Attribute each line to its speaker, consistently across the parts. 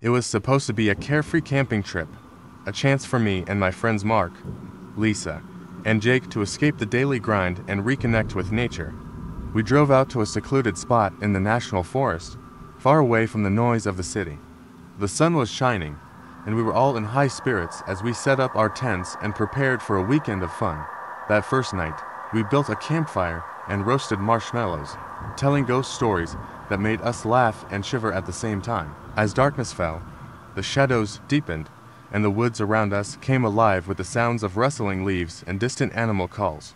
Speaker 1: It was supposed to be a carefree camping trip, a chance for me and my friends Mark, Lisa, and Jake to escape the daily grind and reconnect with nature. We drove out to a secluded spot in the national forest, far away from the noise of the city. The sun was shining, and we were all in high spirits as we set up our tents and prepared for a weekend of fun. That first night, we built a campfire and roasted marshmallows, telling ghost stories that made us laugh and shiver at the same time. As darkness fell, the shadows deepened, and the woods around us came alive with the sounds of rustling leaves and distant animal calls.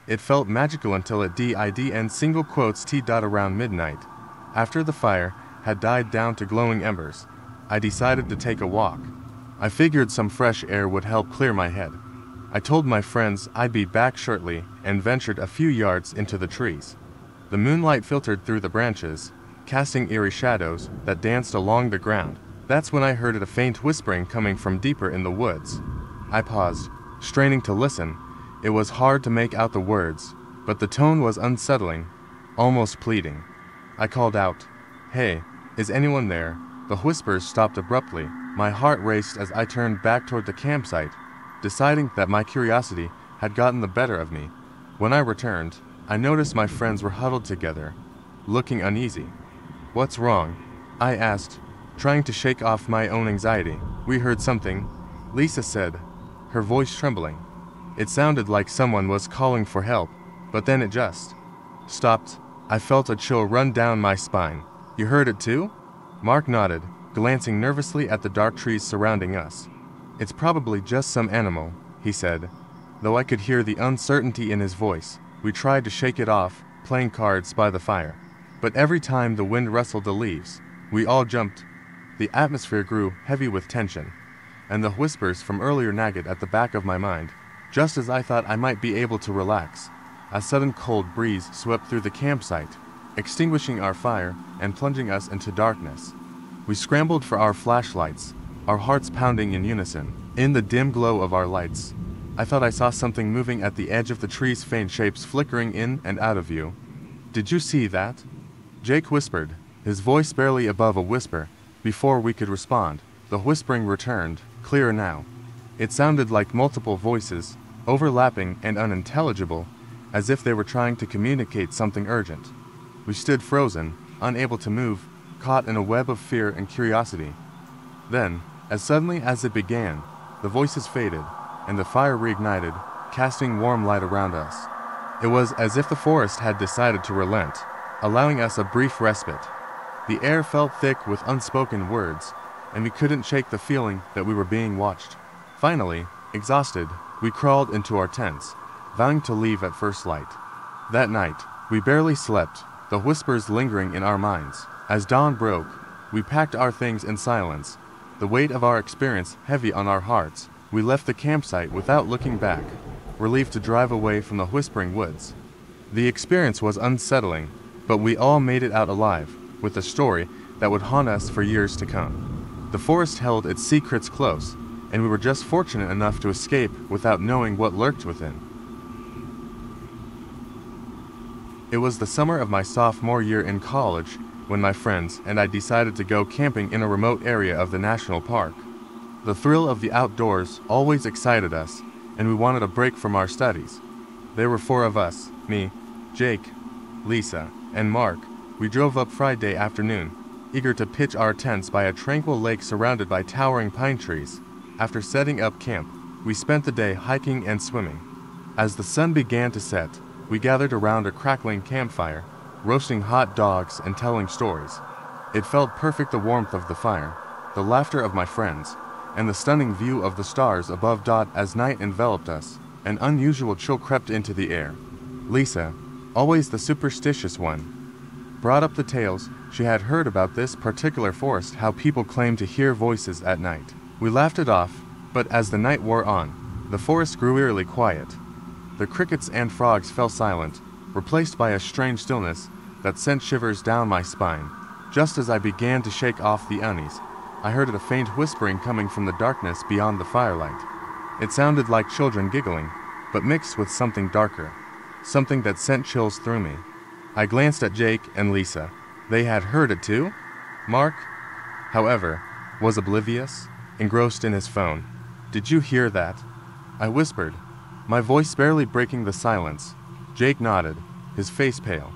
Speaker 1: It felt magical until it did end single quotes t. Around midnight. After the fire had died down to glowing embers, I decided to take a walk. I figured some fresh air would help clear my head. I told my friends I'd be back shortly and ventured a few yards into the trees. The moonlight filtered through the branches, casting eerie shadows that danced along the ground. That's when I heard a faint whispering coming from deeper in the woods. I paused, straining to listen. It was hard to make out the words, but the tone was unsettling, almost pleading. I called out, "Hey, is anyone there?" The whispers stopped abruptly. My heart raced as I turned back toward the campsite, deciding that my curiosity had gotten the better of me. When I returned, I noticed my friends were huddled together, looking uneasy. "What's wrong?" I asked, trying to shake off my own anxiety. "We heard something," Lisa said, her voice trembling. It sounded like someone was calling for help, but then it just stopped. I felt a chill run down my spine. "You heard it too?" Mark nodded, glancing nervously at the dark trees surrounding us. "It's probably just some animal," he said, though I could hear the uncertainty in his voice. We tried to shake it off, playing cards by the fire. But every time the wind rustled the leaves, we all jumped. The atmosphere grew heavy with tension, and the whispers from earlier nagged at the back of my mind. Just as I thought I might be able to relax, a sudden cold breeze swept through the campsite, extinguishing our fire and plunging us into darkness. We scrambled for our flashlights, our hearts pounding in unison. In the dim glow of our lights, I thought I saw something moving at the edge of the trees, faint shapes flickering in and out of view. "Did you see that?" Jake whispered, his voice barely above a whisper. Before we could respond, the whispering returned, clearer now. It sounded like multiple voices, overlapping and unintelligible, as if they were trying to communicate something urgent. We stood frozen, unable to move, caught in a web of fear and curiosity. Then, as suddenly as it began, the voices faded, and the fire reignited, casting warm light around us. It was as if the forest had decided to relent, allowing us a brief respite. The air felt thick with unspoken words, and we couldn't shake the feeling that we were being watched. Finally, exhausted, we crawled into our tents, vowing to leave at first light. That night, we barely slept, the whispers lingering in our minds. As dawn broke, we packed our things in silence, the weight of our experience heavy on our hearts. We left the campsite without looking back, relieved to drive away from the whispering woods. The experience was unsettling, but we all made it out alive, with a story that would haunt us for years to come. The forest held its secrets close, and we were just fortunate enough to escape without knowing what lurked within. It was the summer of my sophomore year in college when my friends and I decided to go camping in a remote area of the national park. The thrill of the outdoors always excited us, and we wanted a break from our studies. There were 4 of us, me, Jake, Lisa, and Mark. We drove up Friday afternoon, eager to pitch our tents by a tranquil lake surrounded by towering pine trees. After setting up camp, we spent the day hiking and swimming. As the sun began to set, we gathered around a crackling campfire, roasting hot dogs and telling stories. It felt perfect, the warmth of the fire, the laughter of my friends, and the stunning view of the stars above. As night enveloped us, an unusual chill crept into the air. Lisa, always the superstitious one, brought up the tales she had heard about this particular forest, how people claimed to hear voices at night. We laughed it off, but as the night wore on, the forest grew eerily quiet. The crickets and frogs fell silent, replaced by a strange stillness that sent shivers down my spine. Just as I began to shake off the unease, I heard a faint whispering coming from the darkness beyond the firelight. It sounded like children giggling, but mixed with something darker, something that sent chills through me. I glanced at Jake and Lisa. They had heard it too? Mark, however, was oblivious, engrossed in his phone. "Did you hear that?" I whispered, my voice barely breaking the silence. Jake nodded, his face pale.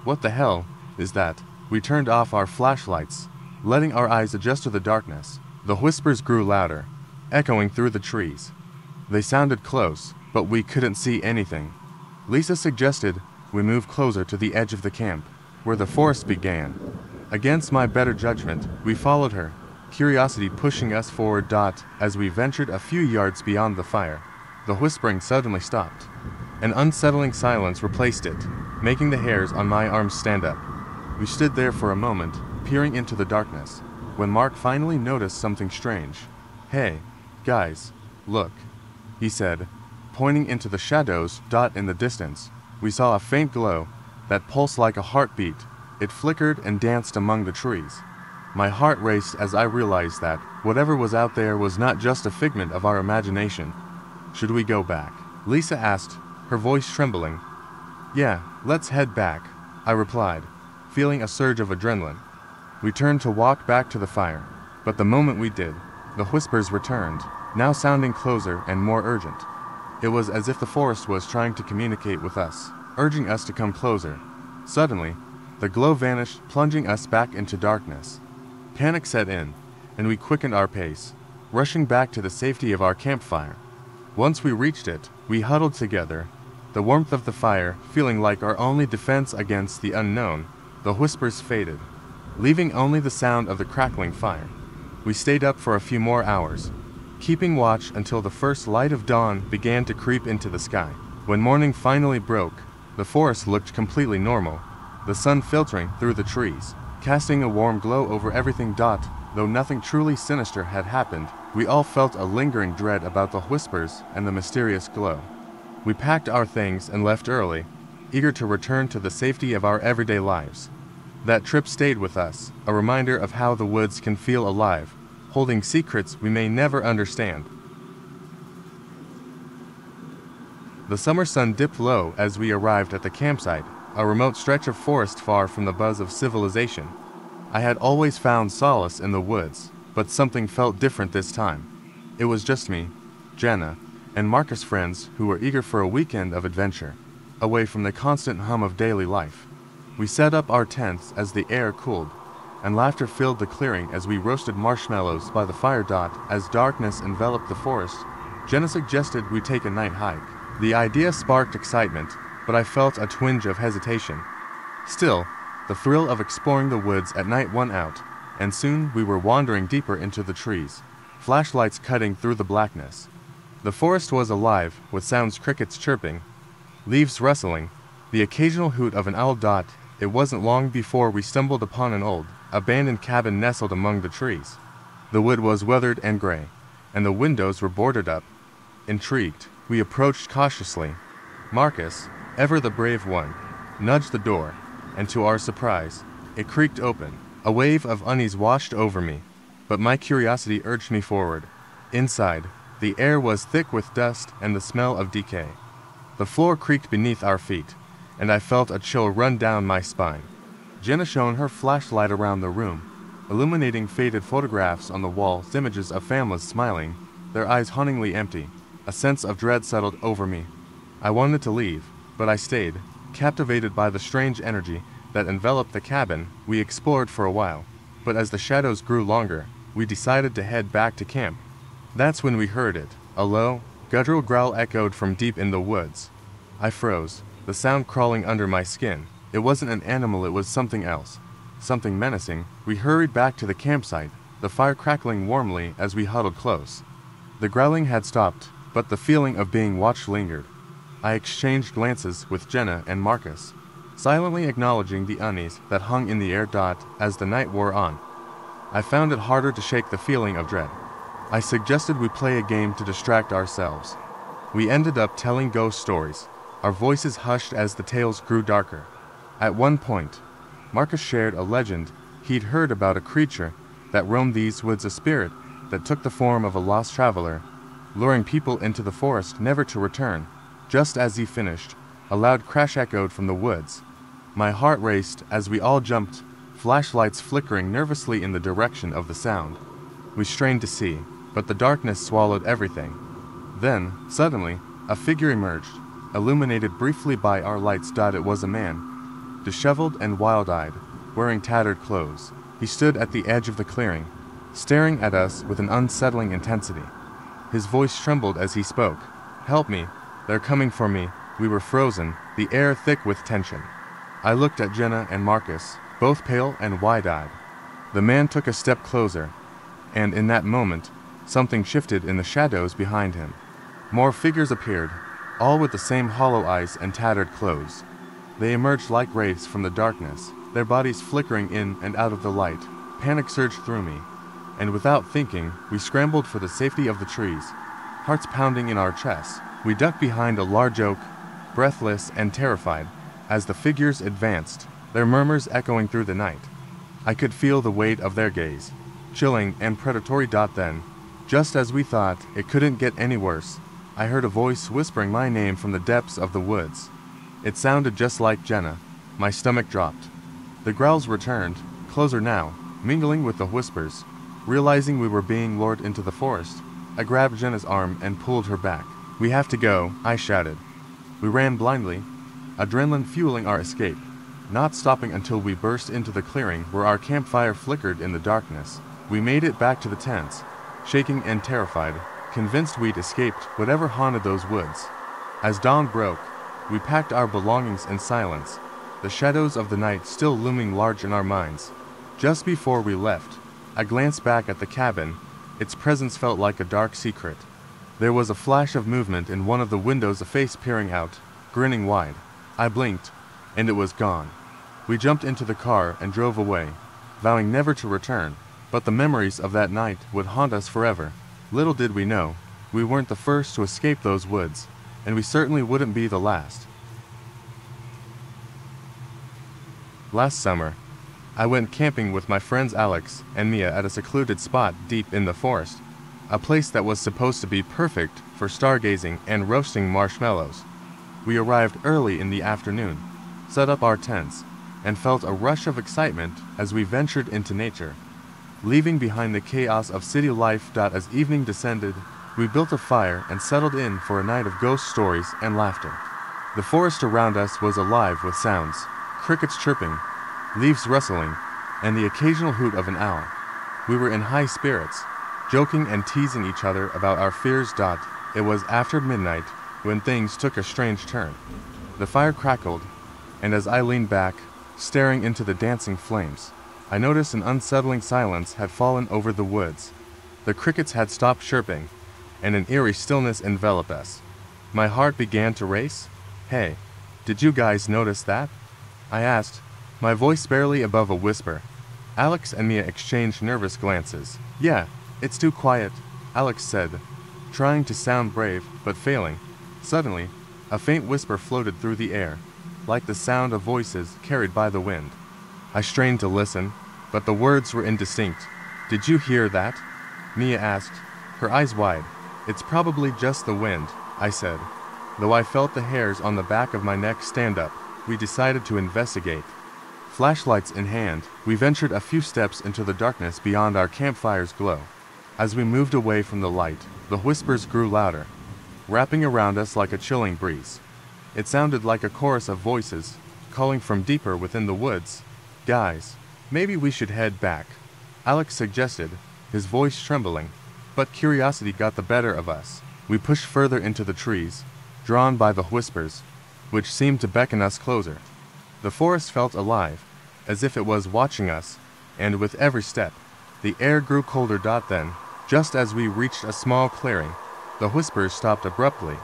Speaker 1: "What the hell is that?" We turned off our flashlights, letting our eyes adjust to the darkness. The whispers grew louder, echoing through the trees. They sounded close, but we couldn't see anything. Lisa suggested we move closer to the edge of the camp, where the forest began. Against my better judgment, we followed her, curiosity pushing us forward. As we ventured a few yards beyond the fire, the whispering suddenly stopped. An unsettling silence replaced it, making the hairs on my arms stand up. We stood there for a moment, peering into the darkness, when Mark finally noticed something strange. "Hey, guys, look," he said, pointing into the shadows. In the distance, we saw a faint glow that pulsed like a heartbeat. It flickered and danced among the trees. My heart raced as I realized that whatever was out there was not just a figment of our imagination. "Should we go back?" Lisa asked, her voice trembling. "Yeah, let's head back," I replied, feeling a surge of adrenaline. We turned to walk back to the fire, but the moment we did, the whispers returned, now sounding closer and more urgent. It was as if the forest was trying to communicate with us, urging us to come closer. Suddenly, the glow vanished, plunging us back into darkness. Panic set in, and we quickened our pace, rushing back to the safety of our campfire. Once we reached it, we huddled together, the warmth of the fire feeling like our only defense against the unknown. The whispers faded, leaving only the sound of the crackling fire. We stayed up for a few more hours, keeping watch until the first light of dawn began to creep into the sky. When morning finally broke, the forest looked completely normal, the sun filtering through the trees, casting a warm glow over everything. Though nothing truly sinister had happened, we all felt a lingering dread about the whispers and the mysterious glow. We packed our things and left early, eager to return to the safety of our everyday lives. That trip stayed with us, a reminder of how the woods can feel alive, holding secrets we may never understand. The summer sun dipped low as we arrived at the campsite, a remote stretch of forest far from the buzz of civilization. I had always found solace in the woods, but something felt different this time. It was just me, Jenna, and Marcus' friends who were eager for a weekend of adventure, away from the constant hum of daily life. We set up our tents as the air cooled, and laughter filled the clearing as we roasted marshmallows by the fire. As darkness enveloped the forest, Jenna suggested we take a night hike. The idea sparked excitement, but I felt a twinge of hesitation. Still, the thrill of exploring the woods at night won out, and soon we were wandering deeper into the trees, flashlights cutting through the blackness. The forest was alive with sounds: crickets chirping, leaves rustling, the occasional hoot of an owl. It wasn't long before we stumbled upon an old, abandoned cabin nestled among the trees. The wood was weathered and gray, and the windows were boarded up. Intrigued, we approached cautiously. Marcus, ever the brave one, nudged the door, and to our surprise, it creaked open. A wave of unease washed over me, but my curiosity urged me forward. Inside, the air was thick with dust and the smell of decay. The floor creaked beneath our feet, and I felt a chill run down my spine. Jenna shone her flashlight around the room, illuminating faded photographs on the walls, images of families smiling, their eyes hauntingly empty. A sense of dread settled over me. I wanted to leave, but I stayed, captivated by the strange energy that enveloped the cabin. We explored for a while, but as the shadows grew longer, we decided to head back to camp. That's when we heard it. A low, guttural growl echoed from deep in the woods. I froze, the sound crawling under my skin. It wasn't an animal, it was something else, something menacing. We hurried back to the campsite, the fire crackling warmly as we huddled close. The growling had stopped, but the feeling of being watched lingered. I exchanged glances with Jenna and Marcus, silently acknowledging the unease that hung in the air. As the night wore on, I found it harder to shake the feeling of dread. I suggested we play a game to distract ourselves. We ended up telling ghost stories, our voices hushed as the tales grew darker. At one point, Marcus shared a legend he'd heard about a creature that roamed these woods, a spirit that took the form of a lost traveler, luring people into the forest never to return. Just as he finished, a loud crash echoed from the woods. My heart raced as we all jumped, flashlights flickering nervously in the direction of the sound. We strained to see, but the darkness swallowed everything. Then, suddenly, a figure emerged, illuminated briefly by our lights. It was a man, disheveled and wild-eyed, wearing tattered clothes. He stood at the edge of the clearing, staring at us with an unsettling intensity. His voice trembled as he spoke. "Help me, they're coming for me." We were frozen, the air thick with tension. I looked at Jenna and Marcus, both pale and wide-eyed. The man took a step closer, and in that moment, something shifted in the shadows behind him. More figures appeared, all with the same hollow eyes and tattered clothes. They emerged like wraiths from the darkness, their bodies flickering in and out of the light. Panic surged through me, and without thinking, we scrambled for the safety of the trees, hearts pounding in our chests. We ducked behind a large oak, breathless and terrified, as the figures advanced, their murmurs echoing through the night. I could feel the weight of their gaze, chilling and predatory. Then, just as we thought it couldn't get any worse, I heard a voice whispering my name from the depths of the woods. It sounded just like Jenna. My stomach dropped. The growls returned, closer now, mingling with the whispers. Realizing we were being lured into the forest, I grabbed Jenna's arm and pulled her back. "We have to go," I shouted. We ran blindly, adrenaline fueling our escape, not stopping until we burst into the clearing where our campfire flickered in the darkness. We made it back to the tents, shaking and terrified, convinced we'd escaped whatever haunted those woods. As dawn broke, we packed our belongings in silence, the shadows of the night still looming large in our minds. Just before we left, I glanced back at the cabin. Its presence felt like a dark secret. There was a flash of movement in one of the windows, a face peering out, grinning wide. I blinked, and it was gone. We jumped into the car and drove away, vowing never to return, but the memories of that night would haunt us forever. Little did we know, we weren't the first to escape those woods, and we certainly wouldn't be the last. Last summer, I went camping with my friends Alex and Mia at a secluded spot deep in the forest, a place that was supposed to be perfect for stargazing and roasting marshmallows. We arrived early in the afternoon, set up our tents, and felt a rush of excitement as we ventured into nature, leaving behind the chaos of city life. As evening descended, we built a fire and settled in for a night of ghost stories and laughter. The forest around us was alive with sounds, crickets chirping, leaves rustling, and the occasional hoot of an owl. We were in high spirits, joking and teasing each other about our fears. It was after midnight when things took a strange turn. The fire crackled, and as I leaned back, staring into the dancing flames, I noticed an unsettling silence had fallen over the woods. The crickets had stopped chirping, and an eerie stillness enveloped us. My heart began to race. "Hey, did you guys notice that?" I asked, my voice barely above a whisper. Alex and Mia exchanged nervous glances. "Yeah, it's too quiet," Alex said, trying to sound brave, but failing. Suddenly, a faint whisper floated through the air, like the sound of voices carried by the wind. I strained to listen, but the words were indistinct. "Did you hear that?" Mia asked, her eyes wide. "It's probably just the wind," I said, though I felt the hairs on the back of my neck stand up. We decided to investigate. Flashlights in hand, we ventured a few steps into the darkness beyond our campfire's glow. As we moved away from the light, the whispers grew louder, wrapping around us like a chilling breeze. It sounded like a chorus of voices, calling from deeper within the woods. "Guys, maybe we should head back," Alex suggested, his voice trembling, but curiosity got the better of us. We pushed further into the trees, drawn by the whispers, which seemed to beckon us closer. The forest felt alive, as if it was watching us, and with every step, the air grew colder. Then, just as we reached a small clearing, the whispers stopped abruptly.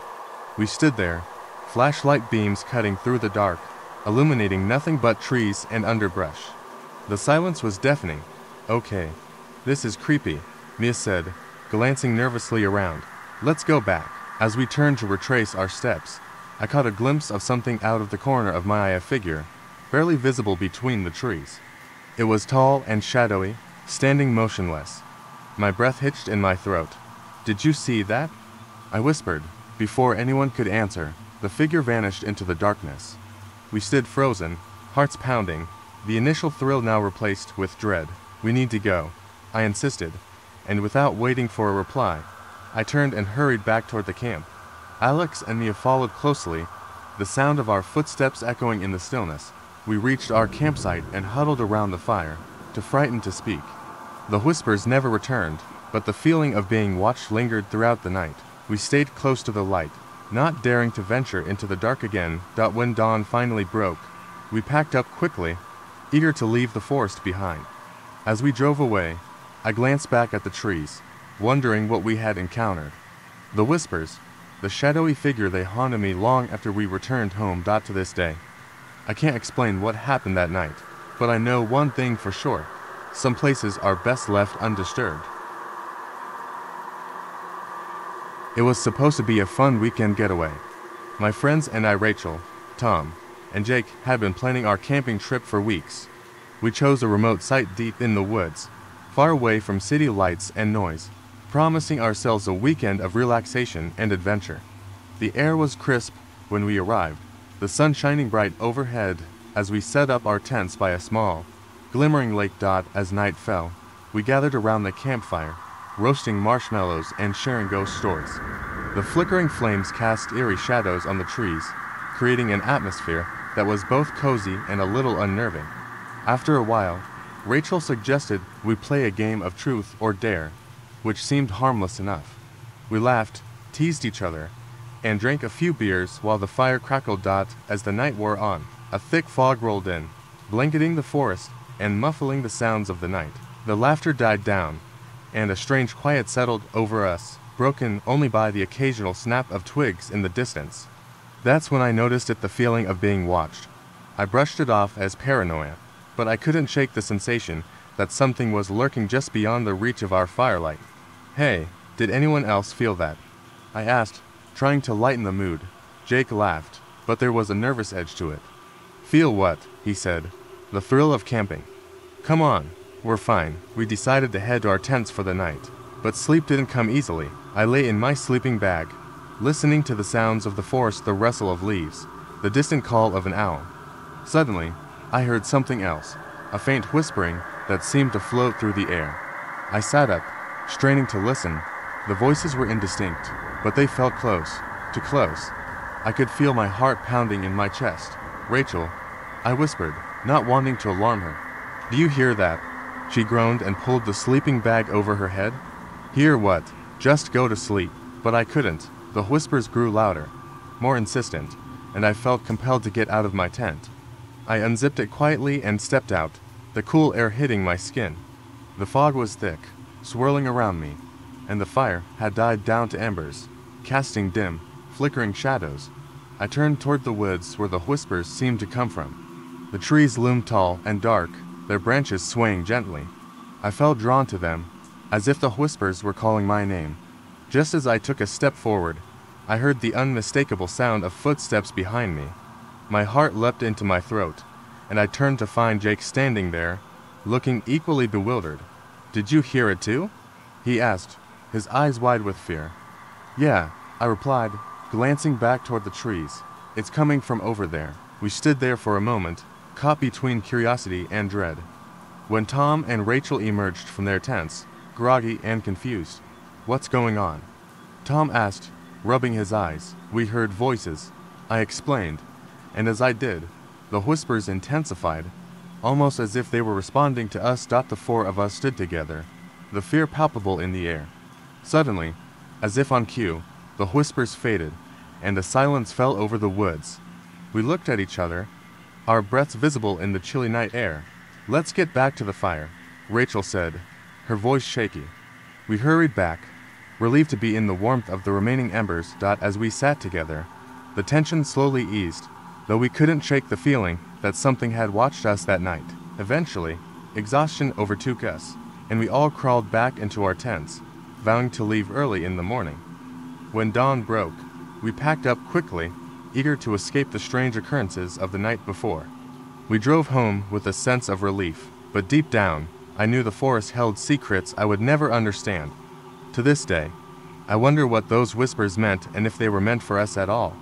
Speaker 1: We stood there, flashlight beams cutting through the dark, illuminating nothing but trees and underbrush. The silence was deafening. "Okay, this is creepy," Mia said, glancing nervously around. "Let's go back." As we turned to retrace our steps, I caught a glimpse of something out of the corner of my eye, a figure, barely visible between the trees. It was tall and shadowy, standing motionless. My breath hitched in my throat. "Did you see that?" I whispered. Before anyone could answer, the figure vanished into the darkness. We stood frozen, hearts pounding, the initial thrill now replaced with dread. "We need to go," I insisted, and without waiting for a reply, I turned and hurried back toward the camp. Alex and Mia followed closely, the sound of our footsteps echoing in the stillness. We reached our campsite and huddled around the fire, too frightened to speak. The whispers never returned, but the feeling of being watched lingered throughout the night. We stayed close to the light, not daring to venture into the dark again. When dawn finally broke, we packed up quickly, eager to leave the forest behind. As we drove away, I glanced back at the trees, wondering what we had encountered. The whispers, the shadowy figure, they haunted me long after we returned home. To this day, I can't explain what happened that night, but I know one thing for sure: some places are best left undisturbed. It was supposed to be a fun weekend getaway. My friends and I, Rachel, Tom, and Jake, had been planning our camping trip for weeks. We chose a remote site deep in the woods, far away from city lights and noise, promising ourselves a weekend of relaxation and adventure. The air was crisp when we arrived, the sun shining bright overhead as we set up our tents by a small, glimmering lake. As night fell, we gathered around the campfire, roasting marshmallows and sharing ghost stories. The flickering flames cast eerie shadows on the trees, creating an atmosphere that was both cozy and a little unnerving. After a while, Rachel suggested we play a game of truth or dare, which seemed harmless enough. We laughed, teased each other, and drank a few beers while the fire crackled. As the night wore on, a thick fog rolled in, blanketing the forest and muffling the sounds of the night. The laughter died down, and a strange quiet settled over us, broken only by the occasional snap of twigs in the distance. That's when I noticed the feeling of being watched. I brushed it off as paranoia, but I couldn't shake the sensation that something was lurking just beyond the reach of our firelight. "Hey, did anyone else feel that?" I asked, trying to lighten the mood. Jake laughed, but there was a nervous edge to it. "Feel what?" he said. "The thrill of camping. Come on, we're fine." We decided to head to our tents for the night, but sleep didn't come easily. I lay in my sleeping bag, listening to the sounds of the forest, the rustle of leaves, the distant call of an owl. Suddenly, I heard something else, a faint whispering that seemed to float through the air. I sat up, straining to listen. The voices were indistinct, but they felt close, too close. I could feel my heart pounding in my chest. "Rachel," I whispered, not wanting to alarm her. "Do you hear that?" She groaned and pulled the sleeping bag over her head. "Hear what? Just go to sleep." But I couldn't. The whispers grew louder, more insistent, and I felt compelled to get out of my tent. I unzipped it quietly and stepped out, the cool air hitting my skin. The fog was thick, swirling around me, and the fire had died down to embers, casting dim, flickering shadows. I turned toward the woods where the whispers seemed to come from. The trees loomed tall and dark, their branches swaying gently. I felt drawn to them, as if the whispers were calling my name. Just as I took a step forward, I heard the unmistakable sound of footsteps behind me. My heart leapt into my throat, and I turned to find Jake standing there, looking equally bewildered. "Did you hear it too?" he asked, his eyes wide with fear. "Yeah," I replied, glancing back toward the trees. "It's coming from over there." We stood there for a moment, caught between curiosity and dread, when Tom and Rachel emerged from their tents, groggy and confused. "What's going on?" Tom asked, rubbing his eyes. "We heard voices," I explained, and as I did, the whispers intensified, almost as if they were responding to us. The four of us stood together, the fear palpable in the air. Suddenly, as if on cue, the whispers faded, and a silence fell over the woods. We looked at each other, our breaths visible in the chilly night air. "Let's get back to the fire," Rachel said, her voice shaky. We hurried back, relieved to be in the warmth of the remaining embers. As we sat together, the tension slowly eased, though we couldn't shake the feeling that something had watched us that night. Eventually, exhaustion overtook us, and we all crawled back into our tents, vowing to leave early in the morning. When dawn broke, we packed up quickly, eager to escape the strange occurrences of the night before. We drove home with a sense of relief, but deep down, I knew the forest held secrets I would never understand. To this day, I wonder what those whispers meant and if they were meant for us at all.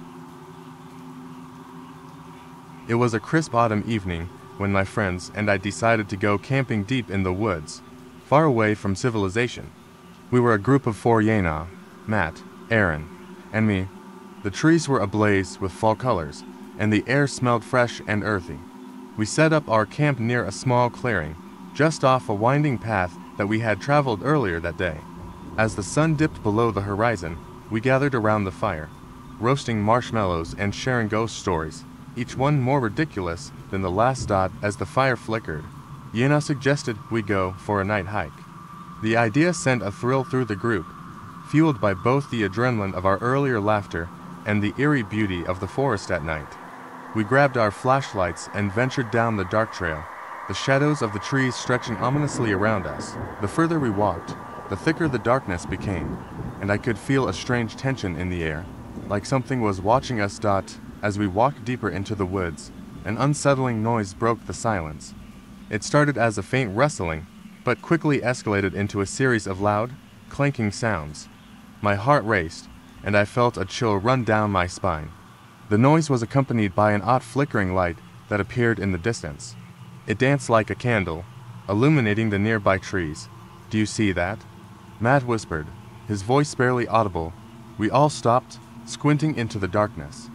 Speaker 1: It was a crisp autumn evening when my friends and I decided to go camping deep in the woods, far away from civilization. We were a group of four: Yana, Matt, Aaron, and me. The trees were ablaze with fall colors, and the air smelled fresh and earthy. We set up our camp near a small clearing, just off a winding path that we had traveled earlier that day. As the sun dipped below the horizon, we gathered around the fire, roasting marshmallows and sharing ghost stories, each one more ridiculous than the last. As the fire flickered, Yana suggested we go for a night hike. The idea sent a thrill through the group, fueled by both the adrenaline of our earlier laughter and the eerie beauty of the forest at night. We grabbed our flashlights and ventured down the dark trail, the shadows of the trees stretching ominously around us. The further we walked, the thicker the darkness became, and I could feel a strange tension in the air, like something was watching us. As we walked deeper into the woods, an unsettling noise broke the silence. It started as a faint rustling, but quickly escalated into a series of loud, clanking sounds. My heart raced, and I felt a chill run down my spine. The noise was accompanied by an odd flickering light that appeared in the distance. It danced like a candle, illuminating the nearby trees. "Do you see that?" Matt whispered, his voice barely audible. We all stopped, squinting into the darkness.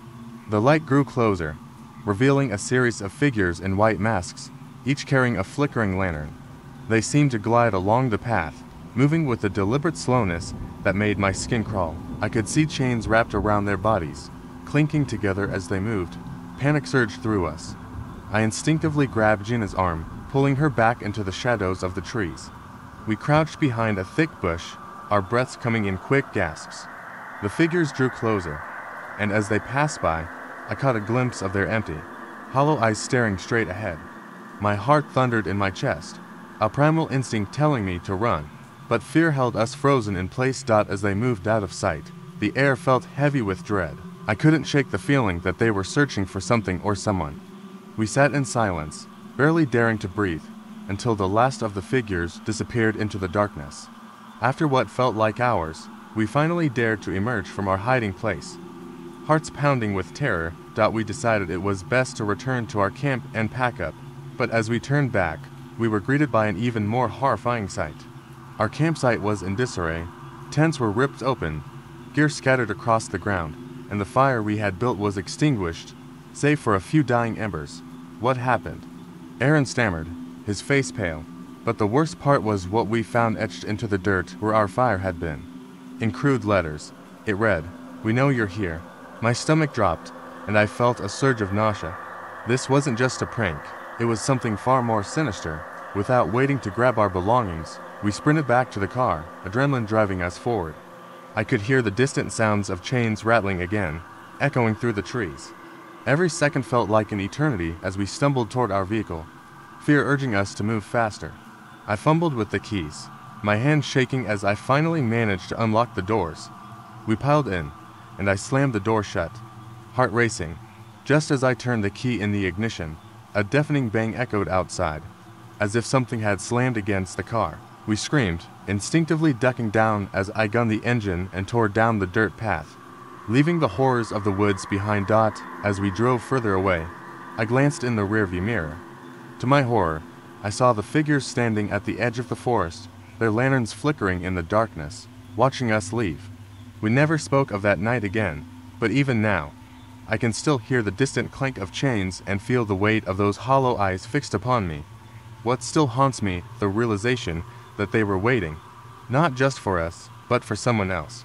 Speaker 1: The light grew closer, revealing a series of figures in white masks, each carrying a flickering lantern. They seemed to glide along the path, moving with a deliberate slowness that made my skin crawl. I could see chains wrapped around their bodies, clinking together as they moved. Panic surged through us. I instinctively grabbed Gina's arm, pulling her back into the shadows of the trees. We crouched behind a thick bush, our breaths coming in quick gasps. The figures drew closer, and as they passed by, I caught a glimpse of their empty, hollow eyes staring straight ahead. My heart thundered in my chest, a primal instinct telling me to run, but fear held us frozen in place. As they moved out of sight, the air felt heavy with dread. I couldn't shake the feeling that they were searching for something or someone. We sat in silence, barely daring to breathe, until the last of the figures disappeared into the darkness. After what felt like hours, we finally dared to emerge from our hiding place. Hearts pounding with terror, we decided it was best to return to our camp and pack up. But as we turned back, we were greeted by an even more horrifying sight. Our campsite was in disarray. Tents were ripped open, gear scattered across the ground, and the fire we had built was extinguished, save for a few dying embers. What happened? Aaron stammered, his face pale. But the worst part was what we found etched into the dirt where our fire had been. In crude letters, it read, "We know you're here." My stomach dropped, and I felt a surge of nausea. This wasn't just a prank, it was something far more sinister. Without waiting to grab our belongings, we sprinted back to the car, adrenaline driving us forward. I could hear the distant sounds of chains rattling again, echoing through the trees. Every second felt like an eternity as we stumbled toward our vehicle, fear urging us to move faster. I fumbled with the keys, my hand shaking as I finally managed to unlock the doors. We piled in, and I slammed the door shut, heart racing. Just as I turned the key in the ignition, a deafening bang echoed outside, as if something had slammed against the car. We screamed, instinctively ducking down as I gunned the engine and tore down the dirt path, leaving the horrors of the woods behind. As we drove further away, I glanced in the rearview mirror. To my horror, I saw the figures standing at the edge of the forest, their lanterns flickering in the darkness, watching us leave. We never spoke of that night again, but even now, I can still hear the distant clank of chains and feel the weight of those hollow eyes fixed upon me. What still haunts me, the realization that they were waiting, not just for us, but for someone else.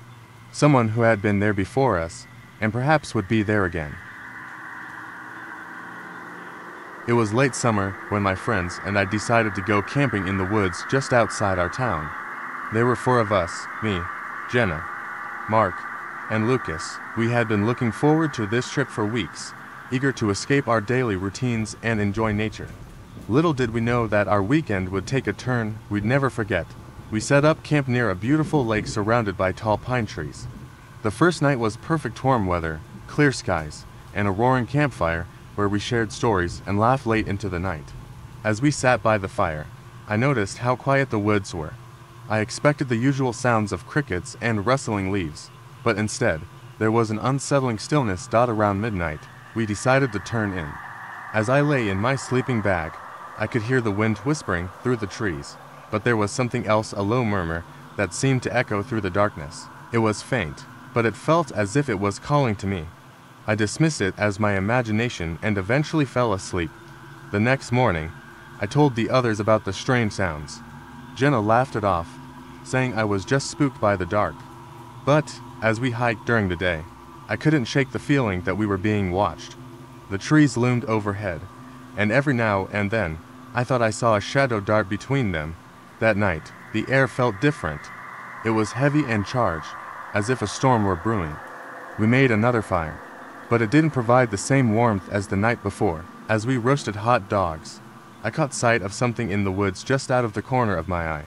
Speaker 1: Someone who had been there before us, and perhaps would be there again. It was late summer when my friends and I decided to go camping in the woods just outside our town. There were four of us, me, Jenna, Mark, and Lucas. We had been looking forward to this trip for weeks, eager to escape our daily routines and enjoy nature. Little did we know that our weekend would take a turn we'd never forget. We set up camp near a beautiful lake surrounded by tall pine trees. The first night was perfect warm weather, clear skies, and a roaring campfire where we shared stories and laughed late into the night. As we sat by the fire, I noticed how quiet the woods were. I expected the usual sounds of crickets and rustling leaves, but instead, there was an unsettling stillness. Around midnight, we decided to turn in. As I lay in my sleeping bag, I could hear the wind whispering through the trees, but there was something else, a low murmur that seemed to echo through the darkness. It was faint, but it felt as if it was calling to me. I dismissed it as my imagination and eventually fell asleep. The next morning, I told the others about the strange sounds. Jenna laughed it off, saying I was just spooked by the dark. But, as we hiked during the day, I couldn't shake the feeling that we were being watched. The trees loomed overhead, and every now and then, I thought I saw a shadow dart between them. That night, the air felt different. It was heavy and charged, as if a storm were brewing. We made another fire, but it didn't provide the same warmth as the night before. As we roasted hot dogs, I caught sight of something in the woods just out of the corner of my eye.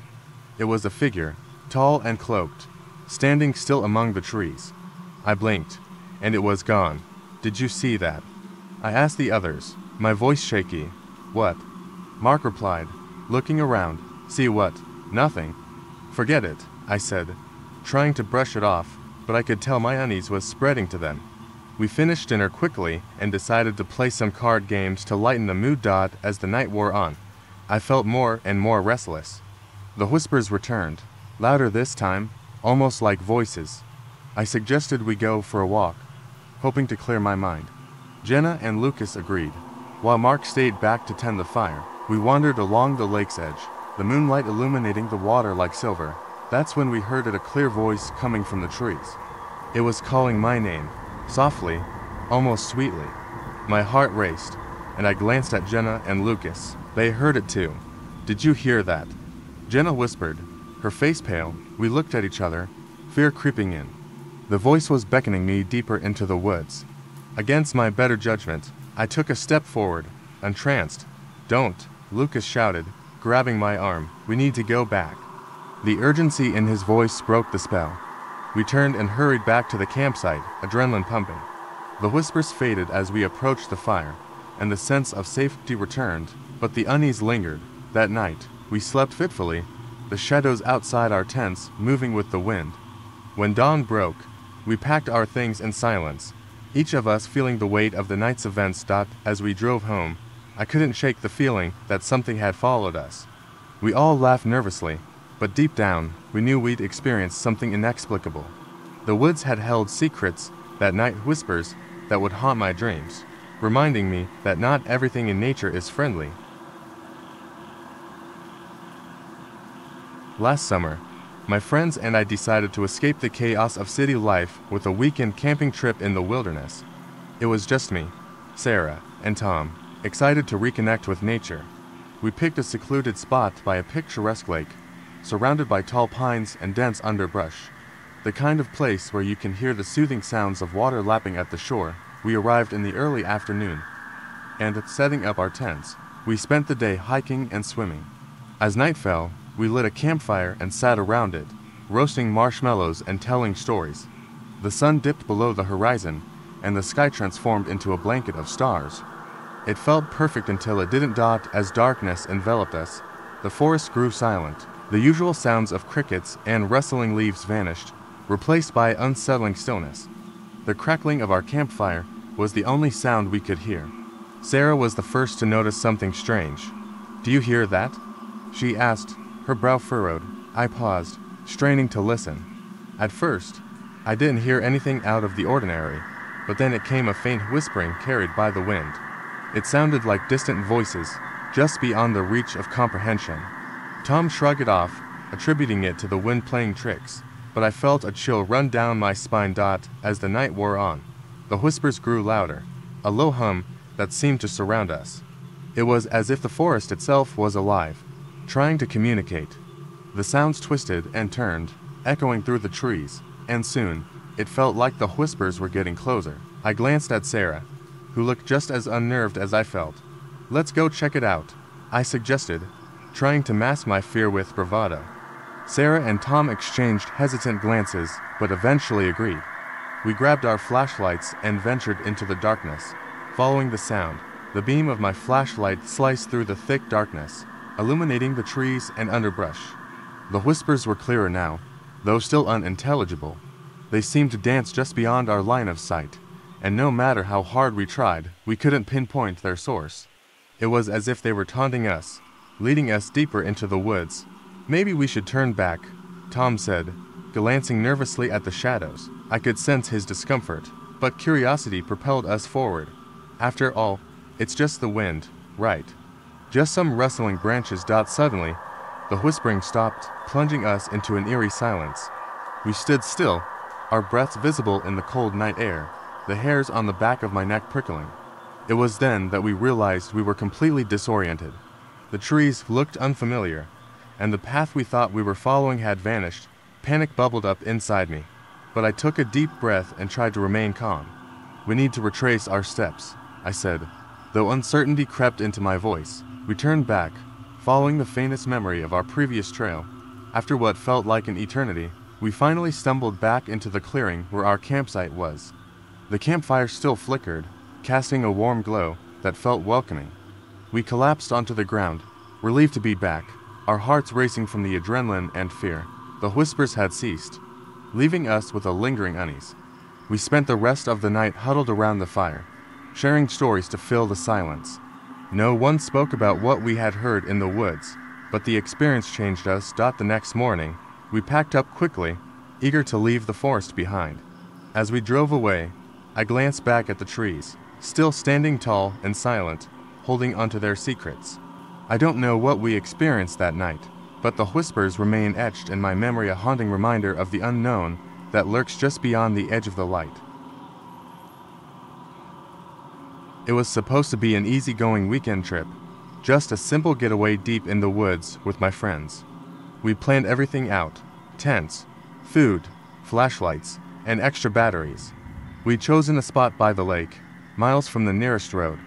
Speaker 1: It was a figure, tall and cloaked, standing still among the trees. I blinked, and it was gone. "Did you see that?" I asked the others, my voice shaky. "What?" Mark replied, looking around. "See what?" "Nothing." "Forget it," I said, trying to brush it off, but I could tell my unease was spreading to them. We finished dinner quickly and decided to play some card games to lighten the mood. As the night wore on, I felt more and more restless. The whispers returned, louder this time, almost like voices. I suggested we go for a walk, hoping to clear my mind. Jenna and Lucas agreed. While Mark stayed back to tend the fire, we wandered along the lake's edge, the moonlight illuminating the water like silver. That's when we heard a clear voice coming from the trees. It was calling my name, softly, almost sweetly. My heart raced, and I glanced at Jenna and Lucas. They heard it too. "Did you hear that?" Jenna whispered, her face pale. We looked at each other, fear creeping in. The voice was beckoning me deeper into the woods. Against my better judgment, I took a step forward, entranced. "Don't," Lucas shouted, grabbing my arm. "We need to go back." The urgency in his voice broke the spell. We turned and hurried back to the campsite, adrenaline pumping. The whispers faded as we approached the fire, and the sense of safety returned, but the unease lingered. That night, we slept fitfully, the shadows outside our tents moving with the wind. When dawn broke, we packed our things in silence, each of us feeling the weight of the night's events. As we drove home, I couldn't shake the feeling that something had followed us. We all laughed nervously, but deep down, we knew we'd experienced something inexplicable. The woods had held secrets, that night whispers, that would haunt my dreams, reminding me that not everything in nature is friendly. Last summer, my friends and I decided to escape the chaos of city life with a weekend camping trip in the wilderness. It was just me, Sarah, and Tom, excited to reconnect with nature. We picked a secluded spot by a picturesque lake, surrounded by tall pines and dense underbrush, the kind of place where you can hear the soothing sounds of water lapping at the shore. We arrived in the early afternoon, and setting up our tents, we spent the day hiking and swimming. As night fell, we lit a campfire and sat around it, roasting marshmallows and telling stories. The sun dipped below the horizon, and the sky transformed into a blanket of stars. It felt perfect until it didn't. As darkness enveloped us, the forest grew silent. The usual sounds of crickets and rustling leaves vanished, replaced by unsettling stillness. The crackling of our campfire was the only sound we could hear. Sarah was the first to notice something strange. "Do you hear that?" she asked, her brow furrowed. I paused, straining to listen. At first, I didn't hear anything out of the ordinary, but then it came, a faint whispering carried by the wind. It sounded like distant voices, just beyond the reach of comprehension. Tom shrugged it off, attributing it to the wind playing tricks, but I felt a chill run down my spine. As the night wore on, the whispers grew louder, a low hum that seemed to surround us. It was as if the forest itself was alive, trying to communicate. The sounds twisted and turned, echoing through the trees, and soon, it felt like the whispers were getting closer. I glanced at Sarah, who looked just as unnerved as I felt. "Let's go check it out," I suggested, trying to mask my fear with bravado. Sarah and Tom exchanged hesitant glances, but eventually agreed. We grabbed our flashlights and ventured into the darkness. Following the sound, the beam of my flashlight sliced through the thick darkness, illuminating the trees and underbrush. The whispers were clearer now, though still unintelligible. They seemed to dance just beyond our line of sight, and no matter how hard we tried, we couldn't pinpoint their source. It was as if they were taunting us, leading us deeper into the woods. "Maybe we should turn back," Tom said, glancing nervously at the shadows. I could sense his discomfort, but curiosity propelled us forward. After all, it's just the wind, right? Just some rustling branches. Suddenly, the whispering stopped, plunging us into an eerie silence. We stood still, our breaths visible in the cold night air, the hairs on the back of my neck prickling. It was then that we realized we were completely disoriented. The trees looked unfamiliar, and the path we thought we were following had vanished. Panic bubbled up inside me, but I took a deep breath and tried to remain calm. We need to retrace our steps, I said, though uncertainty crept into my voice. We turned back, following the faintest memory of our previous trail. After what felt like an eternity, we finally stumbled back into the clearing where our campsite was. The campfire still flickered, casting a warm glow that felt welcoming. We collapsed onto the ground, relieved to be back, our hearts racing from the adrenaline and fear. The whispers had ceased, leaving us with a lingering unease. We spent the rest of the night huddled around the fire, sharing stories to fill the silence. No one spoke about what we had heard in the woods, but the experience changed us. The next morning, we packed up quickly, eager to leave the forest behind. As we drove away, I glanced back at the trees, still standing tall and silent, holding onto their secrets. I don't know what we experienced that night, but the whispers remain etched in my memory, a haunting reminder of the unknown that lurks just beyond the edge of the light. It was supposed to be an easygoing weekend trip, just a simple getaway deep in the woods with my friends. We planned everything out: tents, food, flashlights, and extra batteries. We'd chosen a spot by the lake, miles from the nearest road,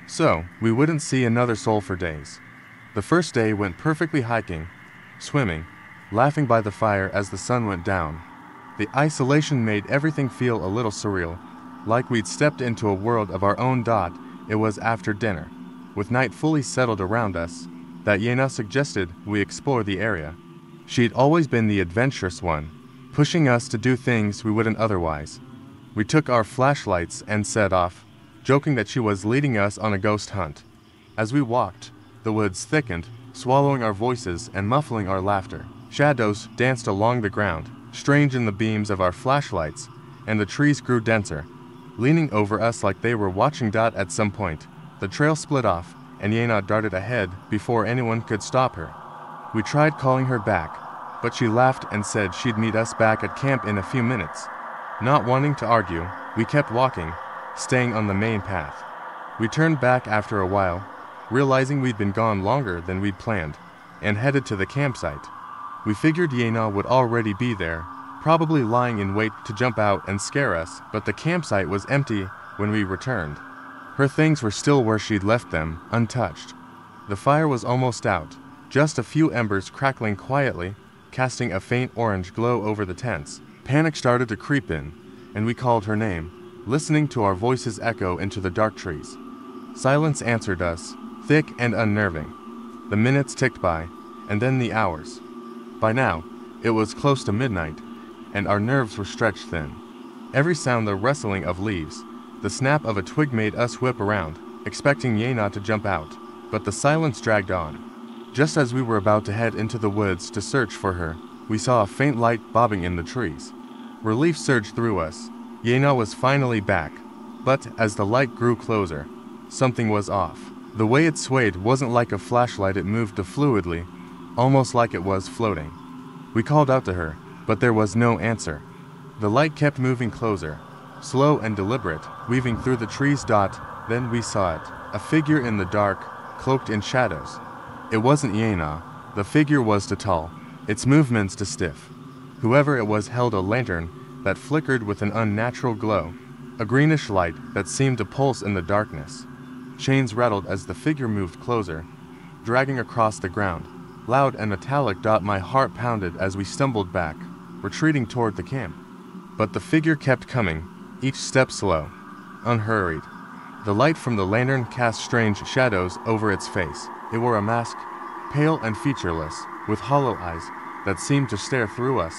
Speaker 1: so we wouldn't see another soul for days. The first day went perfectly, hiking, swimming, laughing by the fire as the sun went down. The isolation made everything feel a little surreal, like we'd stepped into a world of our own. It was after dinner, with night fully settled around us, that Yena suggested we explore the area. She'd always been the adventurous one, pushing us to do things we wouldn't otherwise. We took our flashlights and set off, joking that she was leading us on a ghost hunt. As we walked, the woods thickened, swallowing our voices and muffling our laughter. Shadows danced along the ground, strange in the beams of our flashlights, and the trees grew denser, leaning over us like they were watching. At some point, the trail split off, and Yena darted ahead before anyone could stop her. We tried calling her back, but she laughed and said she'd meet us back at camp in a few minutes. Not wanting to argue, we kept walking, staying on the main path. We turned back after a while, realizing we'd been gone longer than we'd planned, and headed to the campsite. We figured Yena would already be there, probably lying in wait to jump out and scare us, but the campsite was empty when we returned. Her things were still where she'd left them, untouched. The fire was almost out, just a few embers crackling quietly, casting a faint orange glow over the tents. Panic started to creep in, and we called her name, listening to our voices echo into the dark trees. Silence answered us, thick and unnerving. The minutes ticked by, and then the hours. By now, it was close to midnight, and our nerves were stretched thin. Every sound, the rustling of leaves, the snap of a twig, made us whip around, expecting Yena to jump out, but the silence dragged on. Just as we were about to head into the woods to search for her, we saw a faint light bobbing in the trees. Relief surged through us. Yena was finally back, but as the light grew closer, something was off. The way it swayed wasn't like a flashlight, it moved fluidly, almost like it was floating. We called out to her, but there was no answer. The light kept moving closer, slow and deliberate, weaving through the trees. Then we saw it, a figure in the dark, cloaked in shadows. It wasn't Yena. The figure was too tall, its movements too stiff. Whoever it was held a lantern that flickered with an unnatural glow, a greenish light that seemed to pulse in the darkness. Chains rattled as the figure moved closer, dragging across the ground, loud and metallic. My heart pounded as we stumbled back, retreating toward the camp. But the figure kept coming, each step slow, unhurried. The light from the lantern cast strange shadows over its face. It wore a mask, pale and featureless, with hollow eyes that seemed to stare through us.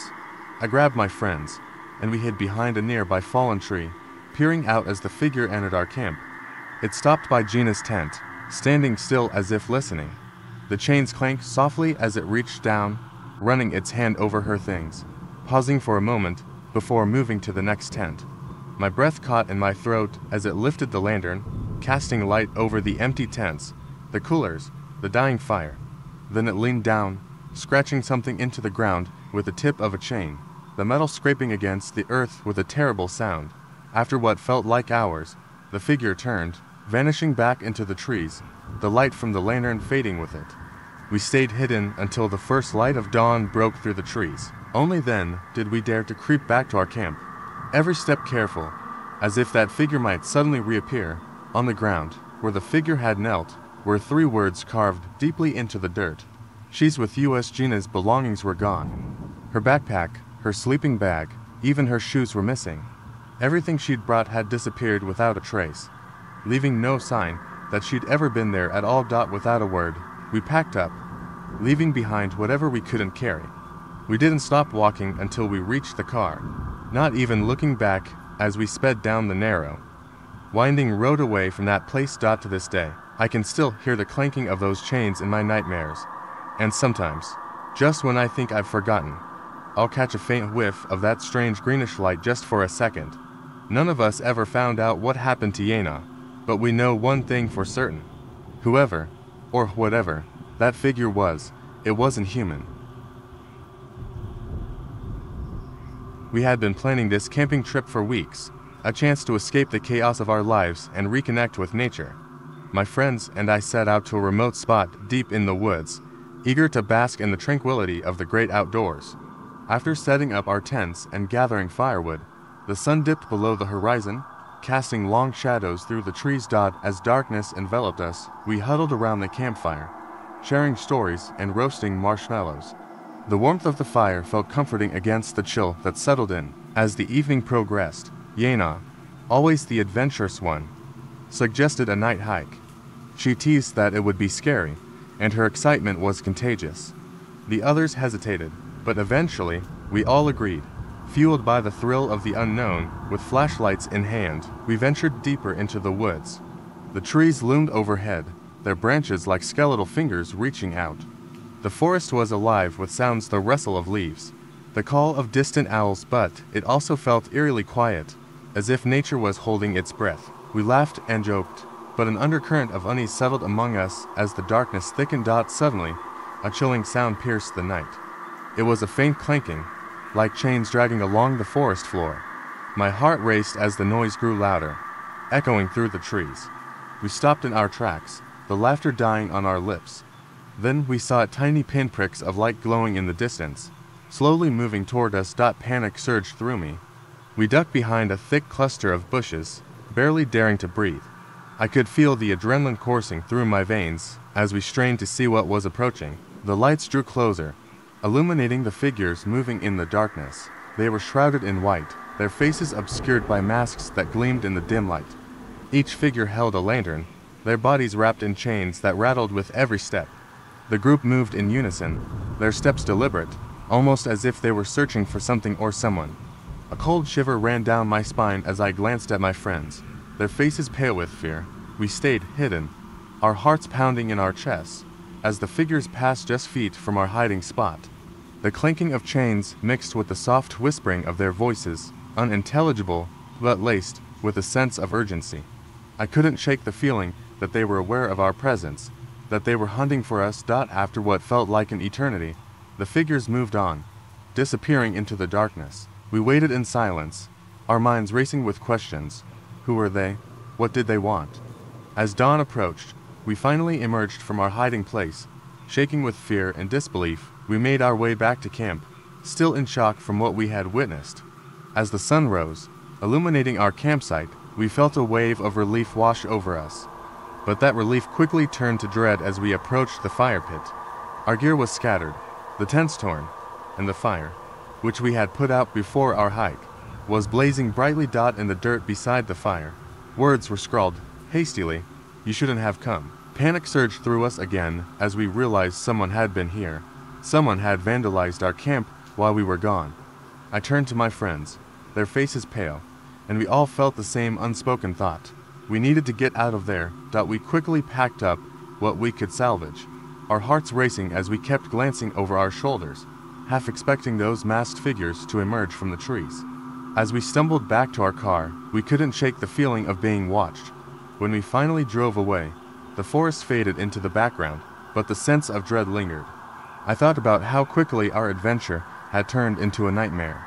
Speaker 1: I grabbed my friends, and we hid behind a nearby fallen tree, peering out as the figure entered our camp. It stopped by Gina's tent, standing still as if listening. The chains clanked softly as it reached down, running its hand over her things, pausing for a moment before moving to the next tent. My breath caught in my throat as it lifted the lantern, casting light over the empty tents, the coolers, the dying fire. Then it leaned down, scratching something into the ground with the tip of a chain, the metal scraping against the earth with a terrible sound. After what felt like hours, the figure turned, vanishing back into the trees, the light from the lantern fading with it. We stayed hidden until the first light of dawn broke through the trees. Only then did we dare to creep back to our camp, every step careful, as if that figure might suddenly reappear. On the ground, where the figure had knelt, were 3 words carved deeply into the dirt. "She's with you." Gina's belongings were gone. Her backpack, her sleeping bag, even her shoes were missing. Everything she'd brought had disappeared without a trace, leaving no sign that she'd ever been there at all. Without a word, we packed up, leaving behind whatever we couldn't carry. We didn't stop walking until we reached the car, not even looking back as we sped down the narrow, winding road away from that place. To this day, I can still hear the clanking of those chains in my nightmares. And sometimes, just when I think I've forgotten, I'll catch a faint whiff of that strange greenish light just for a second. None of us ever found out what happened to Yena, but we know one thing for certain. Whoever, or whatever, that figure was, it wasn't human. We had been planning this camping trip for weeks, a chance to escape the chaos of our lives and reconnect with nature. My friends and I set out to a remote spot deep in the woods, eager to bask in the tranquility of the great outdoors. After setting up our tents and gathering firewood, the sun dipped below the horizon, casting long shadows through the trees. As darkness enveloped us, we huddled around the campfire, sharing stories and roasting marshmallows. The warmth of the fire felt comforting against the chill that settled in. As the evening progressed, Yena, always the adventurous one, suggested a night hike. She teased that it would be scary, and her excitement was contagious. The others hesitated, but eventually, we all agreed. Fueled by the thrill of the unknown, with flashlights in hand, we ventured deeper into the woods. The trees loomed overhead, their branches like skeletal fingers reaching out. The forest was alive with sounds: the rustle of leaves, the call of distant owls, but it also felt eerily quiet, as if nature was holding its breath. We laughed and joked, but an undercurrent of unease settled among us as the darkness thickened. Suddenly, a chilling sound pierced the night. It was a faint clanking, like chains dragging along the forest floor. My heart raced as the noise grew louder, echoing through the trees. We stopped in our tracks, the laughter dying on our lips. Then we saw tiny pinpricks of light glowing in the distance, slowly moving toward us. Panic surged through me. We ducked behind a thick cluster of bushes, barely daring to breathe. I could feel the adrenaline coursing through my veins as we strained to see what was approaching. The lights drew closer, illuminating the figures moving in the darkness. They were shrouded in white, their faces obscured by masks that gleamed in the dim light. Each figure held a lantern, their bodies wrapped in chains that rattled with every step. The group moved in unison, their steps deliberate, almost as if they were searching for something or someone. A cold shiver ran down my spine as I glanced at my friends, their faces pale with fear. We stayed hidden, our hearts pounding in our chests, as the figures passed just feet from our hiding spot. The clanking of chains mixed with the soft whispering of their voices, unintelligible but laced with a sense of urgency. I couldn't shake the feeling that they were aware of our presence, that they were hunting for us. After what felt like an eternity, the figures moved on, disappearing into the darkness. We waited in silence, our minds racing with questions. Who were they? What did they want? As dawn approached, we finally emerged from our hiding place. Shaking with fear and disbelief, we made our way back to camp, still in shock from what we had witnessed. As the sun rose, illuminating our campsite, we felt a wave of relief wash over us. But that relief quickly turned to dread as we approached the fire pit. Our gear was scattered, the tents torn, and the fire, which we had put out before our hike, was blazing brightly. In the dirt beside the fire, words were scrawled hastily: "You shouldn't have come." Panic surged through us again as we realized someone had been here. Someone had vandalized our camp while we were gone. I turned to my friends, their faces pale, and we all felt the same unspoken thought. We needed to get out of there. We quickly packed up what we could salvage, our hearts racing as we kept glancing over our shoulders. half expecting those masked figures to emerge from the trees. As we stumbled back to our car, we couldn't shake the feeling of being watched. When we finally drove away, the forest faded into the background, but the sense of dread lingered. I thought about how quickly our adventure had turned into a nightmare.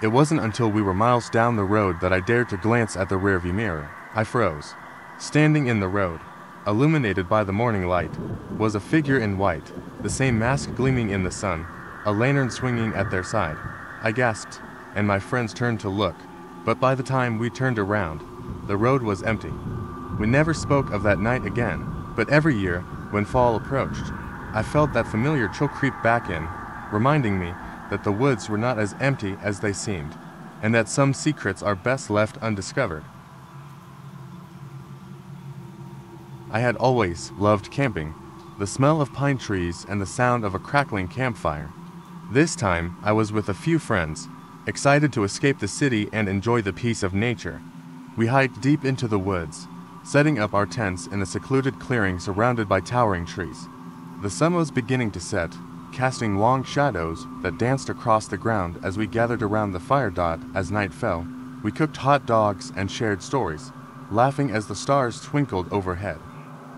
Speaker 1: It wasn't until we were miles down the road that I dared to glance at the rearview mirror. I froze. Standing in the road, illuminated by the morning light, was a figure in white, the same mask gleaming in the sun, a lantern swinging at their side. I gasped, and my friends turned to look, but by the time we turned around, the road was empty. We never spoke of that night again, but every year, when fall approached, I felt that familiar chill creep back in, reminding me that the woods were not as empty as they seemed, and that some secrets are best left undiscovered. I had always loved camping, the smell of pine trees and the sound of a crackling campfire. This time, I was with a few friends, excited to escape the city and enjoy the peace of nature. We hiked deep into the woods, setting up our tents in a secluded clearing surrounded by towering trees. The sun was beginning to set, casting long shadows that danced across the ground as we gathered around the fire. As night fell, we cooked hot dogs and shared stories, laughing as the stars twinkled overhead.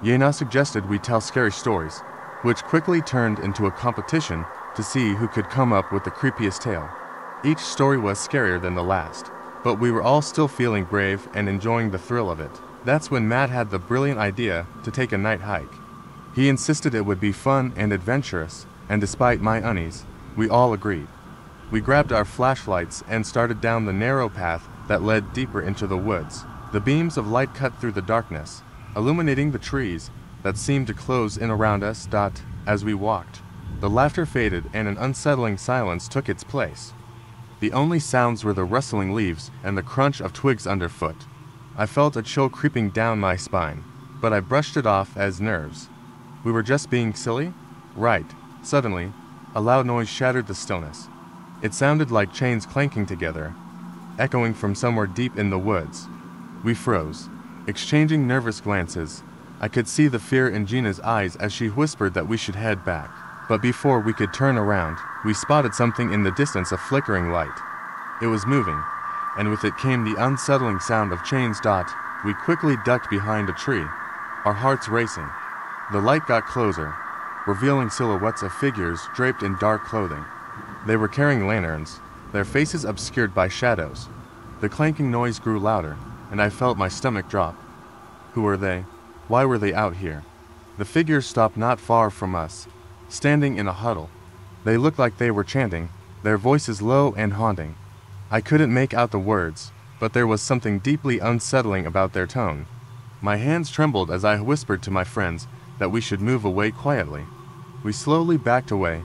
Speaker 1: Yena suggested we tell scary stories, which quickly turned into a competition to see who could come up with the creepiest tale. Each story was scarier than the last, but we were all still feeling brave and enjoying the thrill of it. That's when Matt had the brilliant idea to take a night hike. He insisted it would be fun and adventurous, and despite my unease, we all agreed. We grabbed our flashlights and started down the narrow path that led deeper into the woods. The beams of light cut through the darkness, illuminating the trees that seemed to close in around us. As we walked, the laughter faded and an unsettling silence took its place. The only sounds were the rustling leaves and the crunch of twigs underfoot. I felt a chill creeping down my spine, but I brushed it off as nerves. We were just being silly? Right. Suddenly, a loud noise shattered the stillness. It sounded like chains clanking together, echoing from somewhere deep in the woods. We froze, exchanging nervous glances. I could see the fear in Gina's eyes as she whispered that we should head back. But before we could turn around, we spotted something in the distance, a flickering light. It was moving, and with it came the unsettling sound of chains. We quickly ducked behind a tree, our hearts racing. The light got closer, revealing silhouettes of figures draped in dark clothing. They were carrying lanterns, their faces obscured by shadows. The clanking noise grew louder, and I felt my stomach drop. Who were they? Why were they out here? The figures stopped not far from us, standing in a huddle. They looked like they were chanting, their voices low and haunting. I couldn't make out the words, but there was something deeply unsettling about their tone. My hands trembled as I whispered to my friends that we should move away quietly. We slowly backed away,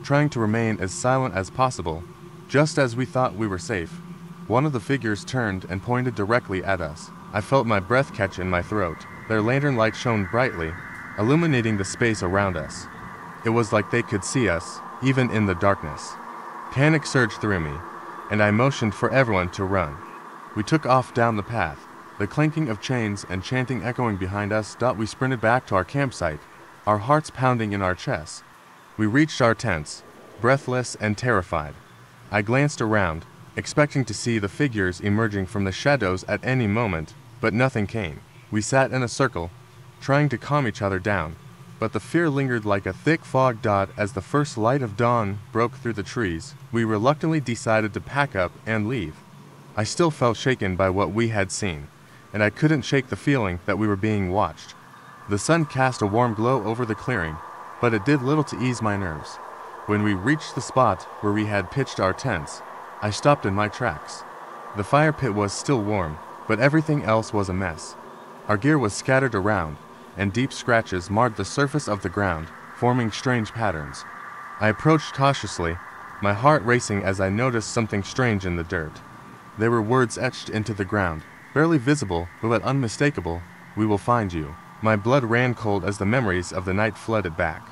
Speaker 1: trying to remain as silent as possible. Just as we thought we were safe, one of the figures turned and pointed directly at us. I felt my breath catch in my throat. Their lantern light shone brightly, illuminating the space around us. It was like they could see us, even in the darkness. Panic surged through me, and I motioned for everyone to run. We took off down the path, the clanking of chains and chanting echoing behind us. We sprinted back to our campsite, our hearts pounding in our chests. We reached our tents, breathless and terrified. I glanced around, expecting to see the figures emerging from the shadows at any moment, but nothing came. We sat in a circle, trying to calm each other down, but the fear lingered like a thick fog. As the first light of dawn broke through the trees, we reluctantly decided to pack up and leave. I still felt shaken by what we had seen, and I couldn't shake the feeling that we were being watched. The sun cast a warm glow over the clearing, but it did little to ease my nerves. When we reached the spot where we had pitched our tents, I stopped in my tracks. The fire pit was still warm, but everything else was a mess. Our gear was scattered around, and deep scratches marred the surface of the ground, forming strange patterns. I approached cautiously, my heart racing as I noticed something strange in the dirt. There were words etched into the ground, barely visible but unmistakable. "We will find you." My blood ran cold as the memories of the night flooded back.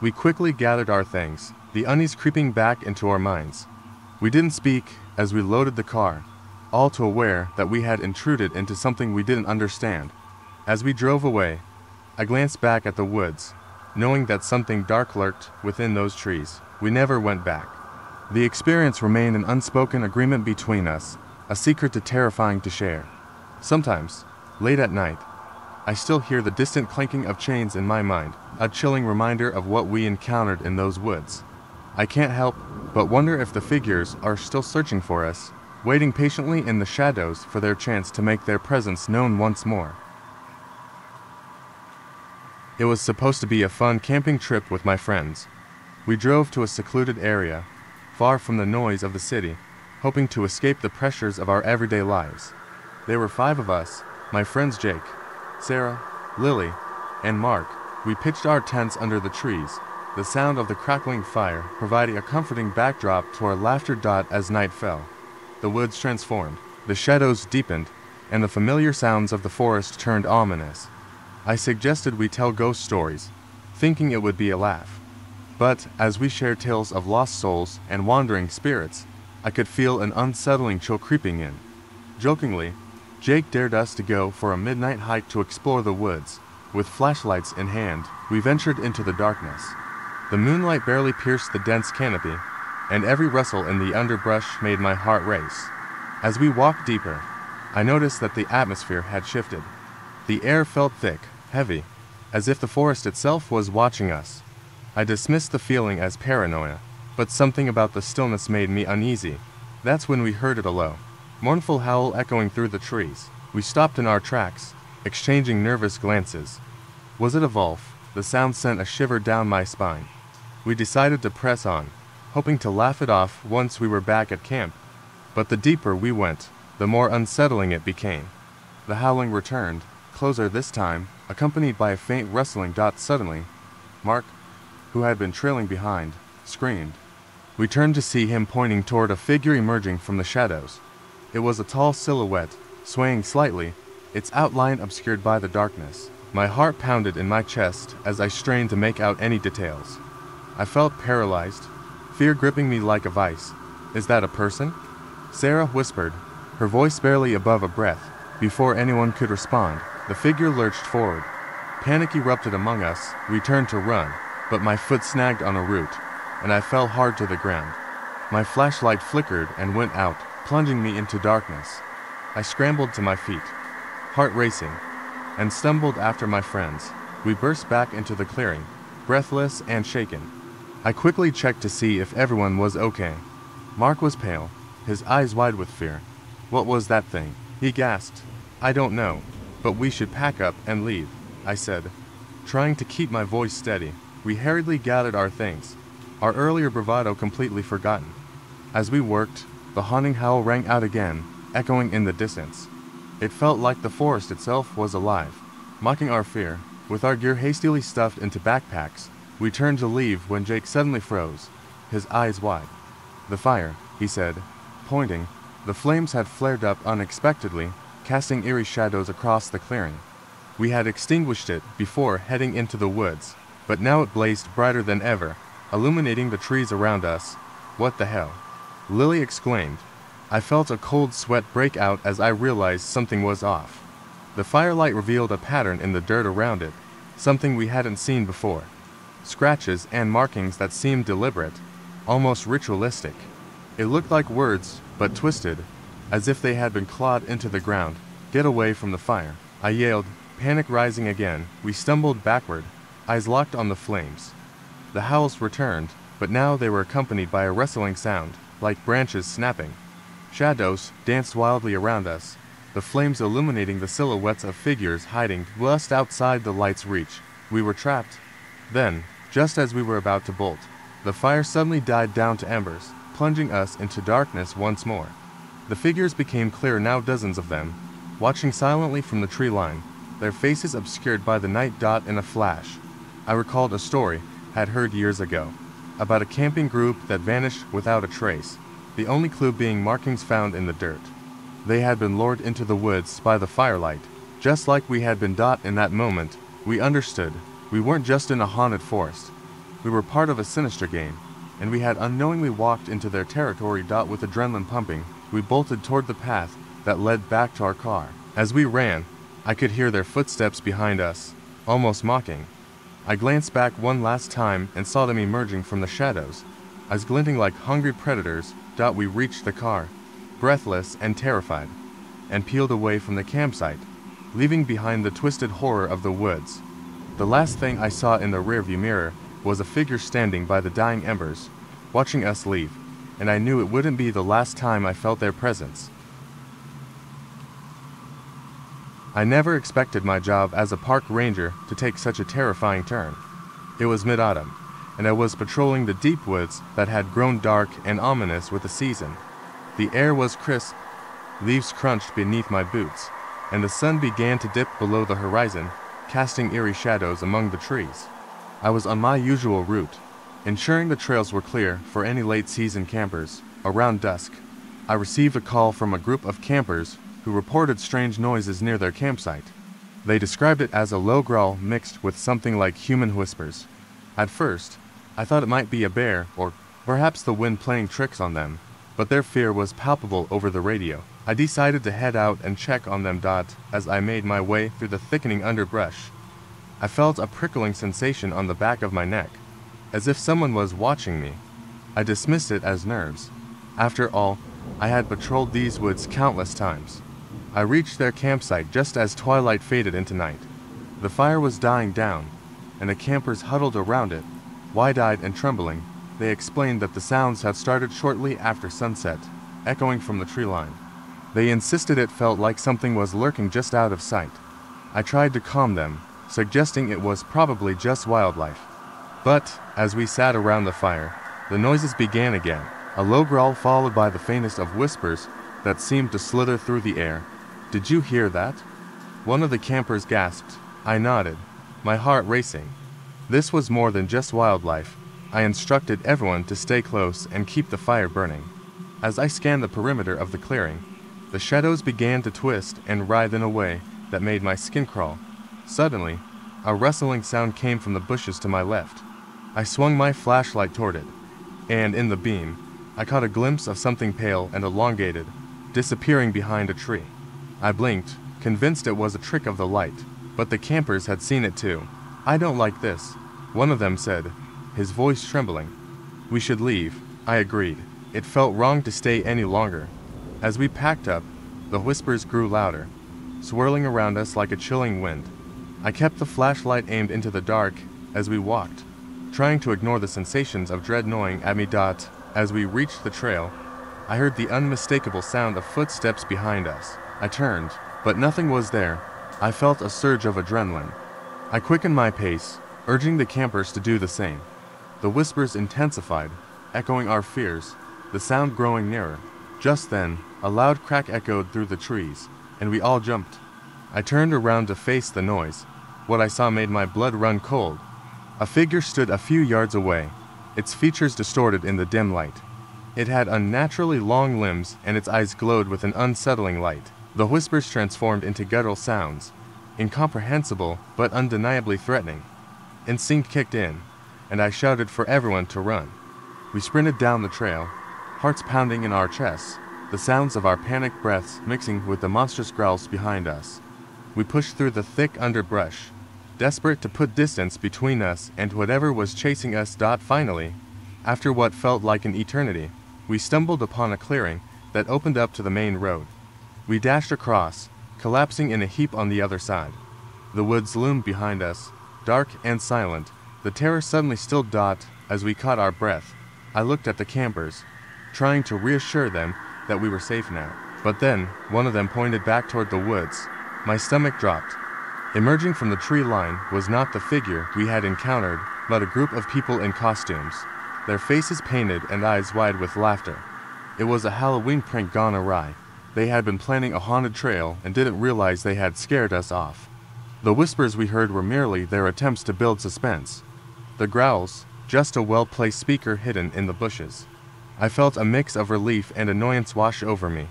Speaker 1: We quickly gathered our things, the unease creeping back into our minds. We didn't speak as we loaded the car, all too aware that we had intruded into something we didn't understand. As we drove away, I glanced back at the woods, knowing that something dark lurked within those trees. We never went back. The experience remained an unspoken agreement between us, a secret too terrifying to share. Sometimes, late at night, I still hear the distant clanking of chains in my mind, a chilling reminder of what we encountered in those woods. I can't help but wonder if the figures are still searching for us, waiting patiently in the shadows for their chance to make their presence known once more. It was supposed to be a fun camping trip with my friends. We drove to a secluded area, far from the noise of the city, hoping to escape the pressures of our everyday lives. There were 5 of us, my friends Jake, Sarah, Lily, and Mark. We pitched our tents under the trees, the sound of the crackling fire providing a comforting backdrop to our laughter. As night fell, the woods transformed, the shadows deepened, and the familiar sounds of the forest turned ominous. I suggested we tell ghost stories, thinking it would be a laugh. But as we shared tales of lost souls and wandering spirits, I could feel an unsettling chill creeping in. Jokingly, Jake dared us to go for a midnight hike to explore the woods. With flashlights in hand, we ventured into the darkness. The moonlight barely pierced the dense canopy, and every rustle in the underbrush made my heart race. As we walked deeper, I noticed that the atmosphere had shifted. The air felt thick, heavy, as if the forest itself was watching us. I dismissed the feeling as paranoia, but something about the stillness made me uneasy. That's when we heard a low, mournful howl echoing through the trees. We stopped in our tracks, exchanging nervous glances. Was it a wolf? The sound sent a shiver down my spine. We decided to press on, hoping to laugh it off once we were back at camp. But the deeper we went, the more unsettling it became. The howling returned, closer this time, accompanied by a faint rustling. Suddenly, Mark, who had been trailing behind, screamed. We turned to see him pointing toward a figure emerging from the shadows. It was a tall silhouette, swaying slightly, its outline obscured by the darkness. My heart pounded in my chest as I strained to make out any details. I felt paralyzed, fear gripping me like a vice. Is that a person? Sarah whispered, her voice barely above a breath. Before anyone could respond, the figure lurched forward. Panic erupted among us. We turned to run, but my foot snagged on a root, and I fell hard to the ground. My flashlight flickered and went out, plunging me into darkness. I scrambled to my feet, heart racing, and stumbled after my friends. We burst back into the clearing, breathless and shaken. I quickly checked to see if everyone was okay. Mark was pale, his eyes wide with fear. What was that thing? He gasped. I don't know, but we should pack up and leave, I said, trying to keep my voice steady. We hurriedly gathered our things, our earlier bravado completely forgotten. As we worked, the haunting howl rang out again, echoing in the distance. It felt like the forest itself was alive, mocking our fear. With our gear hastily stuffed into backpacks, we turned to leave when Jake suddenly froze, his eyes wide. The fire, he said, pointing. The flames had flared up unexpectedly, casting eerie shadows across the clearing. We had extinguished it before heading into the woods, but now it blazed brighter than ever, illuminating the trees around us. What the hell? Lily exclaimed. I felt a cold sweat break out as I realized something was off. The firelight revealed a pattern in the dirt around it, something we hadn't seen before. Scratches and markings that seemed deliberate, almost ritualistic. It looked like words, but twisted, as if they had been clawed into the ground. Get away from the fire, I yelled, panic rising again. We stumbled backward, eyes locked on the flames. The howls returned, but now they were accompanied by a rustling sound, like branches snapping. Shadows danced wildly around us, the flames illuminating the silhouettes of figures hiding just outside the light's reach. We were trapped. Then, just as we were about to bolt, the fire suddenly died down to embers, plunging us into darkness once more. The figures became clear now, dozens of them, watching silently from the tree line, their faces obscured by the night. In a flash, I recalled a story I'd heard years ago, about a camping group that vanished without a trace, the only clue being markings found in the dirt. They had been lured into the woods by the firelight, just like we had been. In that moment, we understood. We weren't just in a haunted forest. We were part of a sinister game, and we had unknowingly walked into their territory. With adrenaline pumping, we bolted toward the path that led back to our car. As we ran, I could hear their footsteps behind us, almost mocking. I glanced back one last time and saw them emerging from the shadows, eyes glinting like hungry predators. We reached the car, breathless and terrified, and peeled away from the campsite, leaving behind the twisted horror of the woods. The last thing I saw in the rearview mirror was a figure standing by the dying embers, watching us leave, and I knew it wouldn't be the last time I felt their presence. I never expected my job as a park ranger to take such a terrifying turn. It was mid-autumn, and I was patrolling the deep woods that had grown dark and ominous with the season. The air was crisp, leaves crunched beneath my boots, and the sun began to dip below the horizon, casting eerie shadows among the trees. I was on my usual route, ensuring the trails were clear for any late-season campers. Around dusk, I received a call from a group of campers who reported strange noises near their campsite. They described it as a low growl mixed with something like human whispers. At first, I thought it might be a bear or perhaps the wind playing tricks on them, but their fear was palpable over the radio. I decided to head out and check on them. As I made my way through the thickening underbrush, I felt a prickling sensation on the back of my neck, as if someone was watching me. I dismissed it as nerves. After all, I had patrolled these woods countless times. I reached their campsite just as twilight faded into night. The fire was dying down, and the campers huddled around it, wide-eyed and trembling. They explained that the sounds had started shortly after sunset, echoing from the tree line. They insisted it felt like something was lurking just out of sight. I tried to calm them, suggesting it was probably just wildlife. But, as we sat around the fire, the noises began again, a low growl followed by the faintest of whispers that seemed to slither through the air. "Did you hear that?" One of the campers gasped. I nodded, my heart racing. This was more than just wildlife. I instructed everyone to stay close and keep the fire burning. As I scanned the perimeter of the clearing, the shadows began to twist and writhe in a way that made my skin crawl. Suddenly, a rustling sound came from the bushes to my left. I swung my flashlight toward it, and in the beam, I caught a glimpse of something pale and elongated, disappearing behind a tree. I blinked, convinced it was a trick of the light, but the campers had seen it too. "I don't like this," one of them said, his voice trembling. "We should leave," I agreed. It felt wrong to stay any longer. As we packed up, the whispers grew louder, swirling around us like a chilling wind. I kept the flashlight aimed into the dark as we walked, trying to ignore the sensations of dread gnawing at me. As we reached the trail, I heard the unmistakable sound of footsteps behind us. I turned, but nothing was there. I felt a surge of adrenaline. I quickened my pace, urging the campers to do the same. The whispers intensified, echoing our fears, the sound growing nearer. Just then, a loud crack echoed through the trees, and we all jumped. I turned around to face the noise. What I saw made my blood run cold. A figure stood a few yards away, its features distorted in the dim light. It had unnaturally long limbs, and its eyes glowed with an unsettling light. The whispers transformed into guttural sounds, incomprehensible but undeniably threatening. Instinct kicked in, and I shouted for everyone to run. We sprinted down the trail, hearts pounding in our chests, the sounds of our panicked breaths mixing with the monstrous growls behind us. We pushed through the thick underbrush, desperate to put distance between us and whatever was chasing us. Finally, after what felt like an eternity, we stumbled upon a clearing that opened up to the main road. We dashed across, collapsing in a heap on the other side. The woods loomed behind us, dark and silent. The terror suddenly stilled. As we caught our breath, I looked at the campers, trying to reassure them that we were safe now. But then, one of them pointed back toward the woods. My stomach dropped. Emerging from the tree line was not the figure we had encountered, but a group of people in costumes, their faces painted and eyes wide with laughter. It was a Halloween prank gone awry. They had been planning a haunted trail and didn't realize they had scared us off. The whispers we heard were merely their attempts to build suspense. The growls, just a well-placed speaker hidden in the bushes. I felt a mix of relief and annoyance wash over me.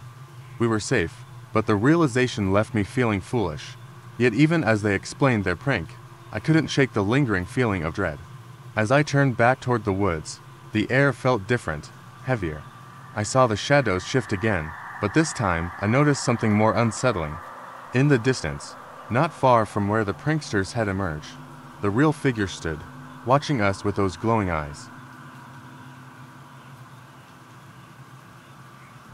Speaker 1: We were safe, but the realization left me feeling foolish. Yet even as they explained their prank, I couldn't shake the lingering feeling of dread. As I turned back toward the woods, the air felt different, heavier. I saw the shadows shift again, but this time I noticed something more unsettling. In the distance, not far from where the pranksters had emerged, The real figure stood, watching us with those glowing eyes.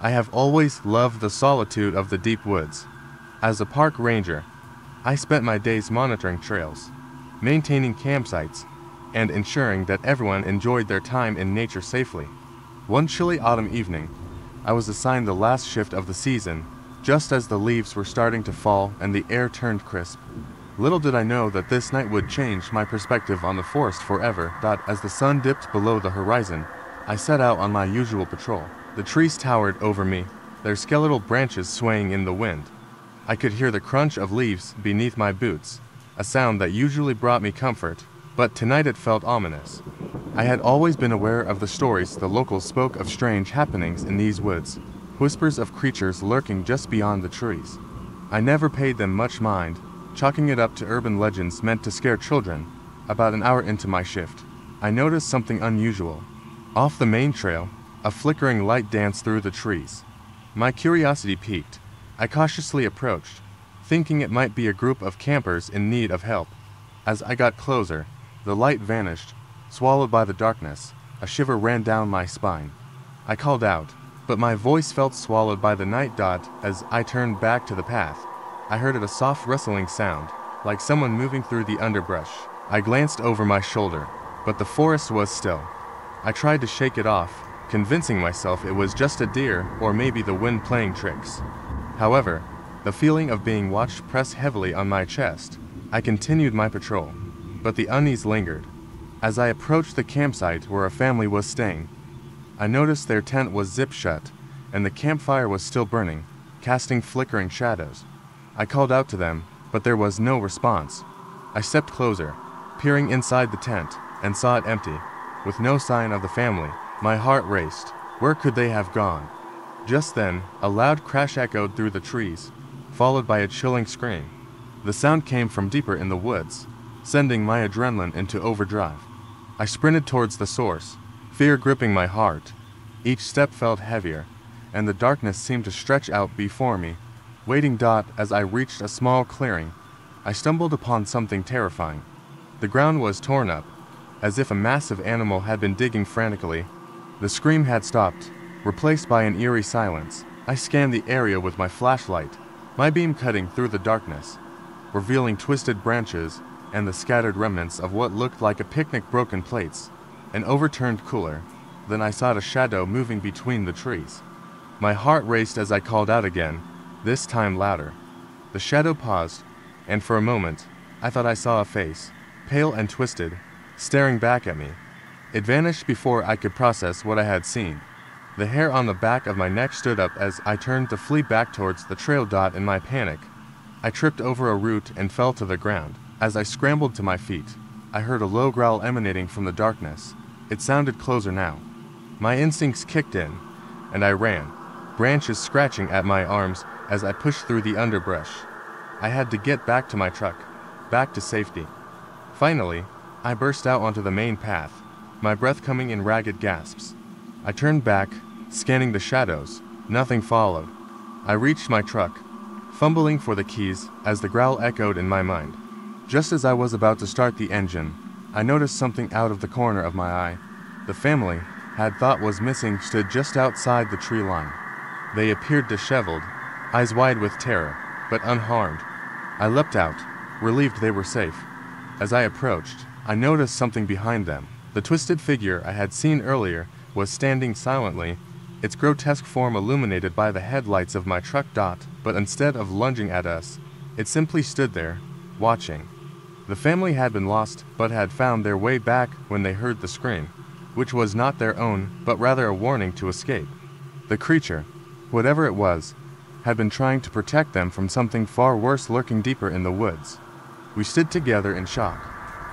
Speaker 1: I have always loved the solitude of the deep woods. As a park ranger, I spent my days monitoring trails, maintaining campsites, and ensuring that everyone enjoyed their time in nature safely. One chilly autumn evening, I was assigned the last shift of the season, just as the leaves were starting to fall and the air turned crisp. Little did I know that this night would change my perspective on the forest forever. As the sun dipped below the horizon, I set out on my usual patrol. The trees towered over me, their skeletal branches swaying in the wind. I could hear the crunch of leaves beneath my boots, a sound that usually brought me comfort, but tonight it felt ominous. I had always been aware of the stories the locals spoke of strange happenings in these woods, whispers of creatures lurking just beyond the trees. I never paid them much mind, chalking it up to urban legends meant to scare children. About an hour into my shift, I noticed something unusual. Off the main trail, a flickering light danced through the trees. My curiosity piqued. I cautiously approached, thinking it might be a group of campers in need of help. As I got closer, the light vanished, swallowed by the darkness. A shiver ran down my spine. I called out, but my voice felt swallowed by the night. As I turned back to the path, I heard a soft rustling sound, like someone moving through the underbrush. I glanced over my shoulder, but the forest was still. I tried to shake it off, convincing myself it was just a deer or maybe the wind playing tricks. However, the feeling of being watched pressed heavily on my chest. I continued my patrol, but the unease lingered. As I approached the campsite where a family was staying, I noticed their tent was zipped shut, and the campfire was still burning, casting flickering shadows. I called out to them, but there was no response. I stepped closer, peering inside the tent, and saw it empty, with no sign of the family. My heart raced. Where could they have gone? Just then, a loud crash echoed through the trees, followed by a chilling scream. The sound came from deeper in the woods, sending my adrenaline into overdrive. I sprinted towards the source, fear gripping my heart. Each step felt heavier, and the darkness seemed to stretch out before me. Waiting. As I reached a small clearing, I stumbled upon something terrifying. The ground was torn up, as if a massive animal had been digging frantically. The scream had stopped, replaced by an eerie silence. I scanned the area with my flashlight, my beam cutting through the darkness, revealing twisted branches and the scattered remnants of what looked like a picnic, broken plates, an overturned cooler. Then I saw a shadow moving between the trees. My heart raced as I called out again, this time louder. The shadow paused, and for a moment, I thought I saw a face, pale and twisted, staring back at me. It vanished before I could process what I had seen. The hair on the back of my neck stood up as I turned to flee back towards the trail. In my panic, I tripped over a root and fell to the ground. As I scrambled to my feet, I heard a low growl emanating from the darkness. It sounded closer now. My instincts kicked in, and I ran, branches scratching at my arms as I pushed through the underbrush. I had to get back to my truck, back to safety. Finally, I burst out onto the main path, my breath coming in ragged gasps. I turned back, scanning the shadows. Nothing followed. I reached my truck, fumbling for the keys as the growl echoed in my mind. Just as I was about to start the engine, I noticed something out of the corner of my eye. The family had thought was missing stood just outside the tree line. They appeared disheveled, eyes wide with terror, but unharmed. I leapt out, relieved they were safe. As I approached, I noticed something behind them. The twisted figure I had seen earlier was standing silently, its grotesque form illuminated by the headlights of my truck. But instead of lunging at us, it simply stood there, watching. The family had been lost, but had found their way back when they heard the scream, which was not their own, but rather a warning to escape. The creature, whatever it was, had been trying to protect them from something far worse lurking deeper in the woods. We stood together in shock,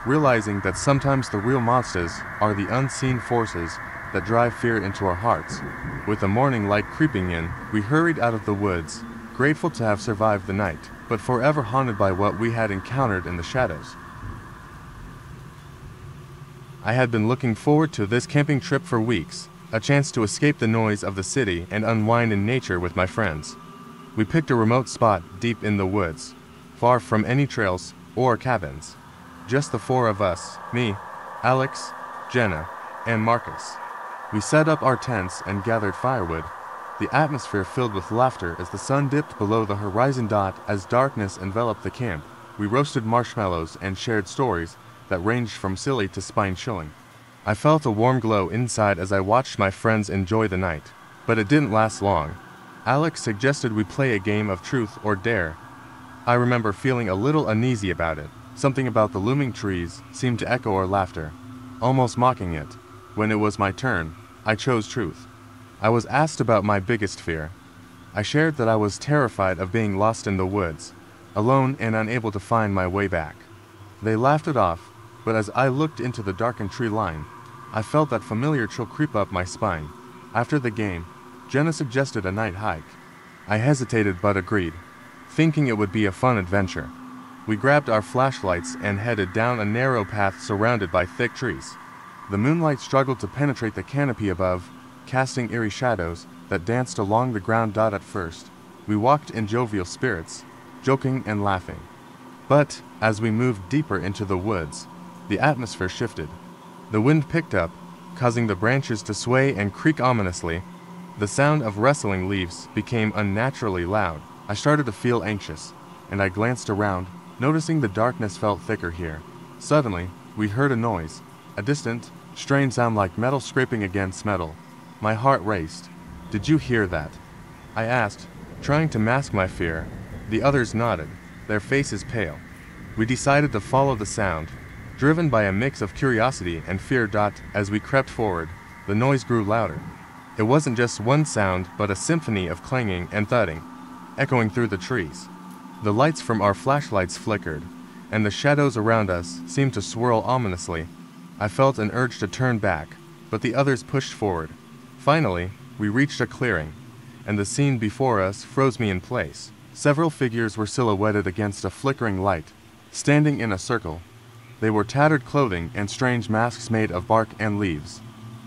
Speaker 1: realizing that sometimes the real monsters are the unseen forces that drive fear into our hearts. With the morning light creeping in, we hurried out of the woods, grateful to have survived the night, but forever haunted by what we had encountered in the shadows. I had been looking forward to this camping trip for weeks, a chance to escape the noise of the city and unwind in nature with my friends. We picked a remote spot deep in the woods, far from any trails or cabins. just the four of us, me, Alex, Jenna, and Marcus. We set up our tents and gathered firewood, the atmosphere filled with laughter as the sun dipped below the horizon. As darkness enveloped the camp, we roasted marshmallows and shared stories that ranged from silly to spine-chilling. I felt a warm glow inside as I watched my friends enjoy the night, but it didn't last long. Alex suggested we play a game of truth or dare. I remember feeling a little uneasy about it. Something about the looming trees seemed to echo our laughter, almost mocking it. When it was my turn, I chose truth. I was asked about my biggest fear. I shared that I was terrified of being lost in the woods, alone and unable to find my way back. They laughed it off, but as I looked into the darkened tree line, I felt that familiar chill creep up my spine. After the game, Jenna suggested a night hike. I hesitated but agreed, thinking it would be a fun adventure. We grabbed our flashlights and headed down a narrow path surrounded by thick trees. The moonlight struggled to penetrate the canopy above, casting eerie shadows that danced along the ground. At first, we walked in jovial spirits, joking and laughing. But as we moved deeper into the woods, the atmosphere shifted. The wind picked up, causing the branches to sway and creak ominously. The sound of rustling leaves became unnaturally loud. I started to feel anxious, and I glanced around, noticing the darkness felt thicker here. Suddenly, we heard a noise, a distant, strange sound like metal scraping against metal. My heart raced. "Did you hear that?" I asked, trying to mask my fear. The others nodded, their faces pale. We decided to follow the sound, driven by a mix of curiosity and fear. As we crept forward, the noise grew louder. It wasn't just one sound, but a symphony of clanging and thudding, echoing through the trees. The lights from our flashlights flickered, and the shadows around us seemed to swirl ominously. I felt an urge to turn back, but the others pushed forward. Finally, we reached a clearing, and the scene before us froze me in place. Several figures were silhouetted against a flickering light, standing in a circle. They wore tattered clothing and strange masks made of bark and leaves.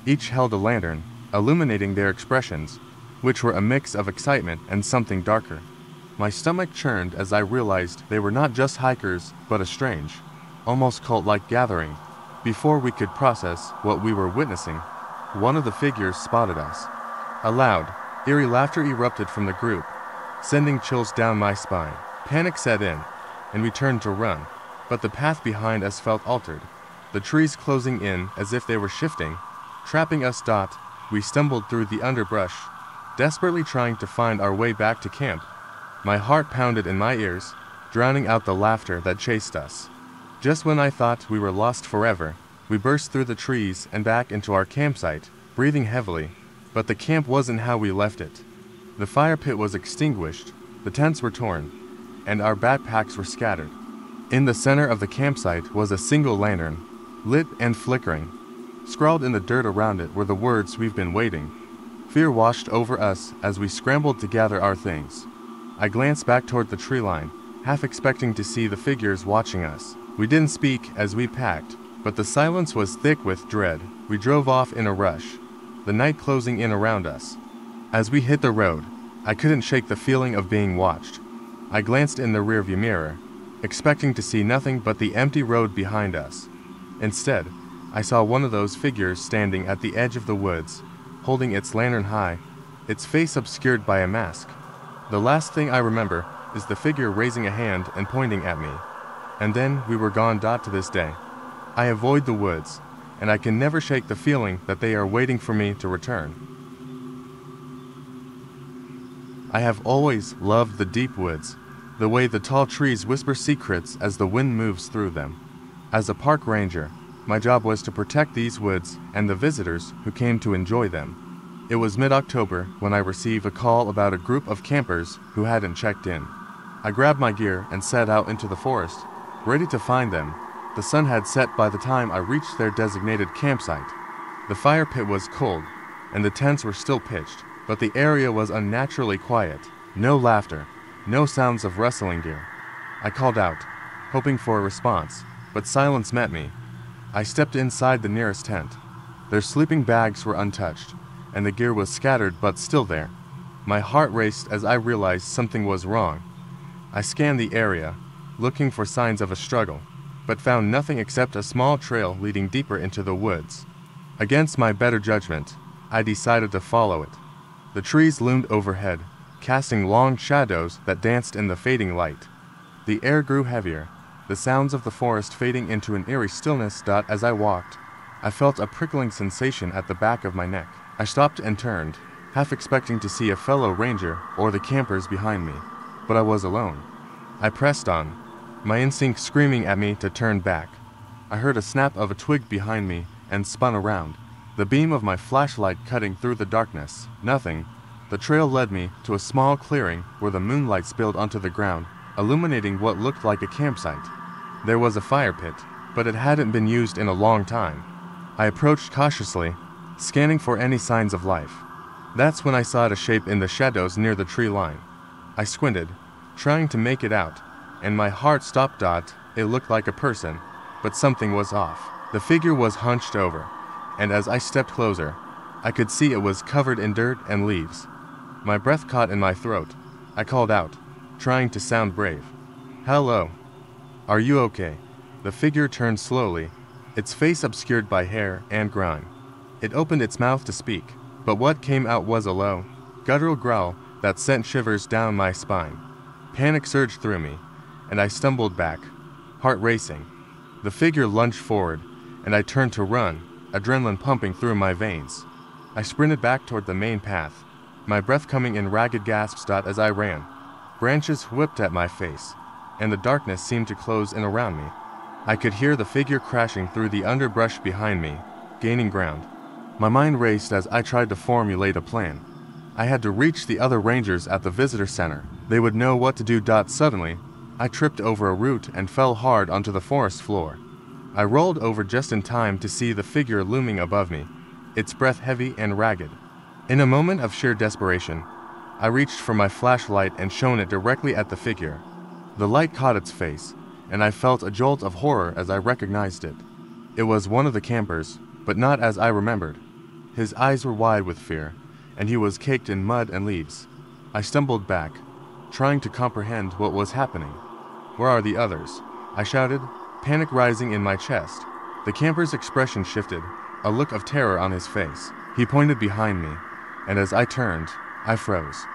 Speaker 1: Each held a lantern, illuminating their expressions, which were a mix of excitement and something darker. My stomach churned as I realized they were not just hikers, but a strange, almost cult-like gathering. Before we could process what we were witnessing, one of the figures spotted us. A loud, eerie laughter erupted from the group, sending chills down my spine. Panic set in, and we turned to run, but the path behind us felt altered, the trees closing in as if they were shifting, trapping us. We stumbled through the underbrush, desperately trying to find our way back to camp. My heart pounded in my ears, drowning out the laughter that chased us. Just when I thought we were lost forever, we burst through the trees and back into our campsite, breathing heavily, but the camp wasn't how we left it. The fire pit was extinguished, the tents were torn, and our backpacks were scattered. In the center of the campsite was a single lantern, lit and flickering. Scrawled in the dirt around it were the words, "We've been waiting." Fear washed over us as we scrambled to gather our things. I glanced back toward the tree line, half expecting to see the figures watching us. We didn't speak as we packed, but the silence was thick with dread. We drove off in a rush, the night closing in around us. As we hit the road, I couldn't shake the feeling of being watched. I glanced in the rearview mirror, expecting to see nothing but the empty road behind us. Instead, I saw one of those figures standing at the edge of the woods, holding its lantern high, its face obscured by a mask. The last thing I remember is the figure raising a hand and pointing at me. And then we were gone. To this day, I avoid the woods, and I can never shake the feeling that they are waiting for me to return. I have always loved the deep woods, the way the tall trees whisper secrets as the wind moves through them. As a park ranger, my job was to protect these woods and the visitors who came to enjoy them. It was mid-October when I received a call about a group of campers who hadn't checked in. I grabbed my gear and set out into the forest, ready to find them. The sun had set by the time I reached their designated campsite. The fire pit was cold, and the tents were still pitched, but the area was unnaturally quiet. No laughter, no sounds of rustling gear. I called out, hoping for a response, but silence met me. I stepped inside the nearest tent. Their sleeping bags were untouched, and the gear was scattered but still there. My heart raced as I realized something was wrong. I scanned the area, looking for signs of a struggle. but found nothing except a small trail leading deeper into the woods. Against my better judgment, I decided to follow it. The trees loomed overhead, casting long shadows that danced in the fading light. The air grew heavier, the sounds of the forest fading into an eerie stillness. As I walked, I felt a prickling sensation at the back of my neck. I stopped and turned, half expecting to see a fellow ranger or the campers behind me, but I was alone. I pressed on, my instinct screaming at me to turn back. I heard a snap of a twig behind me and spun around, the beam of my flashlight cutting through the darkness. Nothing. The trail led me to a small clearing where the moonlight spilled onto the ground, illuminating what looked like a campsite. There was a fire pit, but it hadn't been used in a long time. I approached cautiously, scanning for any signs of life. That's when I saw a shape in the shadows near the tree line. I squinted, trying to make it out, and my heart stopped. It looked like a person, but something was off. The figure was hunched over, and as I stepped closer, I could see it was covered in dirt and leaves. My breath caught in my throat. I called out, trying to sound brave. "Hello. Are you okay?" The figure turned slowly, its face obscured by hair and grime. It opened its mouth to speak, but what came out was a low, guttural growl that sent shivers down my spine. Panic surged through me, and I stumbled back, heart racing. The figure lunged forward, and I turned to run, adrenaline pumping through my veins. I sprinted back toward the main path, my breath coming in ragged gasps. As I ran, branches whipped at my face, and the darkness seemed to close in around me. I could hear the figure crashing through the underbrush behind me, gaining ground. My mind raced as I tried to formulate a plan. I had to reach the other rangers at the visitor center. They would know what to do. Suddenly, I tripped over a root and fell hard onto the forest floor. I rolled over just in time to see the figure looming above me, its breath heavy and ragged. In a moment of sheer desperation, I reached for my flashlight and shone it directly at the figure. The light caught its face, and I felt a jolt of horror as I recognized it. It was one of the campers, but not as I remembered. His eyes were wide with fear, and he was caked in mud and leaves. I stumbled back, trying to comprehend what was happening. "Where are the others?" I shouted, panic rising in my chest. The camper's expression shifted, a look of terror on his face. He pointed behind me, and as I turned, I froze.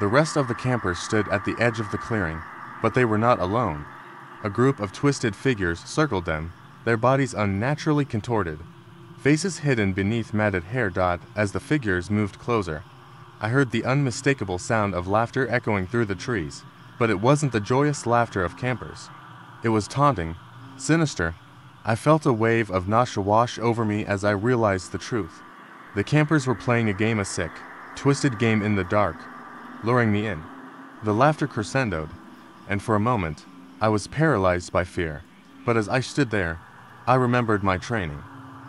Speaker 1: The rest of the campers stood at the edge of the clearing, but they were not alone. A group of twisted figures circled them, their bodies unnaturally contorted, faces hidden beneath matted hair. As the figures moved closer, I heard the unmistakable sound of laughter echoing through the trees, but it wasn't the joyous laughter of campers. It was taunting, sinister. I felt a wave of nausea wash over me as I realized the truth. The campers were playing a game, a sick, twisted game in the dark, luring me in. The laughter crescendoed, and for a moment, I was paralyzed by fear. But as I stood there, I remembered my training.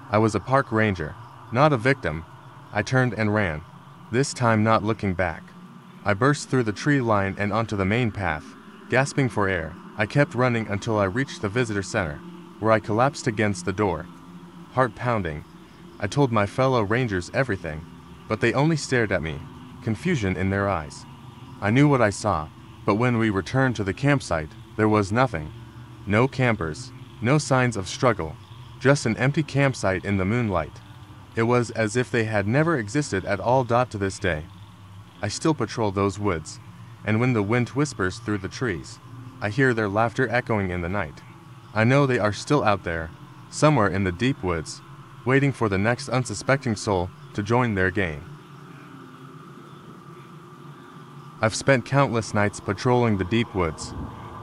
Speaker 1: I was a park ranger, not a victim. I turned and ran, this time not looking back. I burst through the tree line and onto the main path, gasping for air. I kept running until I reached the visitor center, where I collapsed against the door. Heart pounding, I told my fellow rangers everything, but they only stared at me, confusion in their eyes. I knew what I saw, but when we returned to the campsite, there was nothing. No campers, no signs of struggle, just an empty campsite in the moonlight. It was as if they had never existed at all. To this day, I still patrol those woods, and when the wind whispers through the trees, I hear their laughter echoing in the night. I know they are still out there, somewhere in the deep woods, waiting for the next unsuspecting soul to join their gang. I've spent countless nights patrolling the deep woods.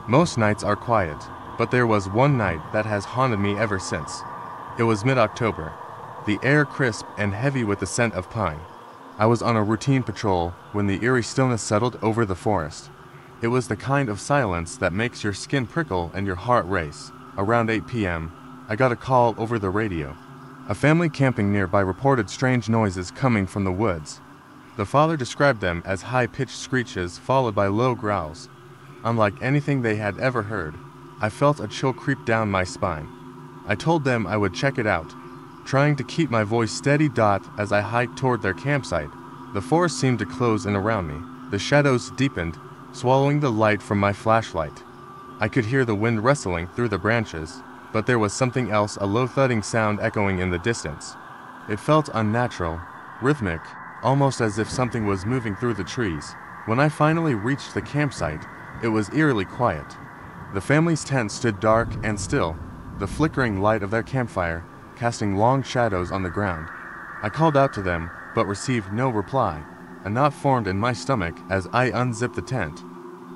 Speaker 1: Most nights are quiet, but there was one night that has haunted me ever since. It was mid-October, the air crisp and heavy with the scent of pine. I was on a routine patrol when the eerie stillness settled over the forest. It was the kind of silence that makes your skin prickle and your heart race. Around 8 p.m., I got a call over the radio. A family camping nearby reported strange noises coming from the woods. The father described them as high-pitched screeches followed by low growls. Unlike anything they had ever heard, I felt a chill creep down my spine. I told them I would check it out, trying to keep my voice steady. As I hiked toward their campsite, the forest seemed to close in around me. The shadows deepened, swallowing the light from my flashlight. I could hear the wind rustling through the branches, but there was something else, a low thudding sound echoing in the distance. It felt unnatural, rhythmic, almost as if something was moving through the trees. When I finally reached the campsite, it was eerily quiet. The family's tent stood dark and still, the flickering light of their campfire casting long shadows on the ground. I called out to them, but received no reply. A knot formed in my stomach as I unzipped the tent.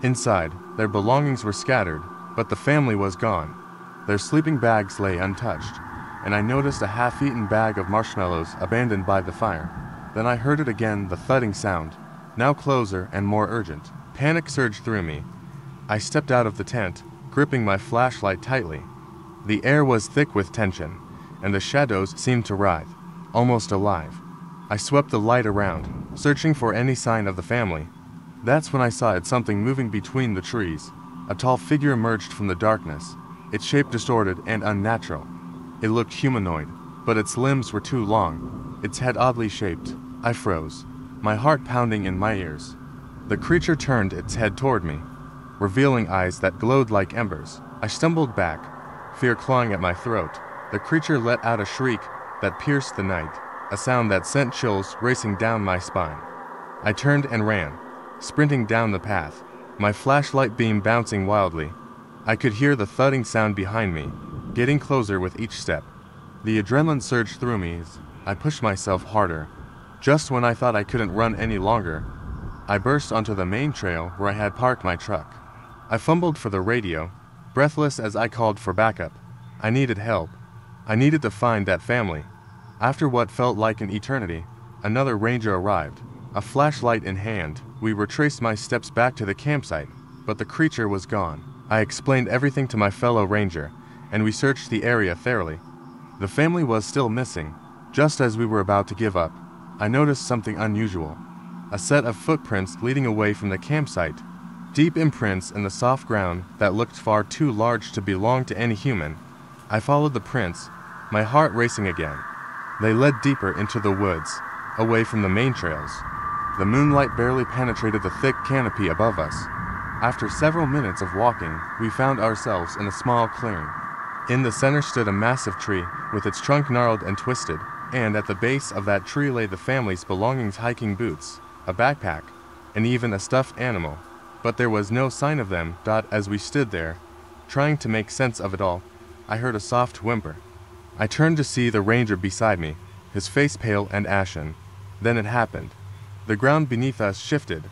Speaker 1: Inside, their belongings were scattered, but the family was gone. Their sleeping bags lay untouched, and I noticed a half-eaten bag of marshmallows abandoned by the fire. Then I heard it again, the thudding sound, now closer and more urgent. Panic surged through me. I stepped out of the tent, gripping my flashlight tightly. The air was thick with tension, and the shadows seemed to writhe, almost alive. I swept the light around, searching for any sign of the family. That's when I saw it, something moving between the trees. A tall figure emerged from the darkness, its shape distorted and unnatural. It looked humanoid, but its limbs were too long, its head oddly shaped. I froze, my heart pounding in my ears. The creature turned its head toward me, revealing eyes that glowed like embers. I stumbled back, fear clawing at my throat. The creature let out a shriek that pierced the night, a sound that sent chills racing down my spine. I turned and ran, sprinting down the path, my flashlight beam bouncing wildly. I could hear the thudding sound behind me, getting closer with each step. The adrenaline surged through me as I pushed myself harder. Just when I thought I couldn't run any longer, I burst onto the main trail where I had parked my truck. I fumbled for the radio, breathless as I called for backup. I needed help. I needed to find that family. After what felt like an eternity, another ranger arrived. A flashlight in hand, we retraced my steps back to the campsite, but the creature was gone. I explained everything to my fellow ranger, and we searched the area thoroughly. The family was still missing. Just as we were about to give up, I noticed something unusual. A set of footprints leading away from the campsite, deep imprints in the soft ground that looked far too large to belong to any human. I followed the prints, my heart racing again. They led deeper into the woods, away from the main trails. The moonlight barely penetrated the thick canopy above us. After several minutes of walking, we found ourselves in a small clearing. In the center stood a massive tree, with its trunk gnarled and twisted, and at the base of that tree lay the family's belongings: hiking boots, a backpack, and even a stuffed animal. But there was no sign of them. As we stood there, trying to make sense of it all, I heard a soft whimper. I turned to see the ranger beside me, his face pale and ashen. Then it happened. The ground beneath us shifted,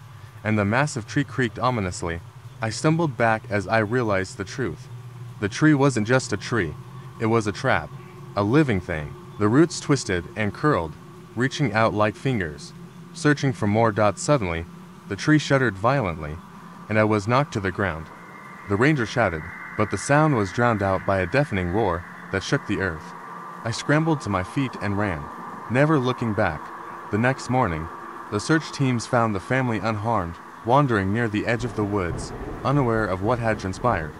Speaker 1: and the massive tree creaked ominously. I stumbled back as I realized the truth. The tree wasn't just a tree, it was a trap, a living thing. The roots twisted and curled, reaching out like fingers, searching for more. Suddenly, the tree shuddered violently, and I was knocked to the ground. The ranger shouted, but the sound was drowned out by a deafening roar that shook the earth. I scrambled to my feet and ran, never looking back. The next morning, the search teams found the family unharmed, wandering near the edge of the woods, unaware of what had transpired.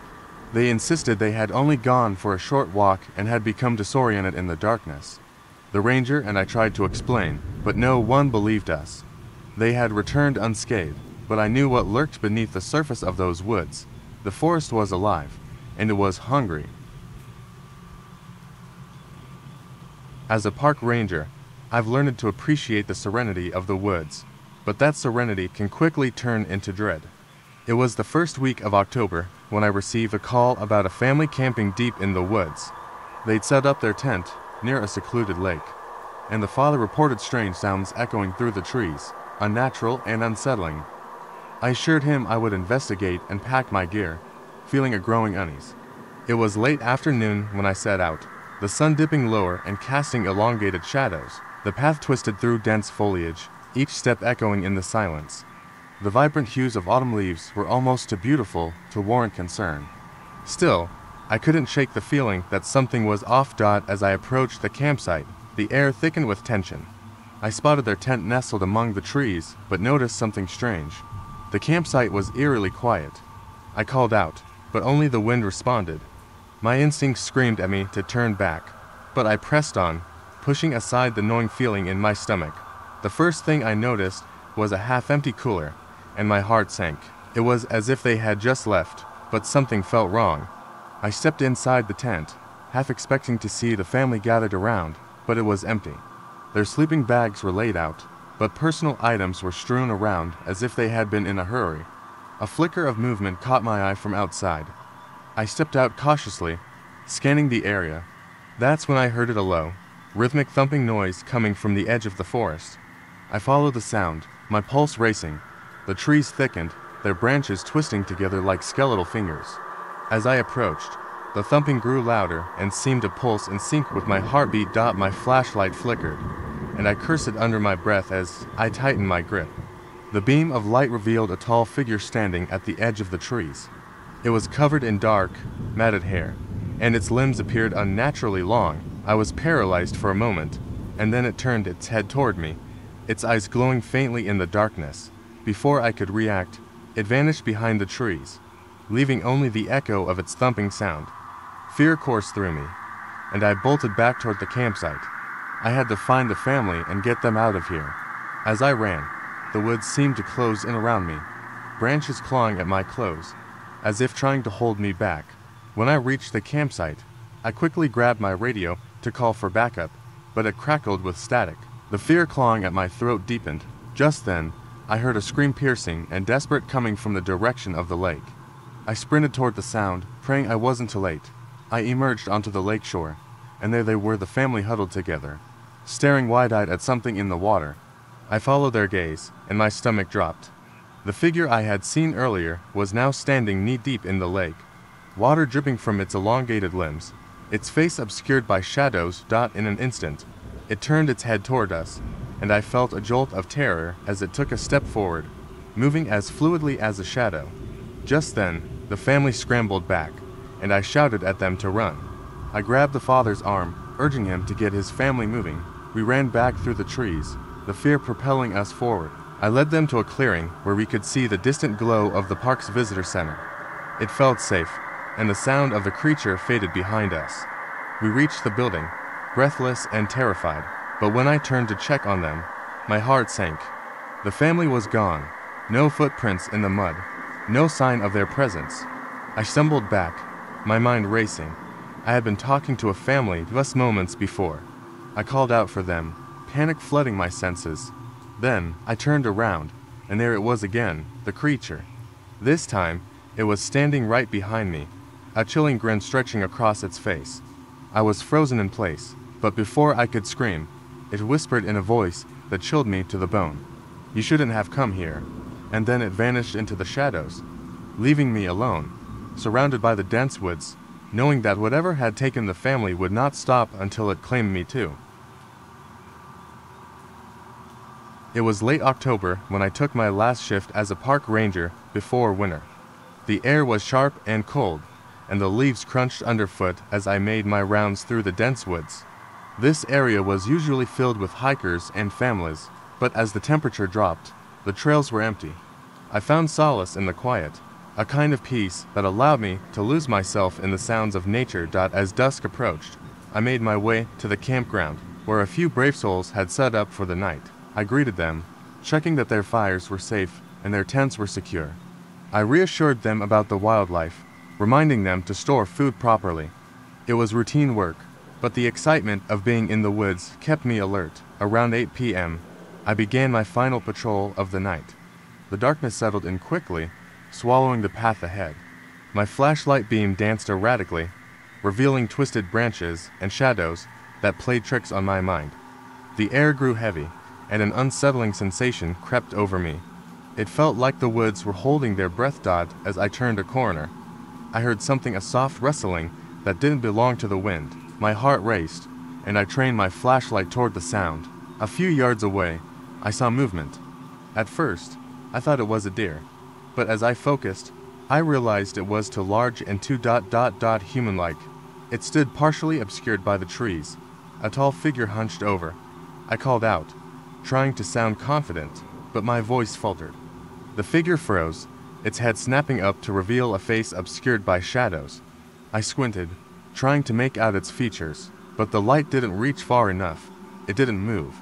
Speaker 1: They insisted they had only gone for a short walk and had become disoriented in the darkness. The ranger and I tried to explain, but no one believed us. They had returned unscathed, but I knew what lurked beneath the surface of those woods. The forest was alive, and it was hungry. As a park ranger, I've learned to appreciate the serenity of the woods, but that serenity can quickly turn into dread. It was the first week of October when I received a call about a family camping deep in the woods. They'd set up their tent near a secluded lake, and the father reported strange sounds echoing through the trees, unnatural and unsettling. I assured him I would investigate and pack my gear, feeling a growing unease. It was late afternoon when I set out, the sun dipping lower and casting elongated shadows. The path twisted through dense foliage, each step echoing in the silence. The vibrant hues of autumn leaves were almost too beautiful to warrant concern. Still, I couldn't shake the feeling that something was off. As I approached the campsite, the air thickened with tension. I spotted their tent nestled among the trees, but noticed something strange. The campsite was eerily quiet. I called out, but only the wind responded. My instincts screamed at me to turn back, but I pressed on, pushing aside the gnawing feeling in my stomach. The first thing I noticed was a half-empty cooler, and my heart sank. It was as if they had just left, but something felt wrong. I stepped inside the tent, half expecting to see the family gathered around, but it was empty. Their sleeping bags were laid out, but personal items were strewn around as if they had been in a hurry. A flicker of movement caught my eye from outside. I stepped out cautiously, scanning the area. That's when I heard a low, rhythmic thumping noise coming from the edge of the forest. I followed the sound, my pulse racing. The trees thickened, their branches twisting together like skeletal fingers. As I approached, the thumping grew louder and seemed to pulse in sync with my heartbeat. My flashlight flickered, and I cursed under my breath as I tightened my grip. The beam of light revealed a tall figure standing at the edge of the trees. It was covered in dark, matted hair, and its limbs appeared unnaturally long. I was paralyzed for a moment, and then it turned its head toward me, its eyes glowing faintly in the darkness. Before I could react, it vanished behind the trees, leaving only the echo of its thumping sound. Fear coursed through me, and I bolted back toward the campsite. I had to find the family and get them out of here. As I ran, the woods seemed to close in around me, branches clawing at my clothes, as if trying to hold me back. When I reached the campsite, I quickly grabbed my radio to call for backup, but it crackled with static. The fear clawing at my throat deepened. Just then, I heard a scream, piercing and desperate, coming from the direction of the lake. I sprinted toward the sound, praying I wasn't too late. I emerged onto the lake shore, and there they were, the family huddled together, staring wide-eyed at something in the water. I followed their gaze, and my stomach dropped. The figure I had seen earlier was now standing knee-deep in the lake, water dripping from its elongated limbs, its face obscured by shadows. In an instant, it turned its head toward us, and I felt a jolt of terror as it took a step forward, moving as fluidly as a shadow. Just then, the family scrambled back, and I shouted at them to run. I grabbed the father's arm, urging him to get his family moving. We ran back through the trees, the fear propelling us forward. I led them to a clearing where we could see the distant glow of the park's visitor center. It felt safe, and the sound of the creature faded behind us. We reached the building, breathless and terrified, but when I turned to check on them, my heart sank. The family was gone, no footprints in the mud, no sign of their presence. I stumbled back, my mind racing. I had been talking to a family just moments before. I called out for them, panic flooding my senses. Then, I turned around, and there it was again, the creature. This time, it was standing right behind me, a chilling grin stretching across its face. I was frozen in place, but before I could scream, it whispered in a voice that chilled me to the bone. "You shouldn't have come here." And then it vanished into the shadows, leaving me alone, surrounded by the dense woods, knowing that whatever had taken the family would not stop until it claimed me too. It was late October when I took my last shift as a park ranger before winter. The air was sharp and cold, and the leaves crunched underfoot as I made my rounds through the dense woods. This area was usually filled with hikers and families, but as the temperature dropped, the trails were empty. I found solace in the quiet, a kind of peace that allowed me to lose myself in the sounds of nature. As dusk approached, I made my way to the campground, where a few brave souls had set up for the night. I greeted them, checking that their fires were safe and their tents were secure. I reassured them about the wildlife, reminding them to store food properly. It was routine work, but the excitement of being in the woods kept me alert. Around 8 p.m., I began my final patrol of the night. The darkness settled in quickly, swallowing the path ahead. My flashlight beam danced erratically, revealing twisted branches and shadows that played tricks on my mind. The air grew heavy, and an unsettling sensation crept over me. It felt like the woods were holding their breath. As I turned a corner, I heard something, a soft rustling that didn't belong to the wind. My heart raced, and I trained my flashlight toward the sound. A few yards away, I saw movement. At first, I thought it was a deer, but as I focused, I realized it was too large and too human-like. It stood partially obscured by the trees, a tall figure hunched over. I called out, trying to sound confident, but my voice faltered. The figure froze, its head snapping up to reveal a face obscured by shadows. I squinted, trying to make out its features, but the light didn't reach far enough. It didn't move.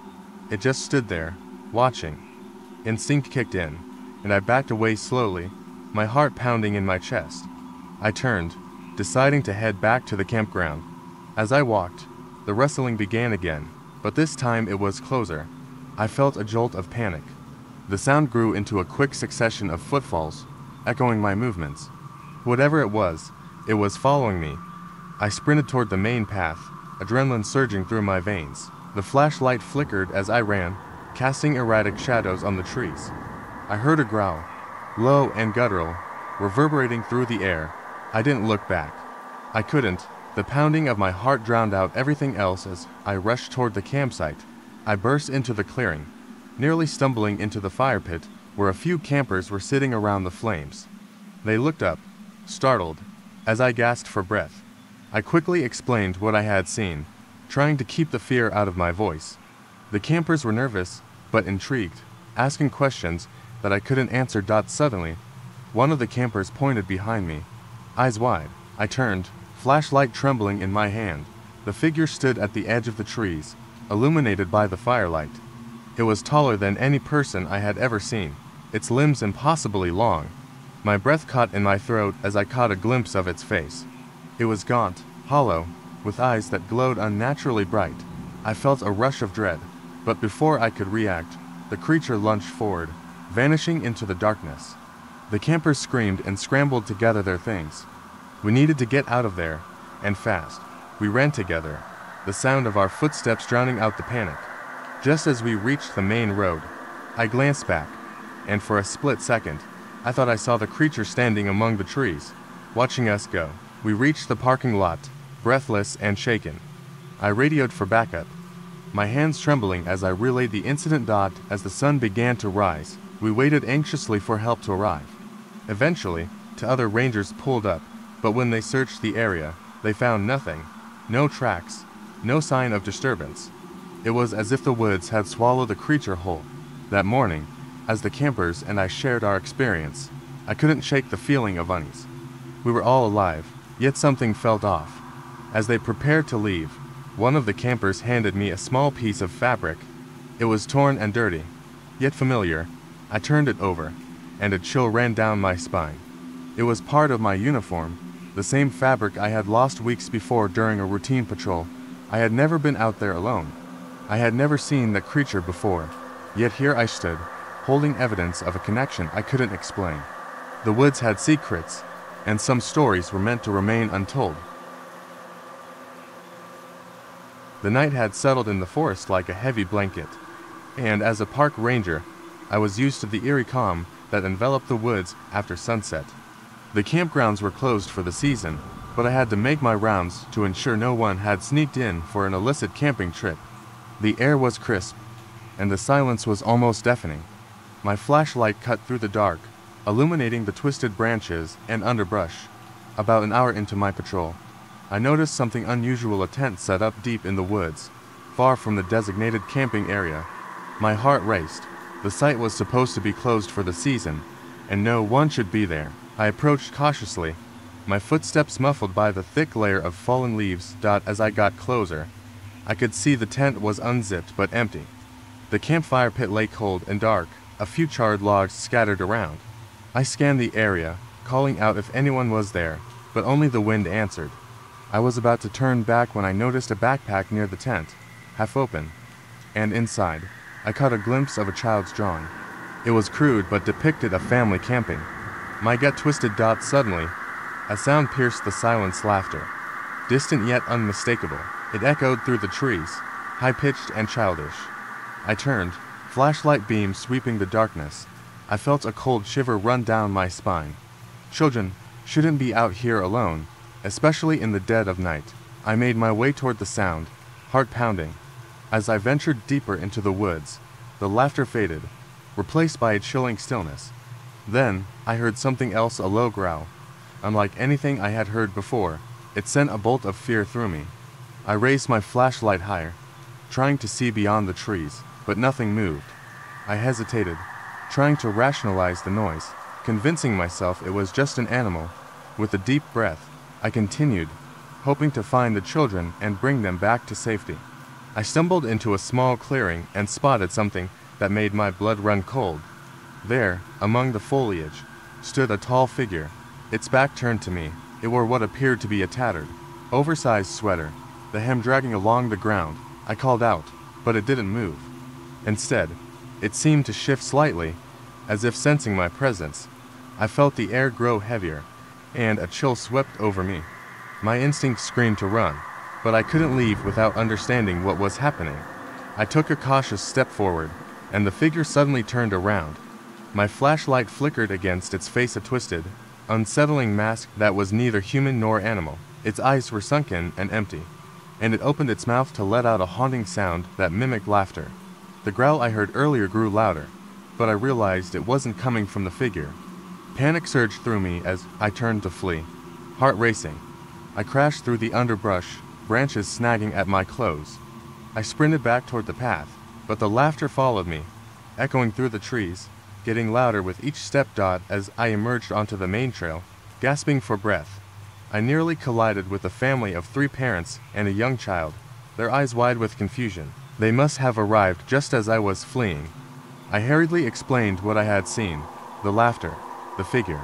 Speaker 1: It just stood there, watching. Instinct kicked in, and I backed away slowly, my heart pounding in my chest. I turned, deciding to head back to the campground. As I walked, the rustling began again, but this time it was closer. I felt a jolt of panic. The sound grew into a quick succession of footfalls, echoing my movements. Whatever it was following me. I sprinted toward the main path, adrenaline surging through my veins. The flashlight flickered as I ran, casting erratic shadows on the trees. I heard a growl, low and guttural, reverberating through the air. I didn't look back. I couldn't. The pounding of my heart drowned out everything else as I rushed toward the campsite. I burst into the clearing, nearly stumbling into the fire pit, where a few campers were sitting around the flames. They looked up, startled, as I gasped for breath. I quickly explained what I had seen, trying to keep the fear out of my voice. The campers were nervous, but intrigued, asking questions that I couldn't answer. Suddenly, one of the campers pointed behind me. Eyes wide, I turned, flashlight trembling in my hand. The figure stood at the edge of the trees, illuminated by the firelight. It was taller than any person I had ever seen, its limbs impossibly long. My breath caught in my throat as I caught a glimpse of its face. It was gaunt, hollow, with eyes that glowed unnaturally bright. I felt a rush of dread, but before I could react, the creature lunged forward, vanishing into the darkness. The campers screamed and scrambled to gather their things. We needed to get out of there, and fast. We ran together, the sound of our footsteps drowning out the panic. Just as we reached the main road, I glanced back, and for a split second, I thought I saw the creature standing among the trees, watching us go. We reached the parking lot, breathless and shaken. I radioed for backup, my hands trembling as I relayed the incident. As the sun began to rise, we waited anxiously for help to arrive. Eventually, two other rangers pulled up, but when they searched the area, they found nothing. No tracks, no sign of disturbance. It was as if the woods had swallowed the creature whole. That morning, as the campers and I shared our experience, I couldn't shake the feeling of unease. We were all alive, yet something felt off. As they prepared to leave, one of the campers handed me a small piece of fabric. It was torn and dirty, yet familiar. I turned it over, and a chill ran down my spine. It was part of my uniform, the same fabric I had lost weeks before during a routine patrol. I had never been out there alone. I had never seen the creature before, yet here I stood, holding evidence of a connection I couldn't explain. The woods had secrets, and some stories were meant to remain untold. The night had settled in the forest like a heavy blanket, and as a park ranger, I was used to the eerie calm that enveloped the woods after sunset. The campgrounds were closed for the season, but I had to make my rounds to ensure no one had sneaked in for an illicit camping trip. The air was crisp, and the silence was almost deafening. My flashlight cut through the dark, illuminating the twisted branches and underbrush. About an hour into my patrol, I noticed something unusual: a tent set up deep in the woods, far from the designated camping area. My heart raced. The site was supposed to be closed for the season, and no one should be there. I approached cautiously, my footsteps muffled by the thick layer of fallen leaves. As I got closer, I could see the tent was unzipped but empty. The campfire pit lay cold and dark, a few charred logs scattered around. I scanned the area, calling out if anyone was there, but only the wind answered. I was about to turn back when I noticed a backpack near the tent, half open, and inside, I caught a glimpse of a child's drawing. It was crude but depicted a family camping. My gut twisted. Suddenly, a sound pierced the silence: laughter. Distant yet unmistakable, it echoed through the trees, high-pitched and childish. I turned, flashlight beams sweeping the darkness. I felt a cold shiver run down my spine. Children shouldn't be out here alone, especially in the dead of night. I made my way toward the sound, heart pounding. As I ventured deeper into the woods, the laughter faded, replaced by a chilling stillness. Then, I heard something else: a low growl. Unlike anything I had heard before, it sent a bolt of fear through me. I raised my flashlight higher, trying to see beyond the trees, but nothing moved. I hesitated, trying to rationalize the noise, convincing myself it was just an animal. With a deep breath, I continued, hoping to find the children and bring them back to safety. I stumbled into a small clearing and spotted something that made my blood run cold. There, among the foliage, stood a tall figure, its back turned to me. It wore what appeared to be a tattered, oversized sweater, the hem dragging along the ground. I called out, but it didn't move. Instead, it seemed to shift slightly, as if sensing my presence. I felt the air grow heavier, and a chill swept over me. My instinct screamed to run, but I couldn't leave without understanding what was happening. I took a cautious step forward, and the figure suddenly turned around. My flashlight flickered against its face, a twisted, unsettling mask that was neither human nor animal. Its eyes were sunken and empty, and it opened its mouth to let out a haunting sound that mimicked laughter. The growl I heard earlier grew louder, but I realized it wasn't coming from the figure. Panic surged through me as I turned to flee, heart racing. I crashed through the underbrush, branches snagging at my clothes. I sprinted back toward the path, but the laughter followed me, echoing through the trees, getting louder with each step. As I emerged onto the main trail, gasping for breath, I nearly collided with a family of 3 parents and a young child, their eyes wide with confusion. They must have arrived just as I was fleeing. I hurriedly explained what I had seen, the laughter, the figure.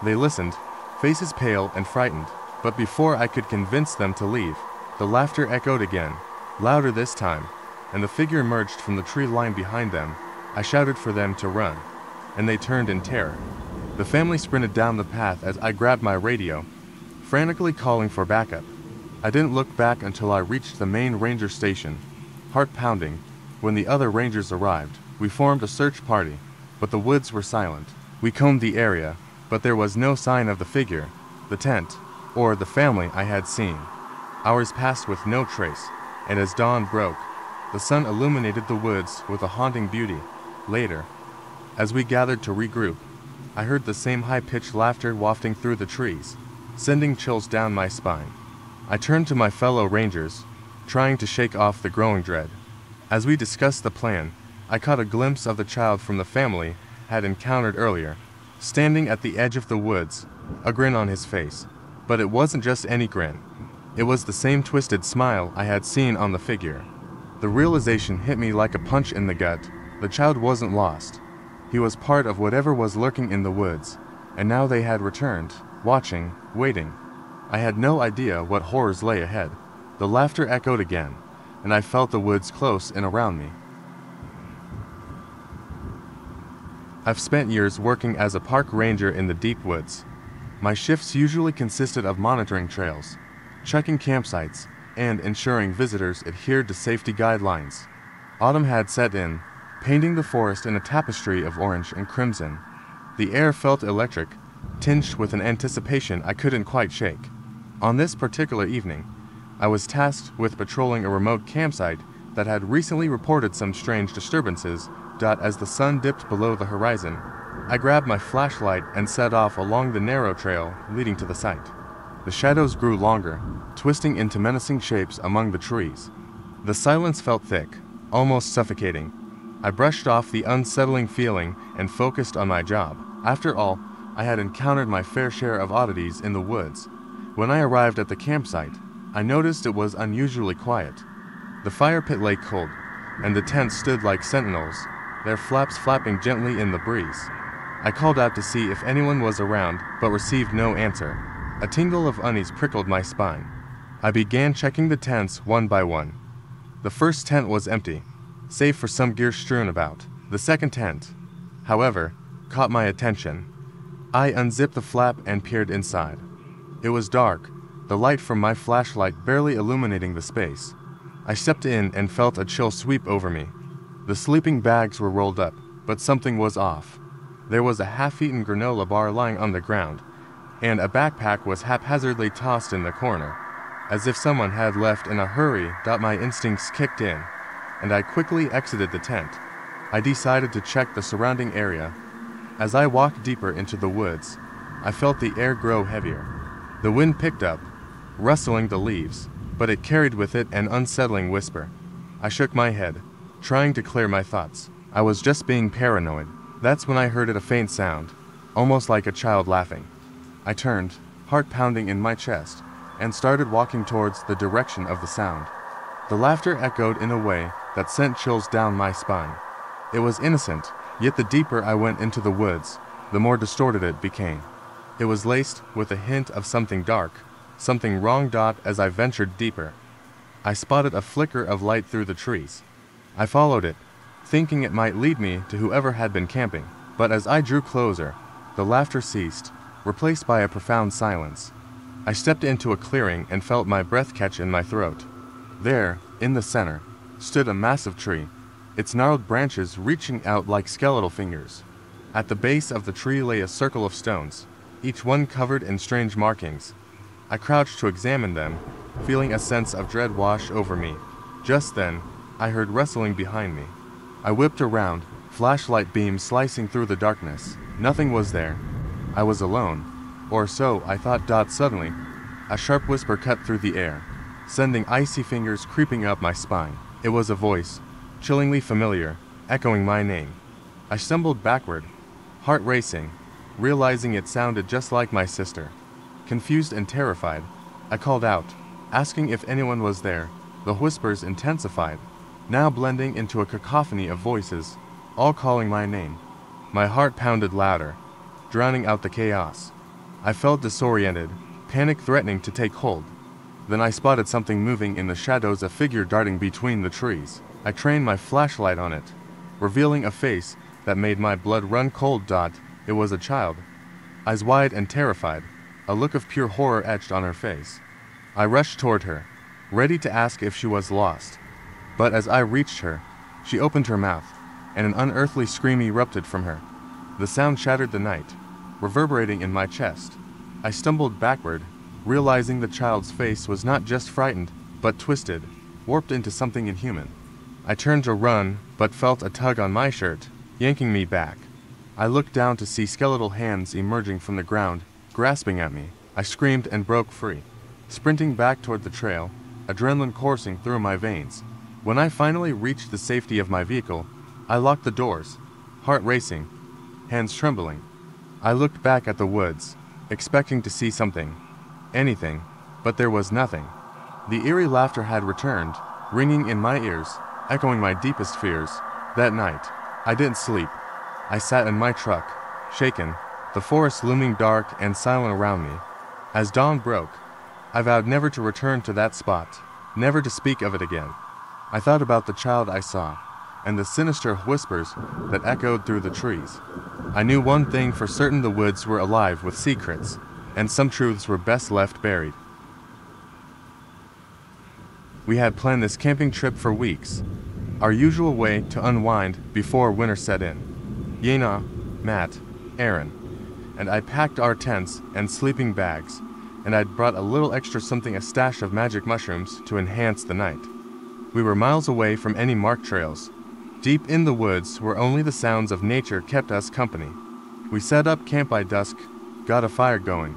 Speaker 1: They listened, faces pale and frightened, but before I could convince them to leave, the laughter echoed again, louder this time, and the figure emerged from the tree line behind them. I shouted for them to run, and they turned in terror. The family sprinted down the path as I grabbed my radio, frantically calling for backup. I didn't look back until I reached the main ranger station, heart pounding. When the other rangers arrived, we formed a search party, but the woods were silent. We combed the area, but there was no sign of the figure, the tent, or the family I had seen. Hours passed with no trace, and as dawn broke, the sun illuminated the woods with a haunting beauty. Later, as we gathered to regroup, I heard the same high-pitched laughter wafting through the trees, sending chills down my spine. I turned to my fellow rangers, trying to shake off the growing dread. As we discussed the plan, I caught a glimpse of the child from the family had encountered earlier, standing at the edge of the woods, a grin on his face. But it wasn't just any grin. It was the same twisted smile I had seen on the figure. The realization hit me like a punch in the gut. The child wasn't lost. He was part of whatever was lurking in the woods, and now they had returned, watching, waiting. I had no idea what horrors lay ahead. The laughter echoed again, and I felt the woods close in around me. I've spent years working as a park ranger in the deep woods. My shifts usually consisted of monitoring trails, checking campsites, and ensuring visitors adhered to safety guidelines. Autumn had set in, painting the forest in a tapestry of orange and crimson. The air felt electric, tinged with an anticipation I couldn't quite shake. On this particular evening, I was tasked with patrolling a remote campsite that had recently reported some strange disturbances. As the sun dipped below the horizon, I grabbed my flashlight and set off along the narrow trail leading to the site. The shadows grew longer, twisting into menacing shapes among the trees. The silence felt thick, almost suffocating. I brushed off the unsettling feeling and focused on my job. After all, I had encountered my fair share of oddities in the woods. When I arrived at the campsite, I noticed it was unusually quiet. The fire pit lay cold, and the tents stood like sentinels, their flaps flapping gently in the breeze. I called out to see if anyone was around, but received no answer. A tingle of unease prickled my spine. I began checking the tents one by one. The first tent was empty, save for some gear strewn about. The second tent, however, caught my attention. I unzipped the flap and peered inside. It was dark, the light from my flashlight barely illuminating the space. I stepped in and felt a chill sweep over me. The sleeping bags were rolled up, but something was off. There was a half-eaten granola bar lying on the ground, and a backpack was haphazardly tossed in the corner, as if someone had left in a hurry. My instincts kicked in, and I quickly exited the tent. I decided to check the surrounding area. As I walked deeper into the woods, I felt the air grow heavier. The wind picked up, rustling the leaves, but it carried with it an unsettling whisper. I shook my head, trying to clear my thoughts. I was just being paranoid. That's when I heard a faint sound, almost like a child laughing. I turned, heart pounding in my chest, and started walking towards the direction of the sound. The laughter echoed in a way that sent chills down my spine. It was innocent, yet the deeper I went into the woods, the more distorted it became. It was laced with a hint of something dark, something wrong. As I ventured deeper, I spotted a flicker of light through the trees. I followed it, thinking it might lead me to whoever had been camping, but as I drew closer, the laughter ceased, replaced by a profound silence. I stepped into a clearing and felt my breath catch in my throat. There, in the center, stood a massive tree, its gnarled branches reaching out like skeletal fingers. At the base of the tree lay a circle of stones, each one covered in strange markings. I crouched to examine them, feeling a sense of dread wash over me. Just then, I heard rustling behind me. I whipped around, flashlight beams slicing through the darkness. Nothing was there. I was alone. Or so I thought. Suddenly, a sharp whisper cut through the air, sending icy fingers creeping up my spine. It was a voice, chillingly familiar, echoing my name. I stumbled backward, heart racing, realizing it sounded just like my sister. Confused and terrified, I called out, asking if anyone was there. The whispers intensified, now blending into a cacophony of voices, all calling my name. My heart pounded louder, drowning out the chaos. I felt disoriented, panic threatening to take hold. Then I spotted something moving in the shadows, a figure darting between the trees. I trained my flashlight on it, revealing a face that made my blood run cold. It was a child, eyes wide and terrified, a look of pure horror etched on her face. I rushed toward her, ready to ask if she was lost. But as I reached her, she opened her mouth, and an unearthly scream erupted from her. The sound shattered the night, reverberating in my chest. I stumbled backward, realizing the child's face was not just frightened, but twisted, warped into something inhuman. I turned to run, but felt a tug on my shirt, yanking me back. I looked down to see skeletal hands emerging from the ground, grasping at me. I screamed and broke free, sprinting back toward the trail, adrenaline coursing through my veins. When I finally reached the safety of my vehicle, I locked the doors, heart racing, hands trembling. I looked back at the woods, expecting to see something, anything, but there was nothing. The eerie laughter had returned, ringing in my ears, echoing my deepest fears. That night, I didn't sleep. I sat in my truck, shaken, the forest looming dark and silent around me. As dawn broke, I vowed never to return to that spot, never to speak of it again. I thought about the child I saw, and the sinister whispers that echoed through the trees. I knew one thing for certain: the woods were alive with secrets, and some truths were best left buried. We had planned this camping trip for weeks, our usual way to unwind before winter set in. Yena, Matt, Aaron, and I packed our tents and sleeping bags, and I'd brought a little extra something, a stash of magic mushrooms to enhance the night. We were miles away from any marked trails, deep in the woods where only the sounds of nature kept us company. We set up camp by dusk, got a fire going,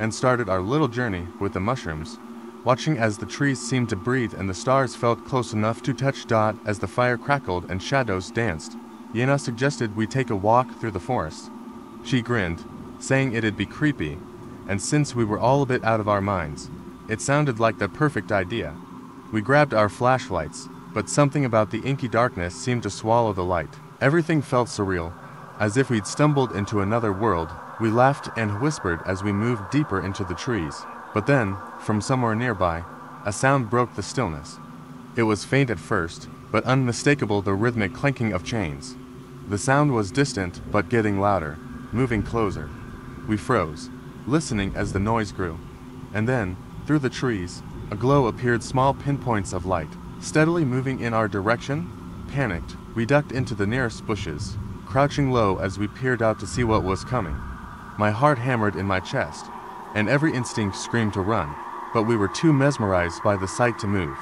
Speaker 1: and started our little journey with the mushrooms, watching as the trees seemed to breathe and the stars felt close enough to touch. As the fire crackled and shadows danced, Yena suggested we take a walk through the forest. She grinned, saying it'd be creepy, and since we were all a bit out of our minds, it sounded like the perfect idea. We grabbed our flashlights, but something about the inky darkness seemed to swallow the light. Everything felt surreal, as if we'd stumbled into another world. We laughed and whispered as we moved deeper into the trees. But then, from somewhere nearby, a sound broke the stillness. It was faint at first, but unmistakable: the rhythmic clanking of chains. The sound was distant but getting louder, moving closer. We froze, listening as the noise grew. And then, through the trees, a glow appeared, small pinpoints of light, steadily moving in our direction. Panicked, we ducked into the nearest bushes, crouching low as we peered out to see what was coming. My heart hammered in my chest, and every instinct screamed to run, but we were too mesmerized by the sight to move.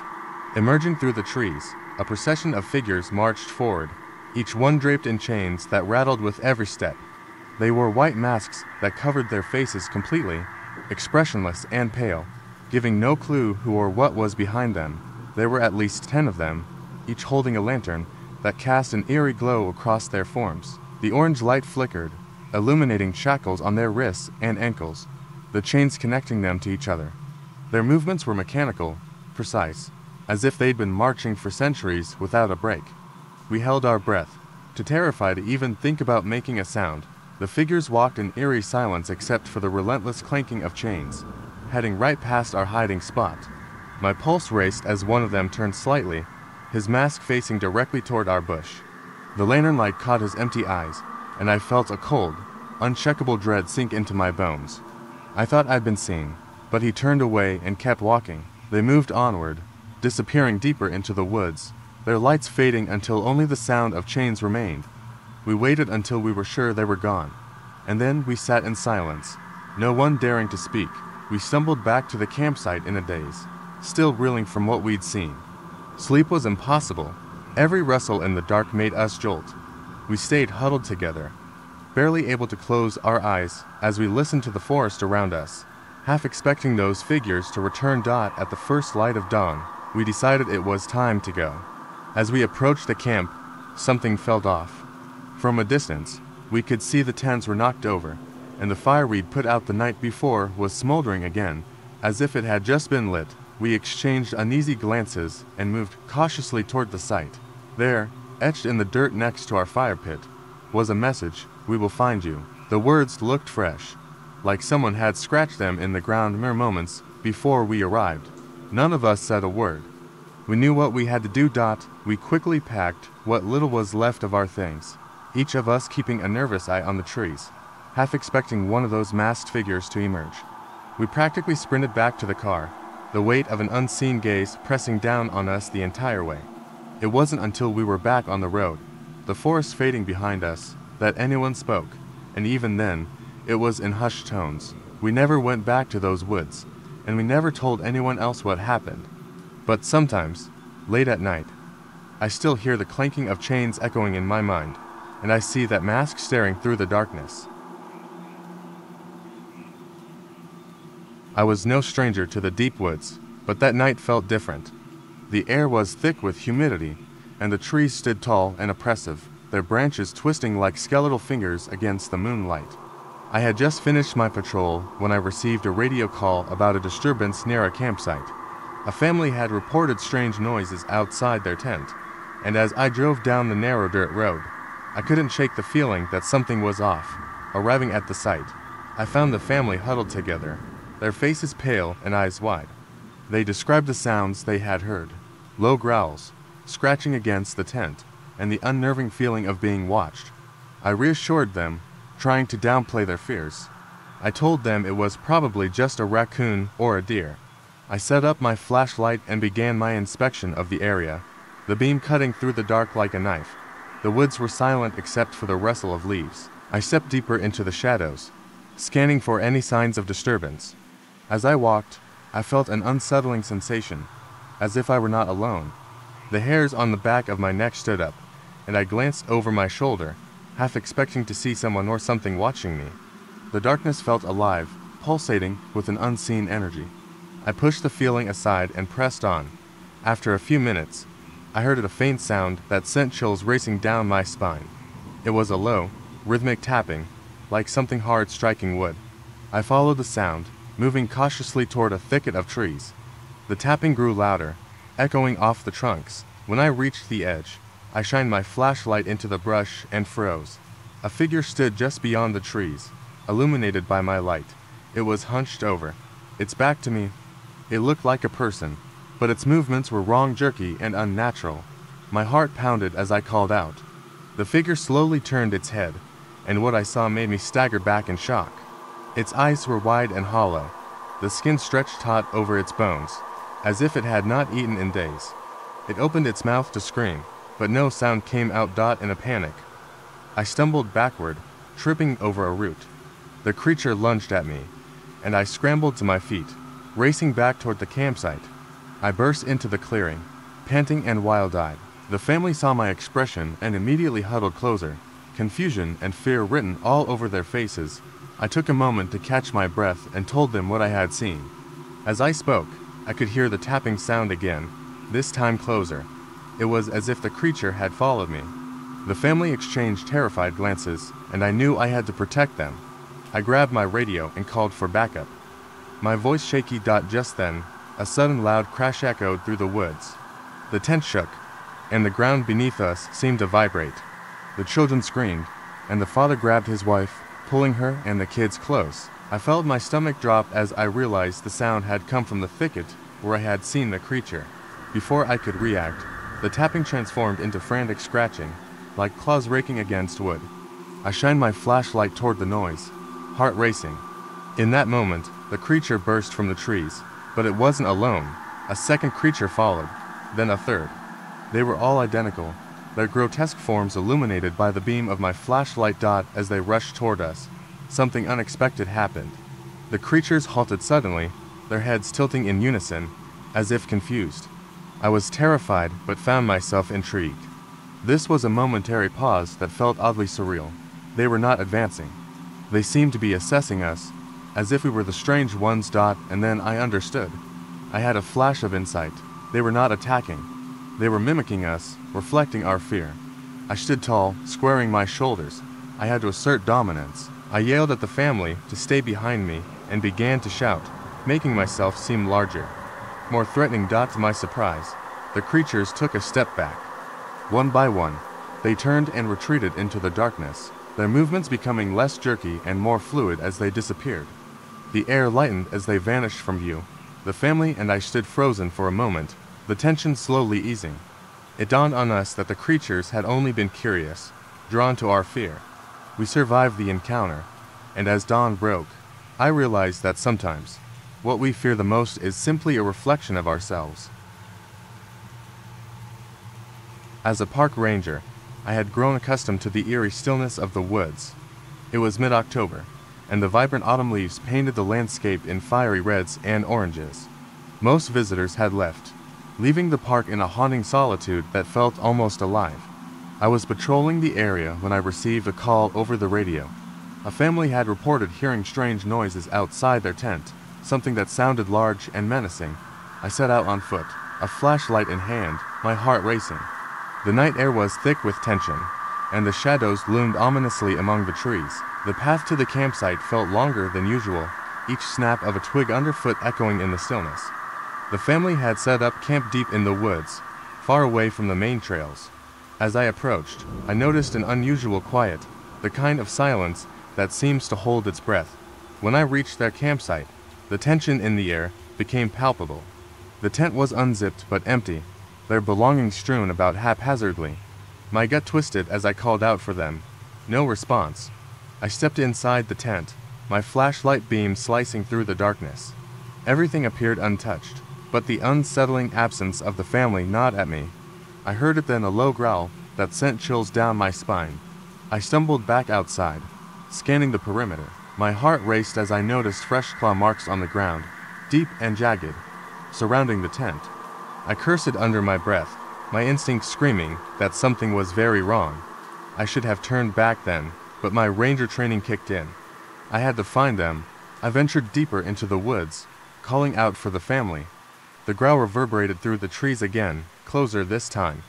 Speaker 1: Emerging through the trees, a procession of figures marched forward, each one draped in chains that rattled with every step. They wore white masks that covered their faces completely, expressionless and pale, giving no clue who or what was behind them. There were at least 10 of them, each holding a lantern that cast an eerie glow across their forms. The orange light flickered, illuminating shackles on their wrists and ankles, the chains connecting them to each other. Their movements were mechanical, precise, as if they'd been marching for centuries without a break. We held our breath, too terrified to even think about making a sound. The figures walked in eerie silence except for the relentless clanking of chains, heading right past our hiding spot. My pulse raced as one of them turned slightly, his mask facing directly toward our bush. The lantern light caught his empty eyes, and I felt a cold, uncheckable dread sink into my bones. I thought I'd been seen, but he turned away and kept walking. They moved onward, disappearing deeper into the woods, their lights fading until only the sound of chains remained. We waited until we were sure they were gone, and then we sat in silence, no one daring to speak. We stumbled back to the campsite in a daze, still reeling from what we'd seen. Sleep was impossible. Every rustle in the dark made us jolt. We stayed huddled together, barely able to close our eyes as we listened to the forest around us, half expecting those figures to return. At the first light of dawn, we decided it was time to go. As we approached the camp, something felt off. From a distance, we could see the tents were knocked over, and the fire we'd put out the night before was smoldering again, as if it had just been lit. We exchanged uneasy glances and moved cautiously toward the site. There, etched in the dirt next to our fire pit, was a message: "We will find you." The words looked fresh, like someone had scratched them in the ground mere moments before we arrived. None of us said a word. We knew what we had to do. We quickly packed what little was left of our things, each of us keeping a nervous eye on the trees, half expecting one of those masked figures to emerge. We practically sprinted back to the car, the weight of an unseen gaze pressing down on us the entire way. It wasn't until we were back on the road, the forest fading behind us, that anyone spoke, and even then, it was in hushed tones. We never went back to those woods, and we never told anyone else what happened. But sometimes, late at night, I still hear the clanking of chains echoing in my mind, and I see that mask staring through the darkness. I was no stranger to the deep woods, but that night felt different. The air was thick with humidity, and the trees stood tall and oppressive, their branches twisting like skeletal fingers against the moonlight. I had just finished my patrol when I received a radio call about a disturbance near a campsite. A family had reported strange noises outside their tent, and as I drove down the narrow dirt road, I couldn't shake the feeling that something was off. Arriving at the site, I found the family huddled together, their faces pale and eyes wide. They described the sounds they had heard: low growls, scratching against the tent, and the unnerving feeling of being watched. I reassured them, trying to downplay their fears. I told them it was probably just a raccoon or a deer. I set up my flashlight and began my inspection of the area, the beam cutting through the dark like a knife. The woods were silent except for the rustle of leaves. I stepped deeper into the shadows, scanning for any signs of disturbance. As I walked, I felt an unsettling sensation, as if I were not alone. The hairs on the back of my neck stood up, and I glanced over my shoulder, half expecting to see someone or something watching me. The darkness felt alive, pulsating with an unseen energy. I pushed the feeling aside and pressed on. After a few minutes, I heard a faint sound that sent chills racing down my spine. It was a low, rhythmic tapping, like something hard striking wood. I followed the sound, moving cautiously toward a thicket of trees. The tapping grew louder, echoing off the trunks. When I reached the edge, I shined my flashlight into the brush and froze. A figure stood just beyond the trees, illuminated by my light. It was hunched over, its back to me. It looked like a person, but its movements were wrong, jerky, and unnatural. My heart pounded as I called out. The figure slowly turned its head, and what I saw made me stagger back in shock. Its eyes were wide and hollow, the skin stretched taut over its bones, as if it had not eaten in days. It opened its mouth to scream, but no sound came out. In a panic, I stumbled backward, tripping over a root. The creature lunged at me, and I scrambled to my feet, racing back toward the campsite. I burst into the clearing, panting and wild-eyed. The family saw my expression and immediately huddled closer, confusion and fear written all over their faces. I took a moment to catch my breath and told them what I had seen. As I spoke, I could hear the tapping sound again, this time closer. It was as if the creature had followed me. The family exchanged terrified glances, and I knew I had to protect them. I grabbed my radio and called for backup. My voice shaky. Just then, a sudden loud crash echoed through the woods. The tent shook, and the ground beneath us seemed to vibrate. The children screamed, and the father grabbed his wife, pulling her and the kids close. I felt my stomach drop as I realized the sound had come from the thicket where I had seen the creature. Before I could react, the tapping transformed into frantic scratching, like claws raking against wood. I shined my flashlight toward the noise, heart racing. In that moment, the creature burst from the trees, but it wasn't alone. A second creature followed, then a third. They were all identical, their grotesque forms illuminated by the beam of my flashlight dot as they rushed toward us. Something unexpected happened. The creatures halted suddenly, their heads tilting in unison, as if confused. I was terrified, but found myself intrigued. This was a momentary pause that felt oddly surreal. They were not advancing. They seemed to be assessing us, as if we were the strange ones. And then I understood. I had a flash of insight. They were not attacking. They were mimicking us, reflecting our fear. I stood tall, squaring my shoulders. I had to assert dominance. I yelled at the family to stay behind me and began to shout, making myself seem larger, more threatening. To my surprise, the creatures took a step back. One by one, they turned and retreated into the darkness, their movements becoming less jerky and more fluid as they disappeared. The air lightened as they vanished from view. The family and I stood frozen for a moment, the tension slowly easing. It dawned on us that the creatures had only been curious, drawn to our fear. We survived the encounter, and as dawn broke, I realized that sometimes, what we fear the most is simply a reflection of ourselves. As a park ranger, I had grown accustomed to the eerie stillness of the woods. It was mid-October, and the vibrant autumn leaves painted the landscape in fiery reds and oranges. Most visitors had left, leaving the park in a haunting solitude that felt almost alive. I was patrolling the area when I received a call over the radio. A family had reported hearing strange noises outside their tent, something that sounded large and menacing. I set out on foot, a flashlight in hand, my heart racing. The night air was thick with tension, and the shadows loomed ominously among the trees. The path to the campsite felt longer than usual, each snap of a twig underfoot echoing in the stillness. The family had set up camp deep in the woods, far away from the main trails. As I approached, I noticed an unusual quiet, the kind of silence that seems to hold its breath. When I reached their campsite, the tension in the air became palpable. The tent was unzipped but empty, their belongings strewn about haphazardly. My gut twisted as I called out for them. No response. I stepped inside the tent, my flashlight beam slicing through the darkness. Everything appeared untouched, but the unsettling absence of the family gnawed at me. I heard it then, a low growl that sent chills down my spine. I stumbled back outside, scanning the perimeter. My heart raced as I noticed fresh claw marks on the ground, deep and jagged, surrounding the tent. I cursed under my breath, my instinct screaming that something was very wrong. I should have turned back then, but my ranger training kicked in. I had to find them. I ventured deeper into the woods, calling out for the family. The growl reverberated through the trees again, closer this time.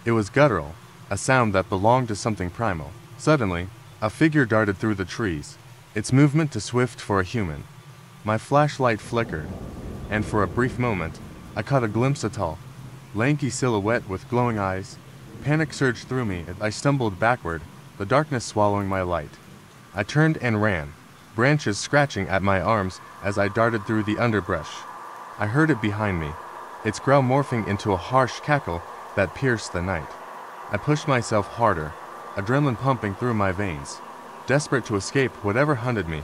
Speaker 1: It was guttural, a sound that belonged to something primal. Suddenly, a figure darted through the trees, its movement too swift for a human. My flashlight flickered, and for a brief moment, I caught a glimpse of a tall, lanky silhouette with glowing eyes. Panic surged through me as I stumbled backward, the darkness swallowing my light. I turned and ran, branches scratching at my arms as I darted through the underbrush. I heard it behind me, its growl morphing into a harsh cackle that pierced the night. I pushed myself harder, adrenaline pumping through my veins, desperate to escape whatever hunted me.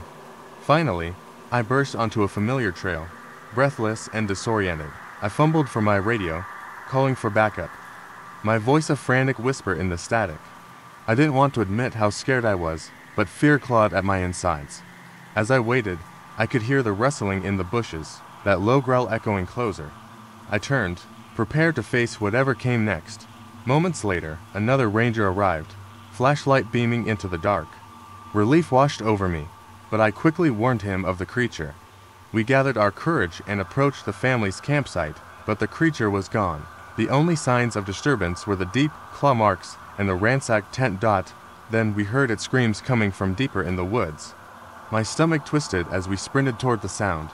Speaker 1: Finally, I burst onto a familiar trail, breathless and disoriented. I fumbled for my radio, calling for backup, my voice a frantic whisper in the static. I didn't want to admit how scared I was, but fear clawed at my insides. As I waited, I could hear the rustling in the bushes, that low growl echoing closer. I turned, prepared to face whatever came next. Moments later, another ranger arrived, flashlight beaming into the dark. Relief washed over me, but I quickly warned him of the creature. We gathered our courage and approached the family's campsite, but the creature was gone. The only signs of disturbance were the deep claw marks and the ransacked tent. Then we heard its screams coming from deeper in the woods. My stomach twisted as we sprinted toward the sound,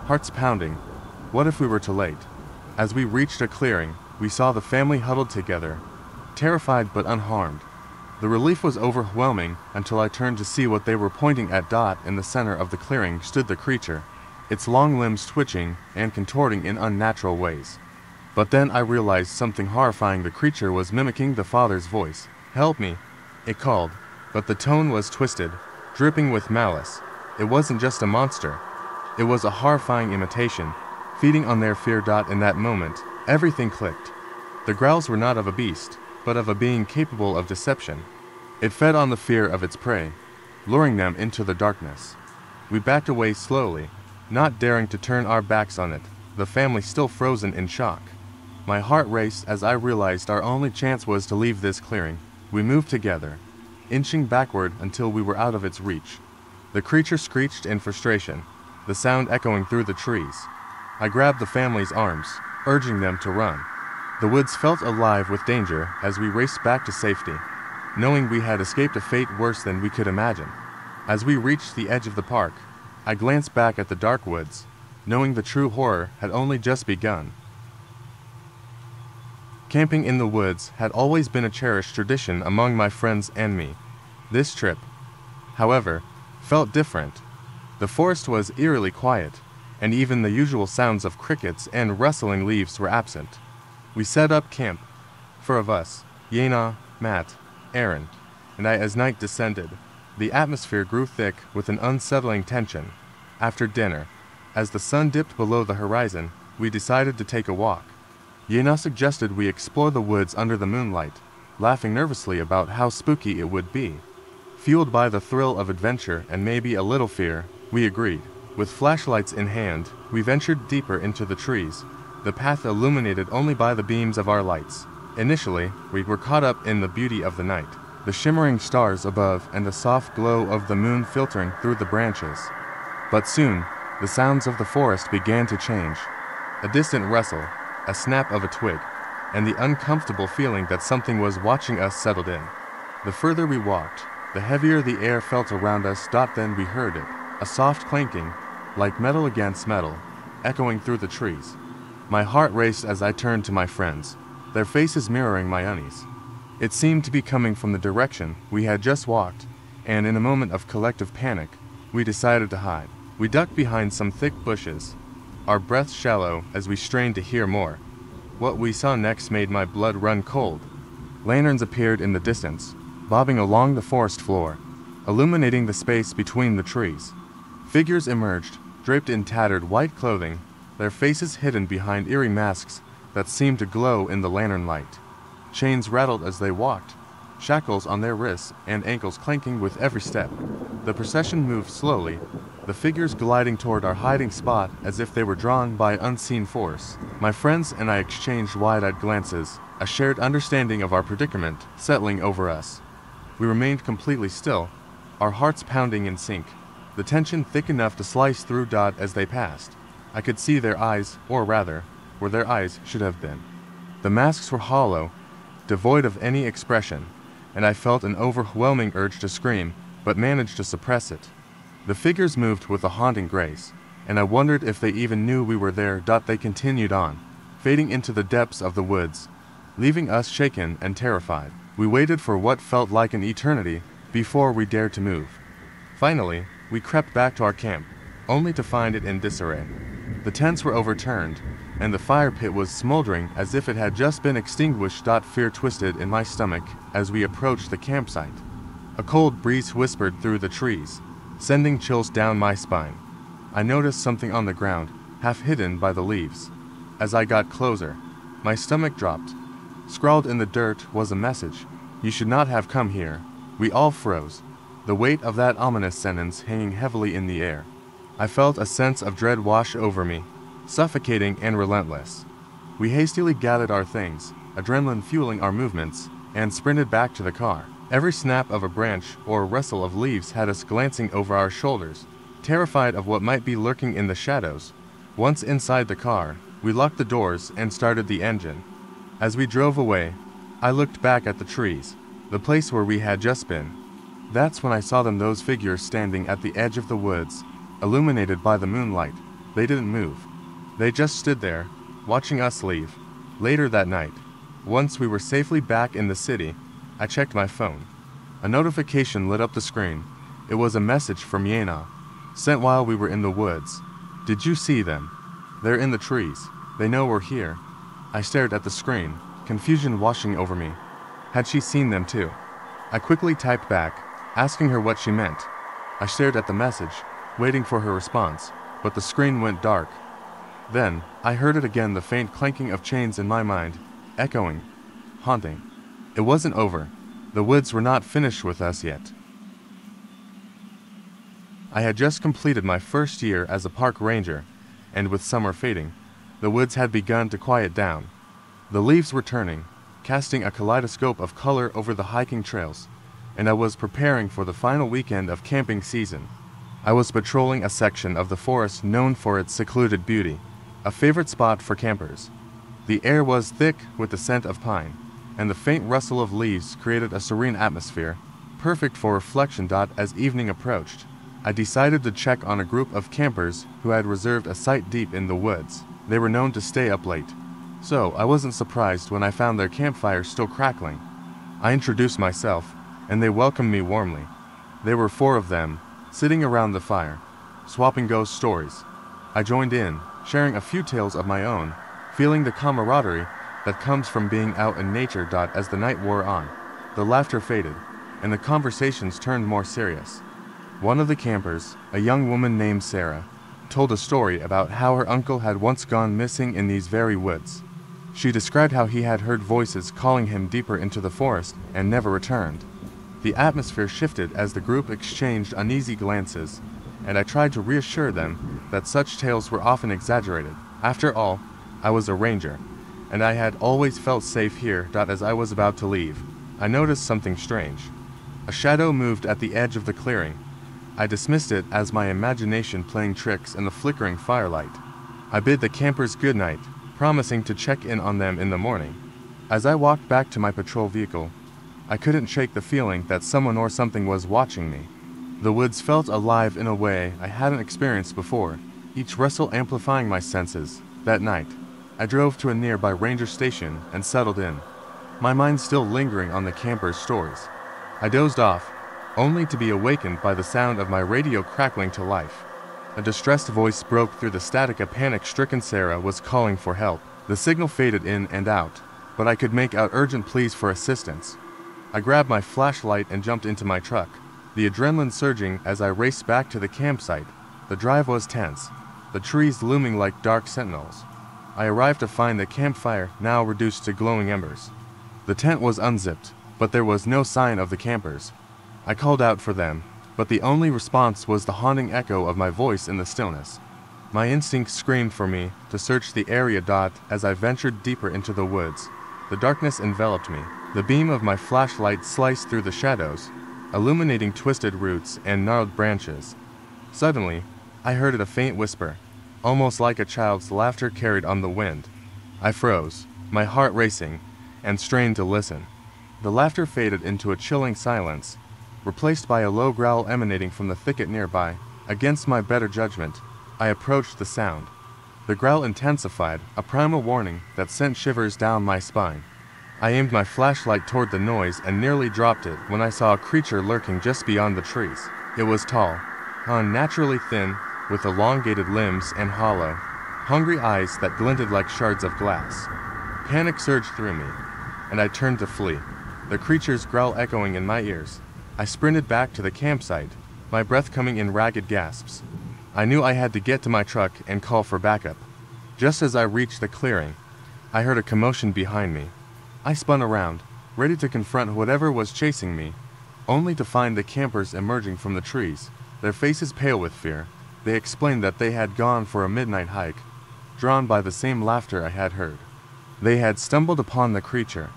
Speaker 1: hearts pounding. What if we were too late? As we reached a clearing, we saw the family huddled together, terrified but unharmed. The relief was overwhelming until I turned to see what they were pointing at. In the center of the clearing stood the creature, its long limbs twitching and contorting in unnatural ways. But then I realized something horrifying. The creature was mimicking the father's voice. "Help me," it called, but the tone was twisted, dripping with malice. It wasn't just a monster. It was a horrifying imitation, feeding on their fear. In that moment, everything clicked. The growls were not of a beast, but of a being capable of deception. It fed on the fear of its prey, luring them into the darkness. We backed away slowly, not daring to turn our backs on it, the family still frozen in shock. My heart raced as I realized our only chance was to leave this clearing. We moved together, inching backward until we were out of its reach. The creature screeched in frustration, the sound echoing through the trees. I grabbed the family's arms, urging them to run. The woods felt alive with danger as we raced back to safety, knowing we had escaped a fate worse than we could imagine. As we reached the edge of the park, I glanced back at the dark woods, knowing the true horror had only just begun. Camping in the woods had always been a cherished tradition among my friends and me. This trip, however, felt different. The forest was eerily quiet, and even the usual sounds of crickets and rustling leaves were absent. We set up camp, four of us, Yena, Matt, Aaron, and I. As night descended, the atmosphere grew thick with an unsettling tension. After dinner, as the sun dipped below the horizon, we decided to take a walk. Yena suggested we explore the woods under the moonlight, laughing nervously about how spooky it would be. Fueled by the thrill of adventure and maybe a little fear, we agreed. With flashlights in hand, we ventured deeper into the trees, the path illuminated only by the beams of our lights. Initially, we were caught up in the beauty of the night, the shimmering stars above and the soft glow of the moon filtering through the branches. But soon, the sounds of the forest began to change. A distant rustle, a snap of a twig, and the uncomfortable feeling that something was watching us settled in. The further we walked, the heavier the air felt around us. Then we heard it, a soft clanking, like metal against metal, echoing through the trees. My heart raced as I turned to my friends, their faces mirroring my unease. It seemed to be coming from the direction we had just walked, and in a moment of collective panic, we decided to hide. We ducked behind some thick bushes, our breaths shallow as we strained to hear more. What we saw next made my blood run cold. Lanterns appeared in the distance, bobbing along the forest floor, illuminating the space between the trees. Figures emerged, draped in tattered white clothing, their faces hidden behind eerie masks that seemed to glow in the lantern light. Chains rattled as they walked, shackles on their wrists and ankles clanking with every step. The procession moved slowly, the figures gliding toward our hiding spot as if they were drawn by unseen force. My friends and I exchanged wide-eyed glances, a shared understanding of our predicament settling over us. We remained completely still, our hearts pounding in sync, the tension thick enough to slice through. As they passed, I could see their eyes, or rather, where their eyes should have been. The masks were hollow, devoid of any expression, and I felt an overwhelming urge to scream, but managed to suppress it. The figures moved with a haunting grace, and I wondered if they even knew we were there. They continued on, fading into the depths of the woods, leaving us shaken and terrified. We waited for what felt like an eternity before we dared to move. Finally, we crept back to our camp, only to find it in disarray. The tents were overturned, and the fire pit was smoldering as if it had just been extinguished. Fear twisted in my stomach as we approached the campsite. A cold breeze whispered through the trees, sending chills down my spine. I noticed something on the ground, half hidden by the leaves. As I got closer, my stomach dropped. Scrawled in the dirt was a message: "You should not have come here." We all froze, the weight of that ominous sentence hanging heavily in the air. I felt a sense of dread wash over me, suffocating and relentless. We hastily gathered our things, adrenaline fueling our movements, and sprinted back to the car. Every snap of a branch or rustle of leaves had us glancing over our shoulders, terrified of what might be lurking in the shadows. Once inside the car, we locked the doors and started the engine. As we drove away, I looked back at the trees, the place where we had just been. That's when I saw them, those figures standing at the edge of the woods, illuminated by the moonlight. They didn't move. They just stood there, watching us leave. Later that night, once we were safely back in the city, I checked my phone. A notification lit up the screen. It was a message from Yena, sent while we were in the woods. Did you see them? They're in the trees. They know we're here." I stared at the screen, confusion washing over me. Had she seen them too? I quickly typed back, asking her what she meant. I stared at the message, waiting for her response, but the screen went dark. Then, I heard it again, the faint clanking of chains in my mind, echoing, haunting. It wasn't over. The woods were not finished with us yet. I had just completed my first year as a park ranger, and with summer fading, the woods had begun to quiet down. The leaves were turning, casting a kaleidoscope of color over the hiking trails, and I was preparing for the final weekend of camping season. I was patrolling a section of the forest known for its secluded beauty, a favorite spot for campers. The air was thick with the scent of pine, and the faint rustle of leaves created a serene atmosphere, perfect for reflection. As evening approached, I decided to check on a group of campers who had reserved a site deep in the woods. They were known to stay up late, so I wasn't surprised when I found their campfire still crackling. I introduced myself, and they welcomed me warmly. There were 4 of them, sitting around the fire, swapping ghost stories. I joined in, sharing a few tales of my own, feeling the camaraderie that comes from being out in nature. As the night wore on, the laughter faded, and the conversations turned more serious. One of the campers, a young woman named Sarah, told a story about how her uncle had once gone missing in these very woods. She described how he had heard voices calling him deeper into the forest and never returned. The atmosphere shifted as the group exchanged uneasy glances, and I tried to reassure them that such tales were often exaggerated. After all, I was a ranger, and I had always felt safe here. As I was about to leave, I noticed something strange. A shadow moved at the edge of the clearing. I dismissed it as my imagination playing tricks in the flickering firelight. I bid the campers good night, promising to check in on them in the morning. As I walked back to my patrol vehicle, I couldn't shake the feeling that someone or something was watching me. The woods felt alive in a way I hadn't experienced before, each rustle amplifying my senses. That night, I drove to a nearby ranger station and settled in, my mind still lingering on the campers' stories. I dozed off, only to be awakened by the sound of my radio crackling to life. A distressed voice broke through the static. A panic-stricken Sarah was calling for help. The signal faded in and out, but I could make out urgent pleas for assistance. I grabbed my flashlight and jumped into my truck, the adrenaline surging as I raced back to the campsite. The drive was tense, the trees looming like dark sentinels. I arrived to find the campfire now reduced to glowing embers. The tent was unzipped, but there was no sign of the campers. I called out for them, but the only response was the haunting echo of my voice in the stillness. My instincts screamed for me to search the area. As I ventured deeper into the woods, the darkness enveloped me. The beam of my flashlight sliced through the shadows, illuminating twisted roots and gnarled branches. Suddenly, I heard a faint whisper, almost like a child's laughter carried on the wind. I froze, my heart racing, and strained to listen. The laughter faded into a chilling silence, replaced by a low growl emanating from the thicket nearby. Against my better judgment, I approached the sound. The growl intensified, a primal warning that sent shivers down my spine. I aimed my flashlight toward the noise and nearly dropped it when I saw a creature lurking just beyond the trees. It was tall, unnaturally thin, with elongated limbs and hollow, hungry eyes that glinted like shards of glass. Panic surged through me, and I turned to flee, the creature's growl echoing in my ears. I sprinted back to the campsite, my breath coming in ragged gasps. I knew I had to get to my truck and call for backup. Just as I reached the clearing, I heard a commotion behind me. I spun around, ready to confront whatever was chasing me, only to find the campers emerging from the trees, their faces pale with fear. They explained that they had gone for a midnight hike, drawn by the same laughter I had heard. They had stumbled upon the creature,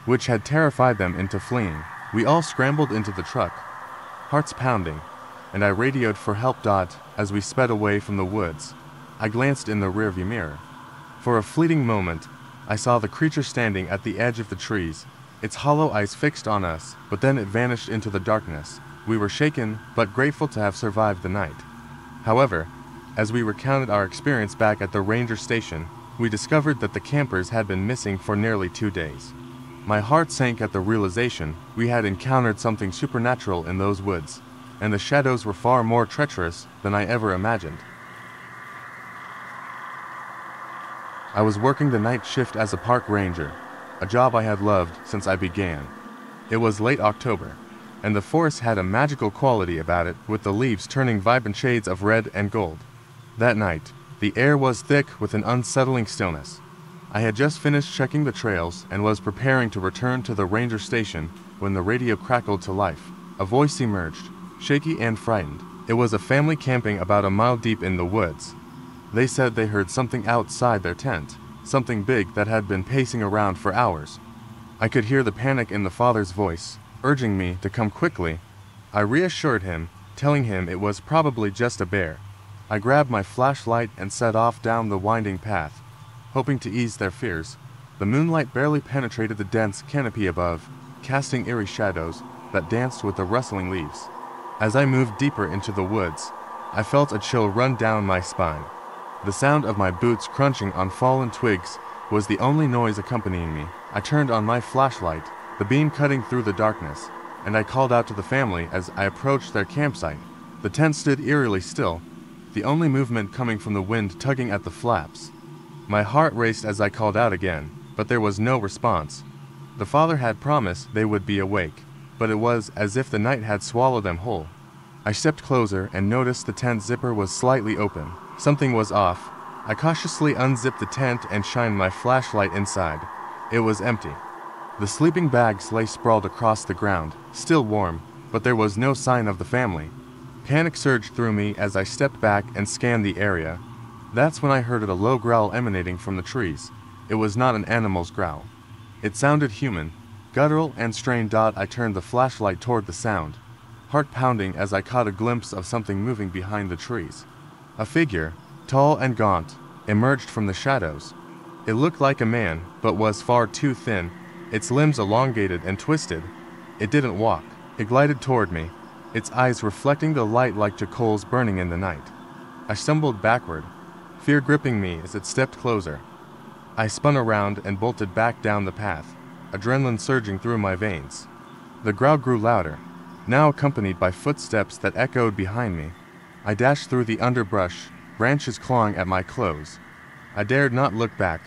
Speaker 1: which had terrified them into fleeing. We all scrambled into the truck, hearts pounding, and I radioed for help. As we sped away from the woods, I glanced in the rearview mirror. For a fleeting moment, I saw the creature standing at the edge of the trees, its hollow eyes fixed on us, but then it vanished into the darkness. We were shaken, but grateful to have survived the night. However, as we recounted our experience back at the ranger station, we discovered that the campers had been missing for nearly 2 days. My heart sank at the realization we had encountered something supernatural in those woods, and the shadows were far more treacherous than I ever imagined. I was working the night shift as a park ranger, a job I had loved since I began. It was late October, and the forest had a magical quality about it, with the leaves turning vibrant shades of red and gold. That night, the air was thick with an unsettling stillness. I had just finished checking the trails and was preparing to return to the ranger station when the radio crackled to life. A voice emerged, shaky and frightened. It was a family camping about a mile deep in the woods. They said they heard something outside their tent, something big that had been pacing around for hours. I could hear the panic in the father's voice, urging me to come quickly. I reassured him, telling him it was probably just a bear. I grabbed my flashlight and set off down the winding path, hoping to ease their fears. The moonlight barely penetrated the dense canopy above, casting eerie shadows that danced with the rustling leaves. As I moved deeper into the woods, I felt a chill run down my spine. The sound of my boots crunching on fallen twigs was the only noise accompanying me. I turned on my flashlight, the beam cutting through the darkness, and I called out to the family as I approached their campsite. The tent stood eerily still, the only movement coming from the wind tugging at the flaps. My heart raced as I called out again, but there was no response. The father had promised they would be awake, but it was as if the night had swallowed them whole. I stepped closer and noticed the tent zipper was slightly open. Something was off. I cautiously unzipped the tent and shined my flashlight inside. It was empty. The sleeping bags lay sprawled across the ground, still warm, but there was no sign of the family. Panic surged through me as I stepped back and scanned the area. That's when I heard a low growl emanating from the trees. It was not an animal's growl. It sounded human, guttural and strained. I turned the flashlight toward the sound, heart pounding as I caught a glimpse of something moving behind the trees. A figure, tall and gaunt, emerged from the shadows. It looked like a man, but was far too thin, its limbs elongated and twisted. It didn't walk. It glided toward me, its eyes reflecting the light like coals burning in the night. I stumbled backward, fear gripping me as it stepped closer. I spun around and bolted back down the path, adrenaline surging through my veins. The growl grew louder, now accompanied by footsteps that echoed behind me. I dashed through the underbrush, branches clawing at my clothes. I dared not look back,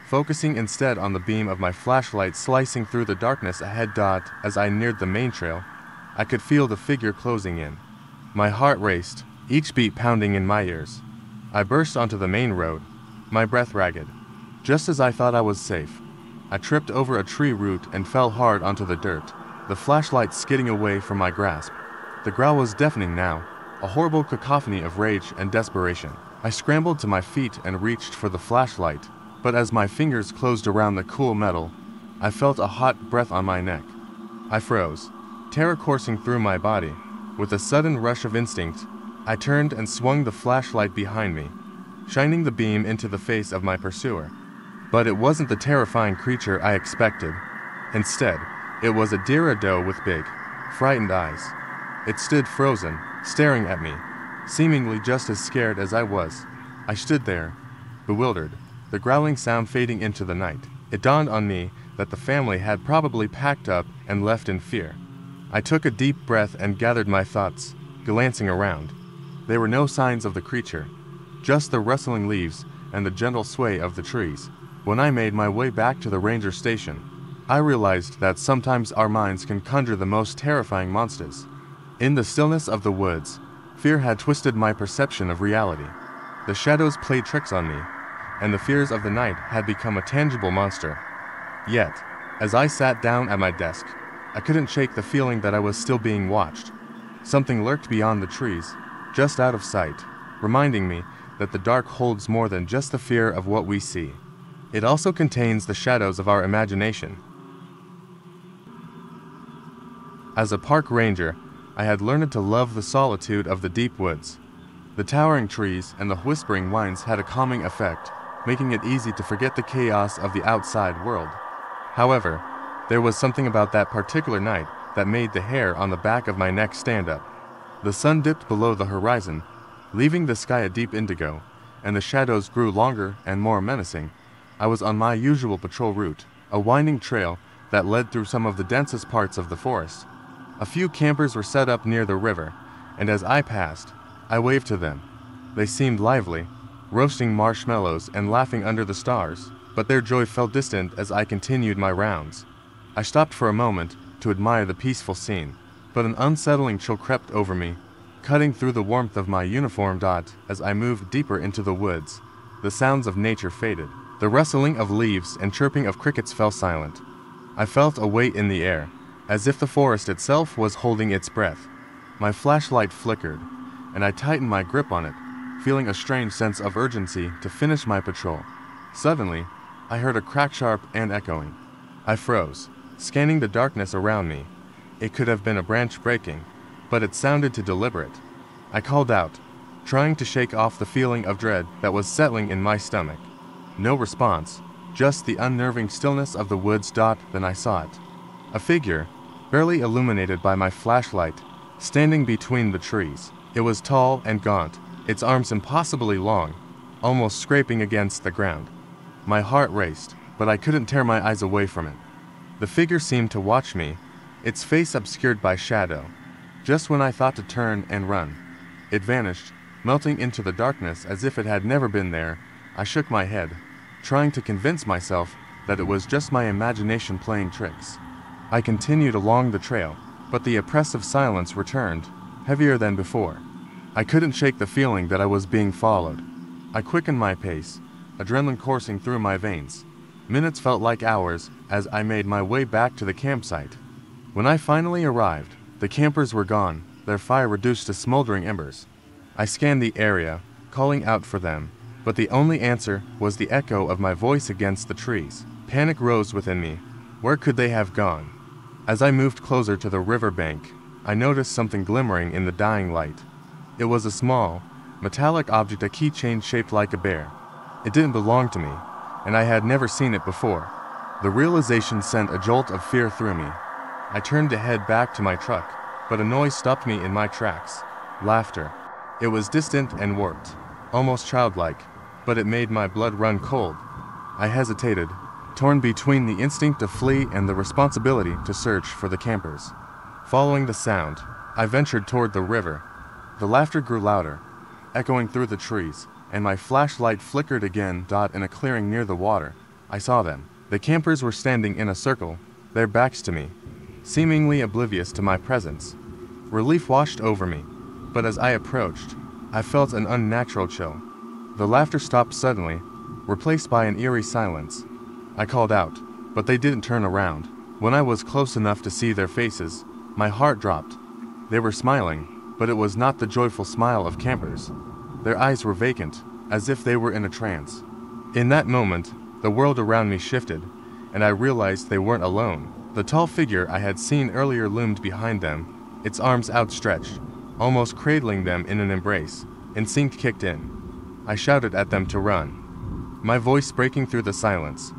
Speaker 1: focusing instead on the beam of my flashlight slicing through the darkness ahead. As I neared the main trail, I could feel the figure closing in. My heart raced, each beat pounding in my ears. I burst onto the main road, my breath ragged. Just as I thought I was safe, I tripped over a tree root and fell hard onto the dirt, the flashlight skidding away from my grasp. The growl was deafening now, a horrible cacophony of rage and desperation. I scrambled to my feet and reached for the flashlight, but as my fingers closed around the cool metal, I felt a hot breath on my neck. I froze, terror coursing through my body. With a sudden rush of instinct, I turned and swung the flashlight behind me, shining the beam into the face of my pursuer. But it wasn't the terrifying creature I expected. Instead, it was a deer doe with big, frightened eyes. It stood frozen, staring at me, seemingly just as scared as I was. I stood there, bewildered, the growling sound fading into the night. It dawned on me that the family had probably packed up and left in fear. I took a deep breath and gathered my thoughts, glancing around. There were no signs of the creature, just the rustling leaves and the gentle sway of the trees. When I made my way back to the ranger station, I realized that sometimes our minds can conjure the most terrifying monsters. In the stillness of the woods, fear had twisted my perception of reality. The shadows played tricks on me, and the fears of the night had become a tangible monster. Yet, as I sat down at my desk, I couldn't shake the feeling that I was still being watched. Something lurked beyond the trees, just out of sight, reminding me that the dark holds more than just the fear of what we see. It also contains the shadows of our imagination. As a park ranger, I had learned to love the solitude of the deep woods. The towering trees and the whispering winds had a calming effect, making it easy to forget the chaos of the outside world. However, there was something about that particular night that made the hair on the back of my neck stand up. The sun dipped below the horizon, leaving the sky a deep indigo, and the shadows grew longer and more menacing. I was on my usual patrol route, a winding trail that led through some of the densest parts of the forest. A few campers were set up near the river, and as I passed, I waved to them. They seemed lively, roasting marshmallows and laughing under the stars, but their joy felt distant as I continued my rounds. I stopped for a moment to admire the peaceful scene, but an unsettling chill crept over me, cutting through the warmth of my uniform. As I moved deeper into the woods, the sounds of nature faded. The rustling of leaves and chirping of crickets fell silent. I felt a weight in the air, as if the forest itself was holding its breath. My flashlight flickered, and I tightened my grip on it, feeling a strange sense of urgency to finish my patrol. Suddenly, I heard a crack, sharp and echoing. I froze, scanning the darkness around me. It could have been a branch breaking, but it sounded too deliberate. I called out, trying to shake off the feeling of dread that was settling in my stomach. No response, just the unnerving stillness of the woods. Then I saw it. A figure, barely illuminated by my flashlight, standing between the trees. It was tall and gaunt, its arms impossibly long, almost scraping against the ground. My heart raced, but I couldn't tear my eyes away from it. The figure seemed to watch me, its face obscured by shadow. Just when I thought to turn and run, it vanished, melting into the darkness as if it had never been there. I shook my head, trying to convince myself that it was just my imagination playing tricks. I continued along the trail, but the oppressive silence returned, heavier than before. I couldn't shake the feeling that I was being followed. I quickened my pace, adrenaline coursing through my veins. Minutes felt like hours as I made my way back to the campsite. When I finally arrived, the campers were gone, their fire reduced to smoldering embers. I scanned the area, calling out for them, but the only answer was the echo of my voice against the trees. Panic rose within me. Where could they have gone? As I moved closer to the river bank, I noticed something glimmering in the dying light. It was a small, metallic object, a keychain shaped like a bear. It didn't belong to me, and I had never seen it before. The realization sent a jolt of fear through me. I turned to head back to my truck, but a noise stopped me in my tracks. Laughter. It was distant and warped, almost childlike, but it made my blood run cold. I hesitated, torn between the instinct to flee and the responsibility to search for the campers. Following the sound, I ventured toward the river. The laughter grew louder, echoing through the trees, and my flashlight flickered again. In a clearing near the water, I saw them. The campers were standing in a circle, their backs to me, seemingly oblivious to my presence. Relief washed over me, but as I approached, I felt an unnatural chill. The laughter stopped suddenly, replaced by an eerie silence. I called out, but they didn't turn around. When I was close enough to see their faces, my heart dropped. They were smiling, but it was not the joyful smile of campers. Their eyes were vacant, as if they were in a trance. In that moment, the world around me shifted, and I realized they weren't alone. The tall figure I had seen earlier loomed behind them, its arms outstretched, almost cradling them in an embrace. Instinct kicked in. I shouted at them to run, my voice breaking through the silence.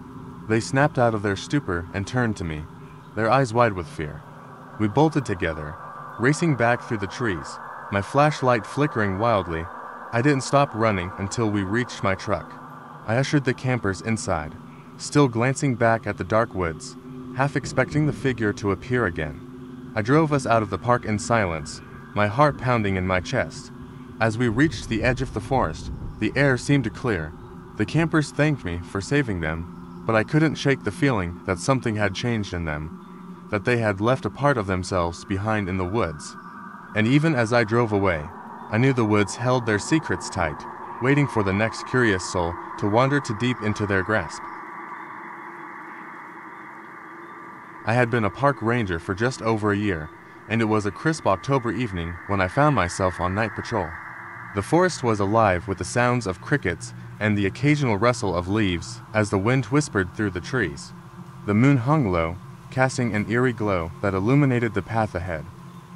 Speaker 1: They snapped out of their stupor and turned to me, their eyes wide with fear. We bolted together, racing back through the trees, my flashlight flickering wildly. I didn't stop running until we reached my truck. I ushered the campers inside, still glancing back at the dark woods, half expecting the figure to appear again. I drove us out of the park in silence, my heart pounding in my chest. As we reached the edge of the forest, the air seemed to clear. The campers thanked me for saving them, but I couldn't shake the feeling that something had changed in them, that they had left a part of themselves behind in the woods. And even as I drove away, I knew the woods held their secrets tight, waiting for the next curious soul to wander too deep into their grasp. I had been a park ranger for just over a year, and it was a crisp October evening when I found myself on night patrol. The forest was alive with the sounds of crickets and the occasional rustle of leaves as the wind whispered through the trees. The moon hung low, casting an eerie glow that illuminated the path ahead.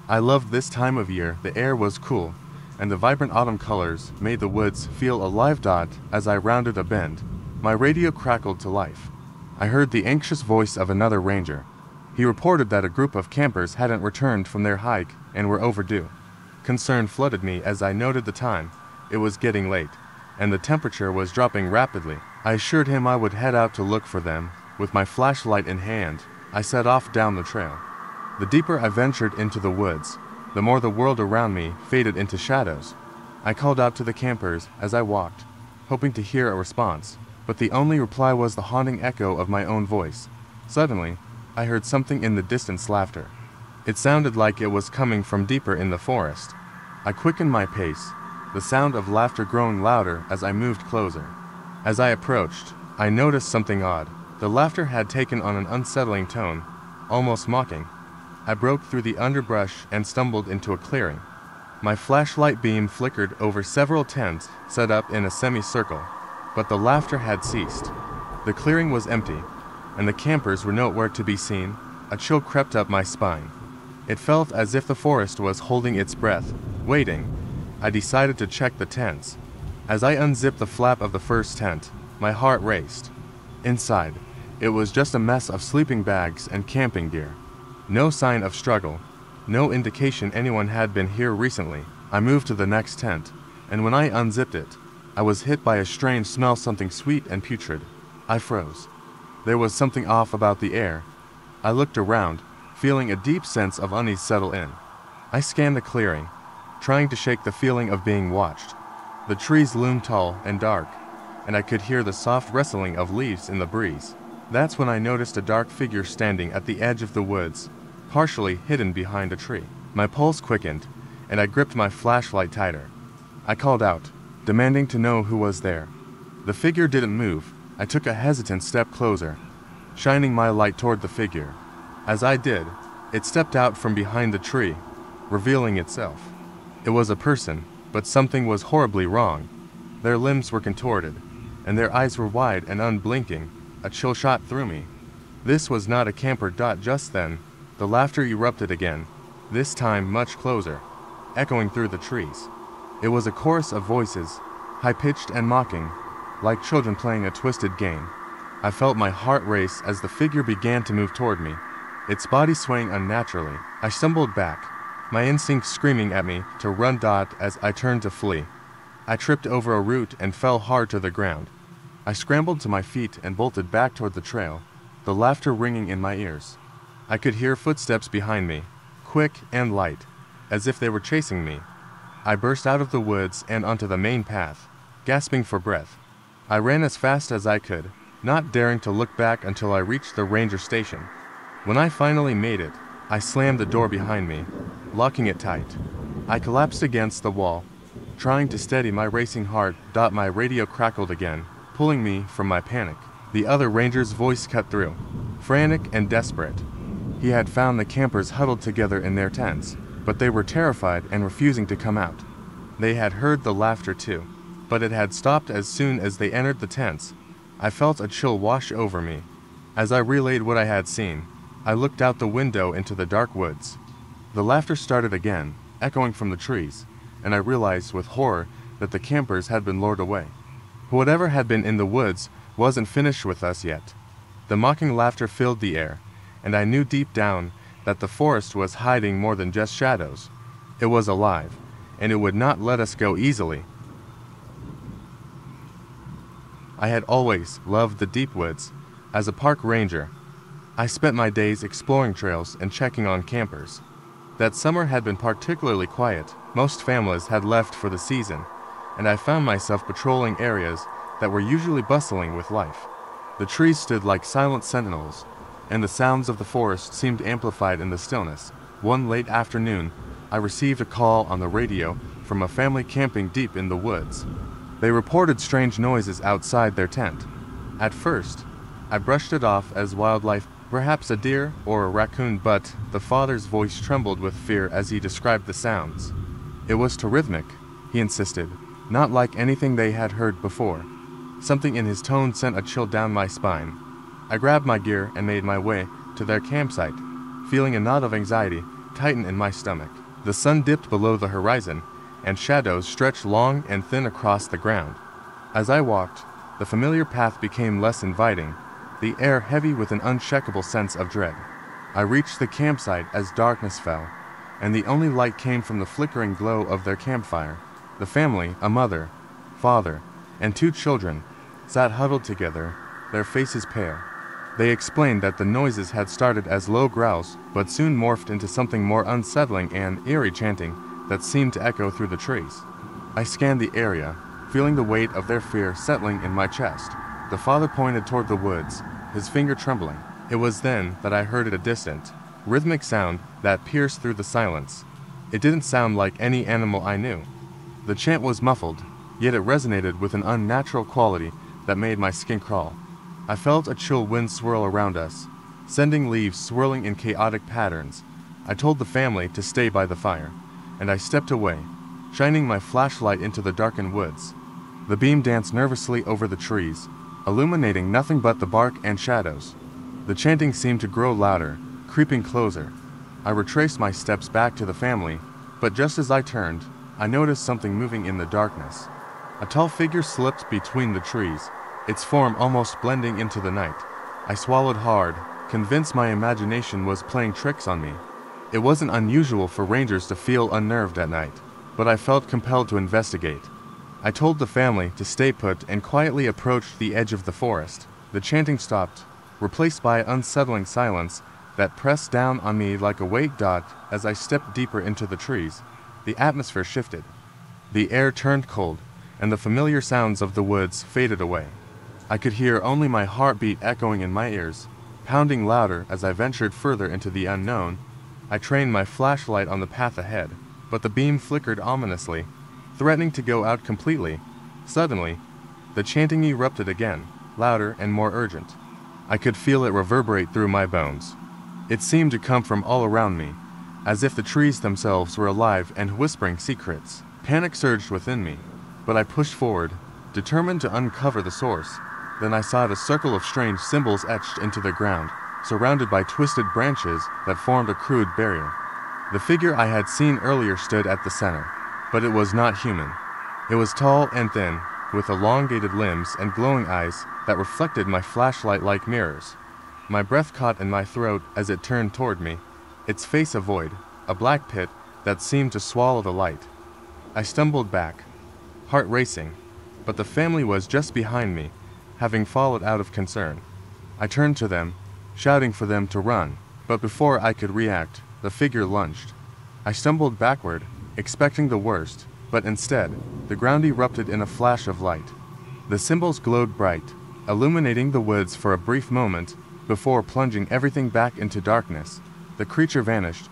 Speaker 1: I loved this time of year. The air was cool, and the vibrant autumn colors made the woods feel alive. As I rounded a bend, my radio crackled to life. I heard the anxious voice of another ranger. He reported that a group of campers hadn't returned from their hike and were overdue. Concern flooded me as I noted the time. It was getting late, and the temperature was dropping rapidly. I assured him I would head out to look for them. With my flashlight in hand, I set off down the trail. The deeper I ventured into the woods, the more the world around me faded into shadows. I called out to the campers as I walked, hoping to hear a response, but the only reply was the haunting echo of my own voice. Suddenly, I heard something in the distance laughter. It sounded like it was coming from deeper in the forest. I quickened my pace, the sound of laughter growing louder as I moved closer. As I approached, I noticed something odd. The laughter had taken on an unsettling tone, almost mocking. I broke through the underbrush and stumbled into a clearing. My flashlight beam flickered over several tents set up in a semicircle, but the laughter had ceased. The clearing was empty, and the campers were nowhere to be seen. A chill crept up my spine. It felt as if the forest was holding its breath, waiting. I decided to check the tents. As I unzipped the flap of the first tent, my heart raced. Inside, it was just a mess of sleeping bags and camping gear. No sign of struggle, no indication anyone had been here recently. I moved to the next tent, and when I unzipped it, I was hit by a strange smell, something sweet and putrid. I froze. There was something off about the air. I looked around, feeling a deep sense of unease settle in. I scanned the clearing, trying to shake the feeling of being watched. The trees loomed tall and dark, and I could hear the soft rustling of leaves in the breeze. That's when I noticed a dark figure standing at the edge of the woods, partially hidden behind a tree. My pulse quickened, and I gripped my flashlight tighter. I called out, demanding to know who was there. The figure didn't move. I took a hesitant step closer, shining my light toward the figure. As I did, it stepped out from behind the tree, revealing itself. It was a person, but something was horribly wrong. Their limbs were contorted, and their eyes were wide and unblinking. A chill shot through me. This was not a camper. Just then, the laughter erupted again, this time much closer, echoing through the trees. It was a chorus of voices, high-pitched and mocking, like children playing a twisted game. I felt my heart race as the figure began to move toward me, its body swaying unnaturally. I stumbled back, my instincts screaming at me to run. As I turned to flee, I tripped over a root and fell hard to the ground. I scrambled to my feet and bolted back toward the trail, the laughter ringing in my ears. I could hear footsteps behind me, quick and light, as if they were chasing me. I burst out of the woods and onto the main path, gasping for breath. I ran as fast as I could, not daring to look back until I reached the ranger station. When I finally made it, I slammed the door behind me, locking it tight. I collapsed against the wall, trying to steady my racing heart. My radio crackled again, pulling me from my panic. The other ranger's voice cut through, frantic and desperate. He had found the campers huddled together in their tents, but they were terrified and refusing to come out. They had heard the laughter too, but it had stopped as soon as they entered the tents. I felt a chill wash over me. As I relayed what I had seen, I looked out the window into the dark woods. The laughter started again, echoing from the trees, and I realized with horror that the campers had been lured away. Whatever had been in the woods wasn't finished with us yet. The mocking laughter filled the air, and I knew deep down that the forest was hiding more than just shadows. It was alive, and it would not let us go easily. I had always loved the deep woods. As a park ranger, I spent my days exploring trails and checking on campers. That summer had been particularly quiet. Most families had left for the season, and I found myself patrolling areas that were usually bustling with life. The trees stood like silent sentinels, and the sounds of the forest seemed amplified in the stillness. One late afternoon, I received a call on the radio from a family camping deep in the woods. They reported strange noises outside their tent. At first, I brushed it off as wildlife, perhaps a deer or a raccoon, but the father's voice trembled with fear as he described the sounds. It was rhythmic, he insisted, not like anything they had heard before. Something in his tone sent a chill down my spine. I grabbed my gear and made my way to their campsite, feeling a knot of anxiety tighten in my stomach. The sun dipped below the horizon, and shadows stretched long and thin across the ground. As I walked, the familiar path became less inviting, the air heavy with an unshakable sense of dread. I reached the campsite as darkness fell, and the only light came from the flickering glow of their campfire. The family, a mother, father, and 2 children, sat huddled together, their faces pale. They explained that the noises had started as low growls, but soon morphed into something more unsettling and eerie chanting that seemed to echo through the trees. I scanned the area, feeling the weight of their fear settling in my chest. The father pointed toward the woods, his finger trembling. It was then that I heard a distant, rhythmic sound that pierced through the silence. It didn't sound like any animal I knew. The chant was muffled, yet it resonated with an unnatural quality that made my skin crawl. I felt a chill wind swirl around us, sending leaves swirling in chaotic patterns. I told the family to stay by the fire, and I stepped away, shining my flashlight into the darkened woods. The beam danced nervously over the trees, illuminating nothing but the bark and shadows. The chanting seemed to grow louder, creeping closer. I retraced my steps back to the family, but just as I turned, I noticed something moving in the darkness. A tall figure slipped between the trees, its form almost blending into the night. I swallowed hard, convinced my imagination was playing tricks on me. It wasn't unusual for rangers to feel unnerved at night, but I felt compelled to investigate. I told the family to stay put and quietly approached the edge of the forest. The chanting stopped, replaced by unsettling silence that pressed down on me like a weight. As I stepped deeper into the trees, the atmosphere shifted. The air turned cold, and the familiar sounds of the woods faded away. I could hear only my heartbeat echoing in my ears, pounding louder as I ventured further into the unknown. I trained my flashlight on the path ahead, but the beam flickered ominously, threatening to go out completely. Suddenly, the chanting erupted again, louder and more urgent. I could feel it reverberate through my bones. It seemed to come from all around me, as if the trees themselves were alive and whispering secrets. Panic surged within me, but I pushed forward, determined to uncover the source. Then I saw a circle of strange symbols etched into the ground, surrounded by twisted branches that formed a crude barrier. The figure I had seen earlier stood at the center, but it was not human. It was tall and thin, with elongated limbs and glowing eyes that reflected my flashlight like mirrors. My breath caught in my throat as it turned toward me, its face a void, a black pit that seemed to swallow the light. I stumbled back, heart racing, but the family was just behind me, having followed out of concern. I turned to them, shouting for them to run, but before I could react, the figure lunged. I stumbled backward, expecting the worst, but instead, the ground erupted in a flash of light. The symbols glowed bright, illuminating the woods for a brief moment, before plunging everything back into darkness. The creature vanished,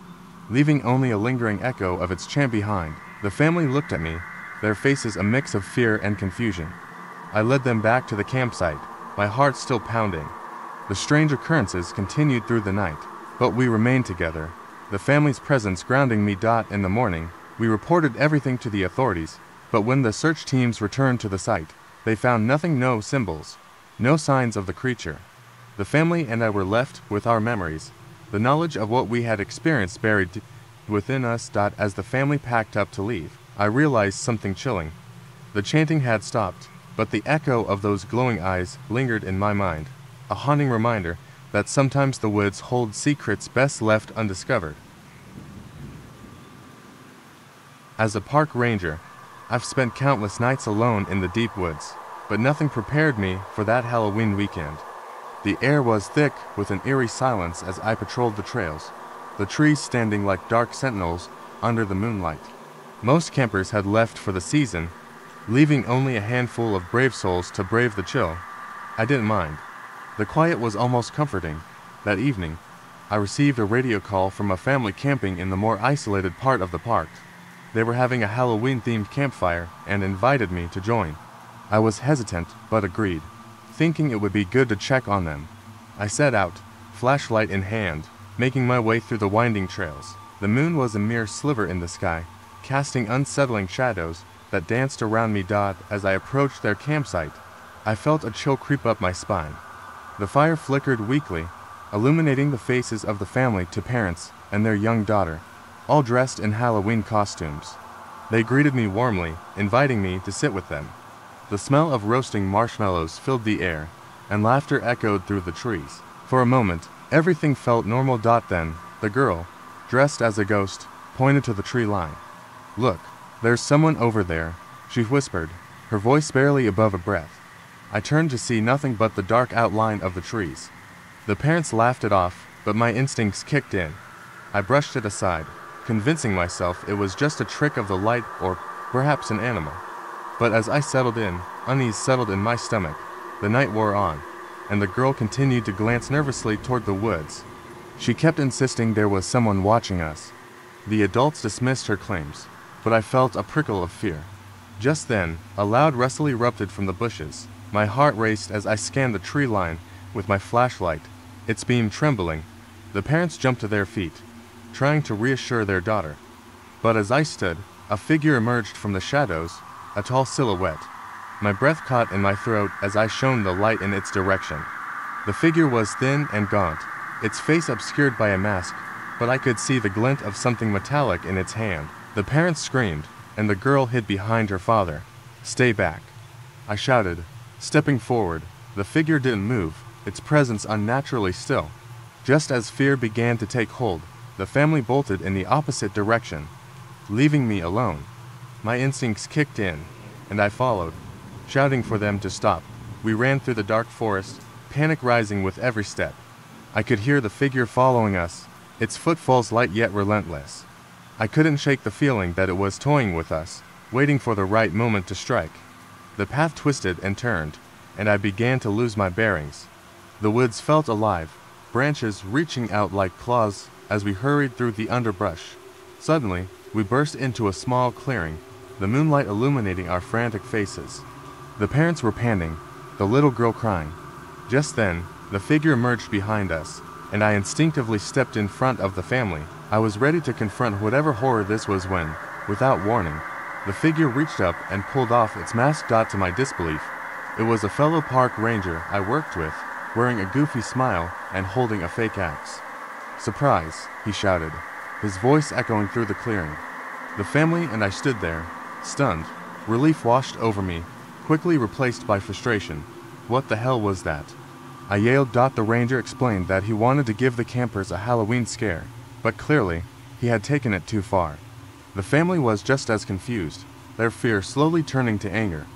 Speaker 1: leaving only a lingering echo of its chant behind. The family looked at me, their faces a mix of fear and confusion. I led them back to the campsite, my heart still pounding. The strange occurrences continued through the night, but we remained together, the family's presence grounding me. In the morning, we reported everything to the authorities, but when the search teams returned to the site, they found nothing, no symbols, no signs of the creature. The family and I were left with our memories, the knowledge of what we had experienced buried within us. As the family packed up to leave, I realized something chilling. The chanting had stopped, but the echo of those glowing eyes lingered in my mind, a haunting reminder that sometimes the woods hold secrets best left undiscovered. As a park ranger, I've spent countless nights alone in the deep woods, but nothing prepared me for that Halloween weekend. The air was thick with an eerie silence as I patrolled the trails, the trees standing like dark sentinels under the moonlight. Most campers had left for the season, leaving only a handful of brave souls to brave the chill. I didn't mind. The quiet was almost comforting. That evening, I received a radio call from a family camping in the more isolated part of the park. They were having a Halloween-themed campfire and invited me to join. I was hesitant, but agreed, thinking it would be good to check on them. I set out, flashlight in hand, making my way through the winding trails. The moon was a mere sliver in the sky, casting unsettling shadows that danced around me. As I approached their campsite, I felt a chill creep up my spine. The fire flickered weakly, illuminating the faces of the family to parents and their young daughter, all dressed in Halloween costumes. They greeted me warmly, inviting me to sit with them. The smell of roasting marshmallows filled the air, and laughter echoed through the trees. For a moment, everything felt normal. Then, the girl, dressed as a ghost, pointed to the tree line. "Look, there's someone over there," she whispered, her voice barely above a breath. I turned to see nothing but the dark outline of the trees. The parents laughed it off, but my instincts kicked in. I brushed it aside, convincing myself it was just a trick of the light or perhaps an animal. But as I settled in, unease settled in my stomach. The night wore on, and the girl continued to glance nervously toward the woods. She kept insisting there was someone watching us. The adults dismissed her claims, but I felt a prickle of fear. Just then, a loud rustle erupted from the bushes. My heart raced as I scanned the tree line with my flashlight, its beam trembling. The parents jumped to their feet, trying to reassure their daughter. But as I stood, a figure emerged from the shadows, a tall silhouette. My breath caught in my throat as I shone the light in its direction. The figure was thin and gaunt, its face obscured by a mask, but I could see the glint of something metallic in its hand. The parents screamed, and the girl hid behind her father. "Stay back," I shouted, stepping forward. The figure didn't move, its presence unnaturally still. Just as fear began to take hold, the family bolted in the opposite direction, leaving me alone. My instincts kicked in, and I followed, shouting for them to stop. We ran through the dark forest, panic rising with every step. I could hear the figure following us, its footfalls light yet relentless. I couldn't shake the feeling that it was toying with us, waiting for the right moment to strike. The path twisted and turned, and I began to lose my bearings. The woods felt alive, branches reaching out like claws as we hurried through the underbrush. Suddenly, we burst into a small clearing, the moonlight illuminating our frantic faces. The parents were panting, the little girl crying. Just then, the figure emerged behind us, and I instinctively stepped in front of the family. I was ready to confront whatever horror this was when, without warning, the figure reached up and pulled off its mask. To my disbelief, it was a fellow park ranger I worked with, wearing a goofy smile and holding a fake axe. "Surprise," he shouted, his voice echoing through the clearing. The family and I stood there, stunned. Relief washed over me, quickly replaced by frustration. What the hell was that? I yelled. The ranger explained that he wanted to give the campers a Halloween scare, but clearly, he had taken it too far. The family was just as confused, their fear slowly turning to anger.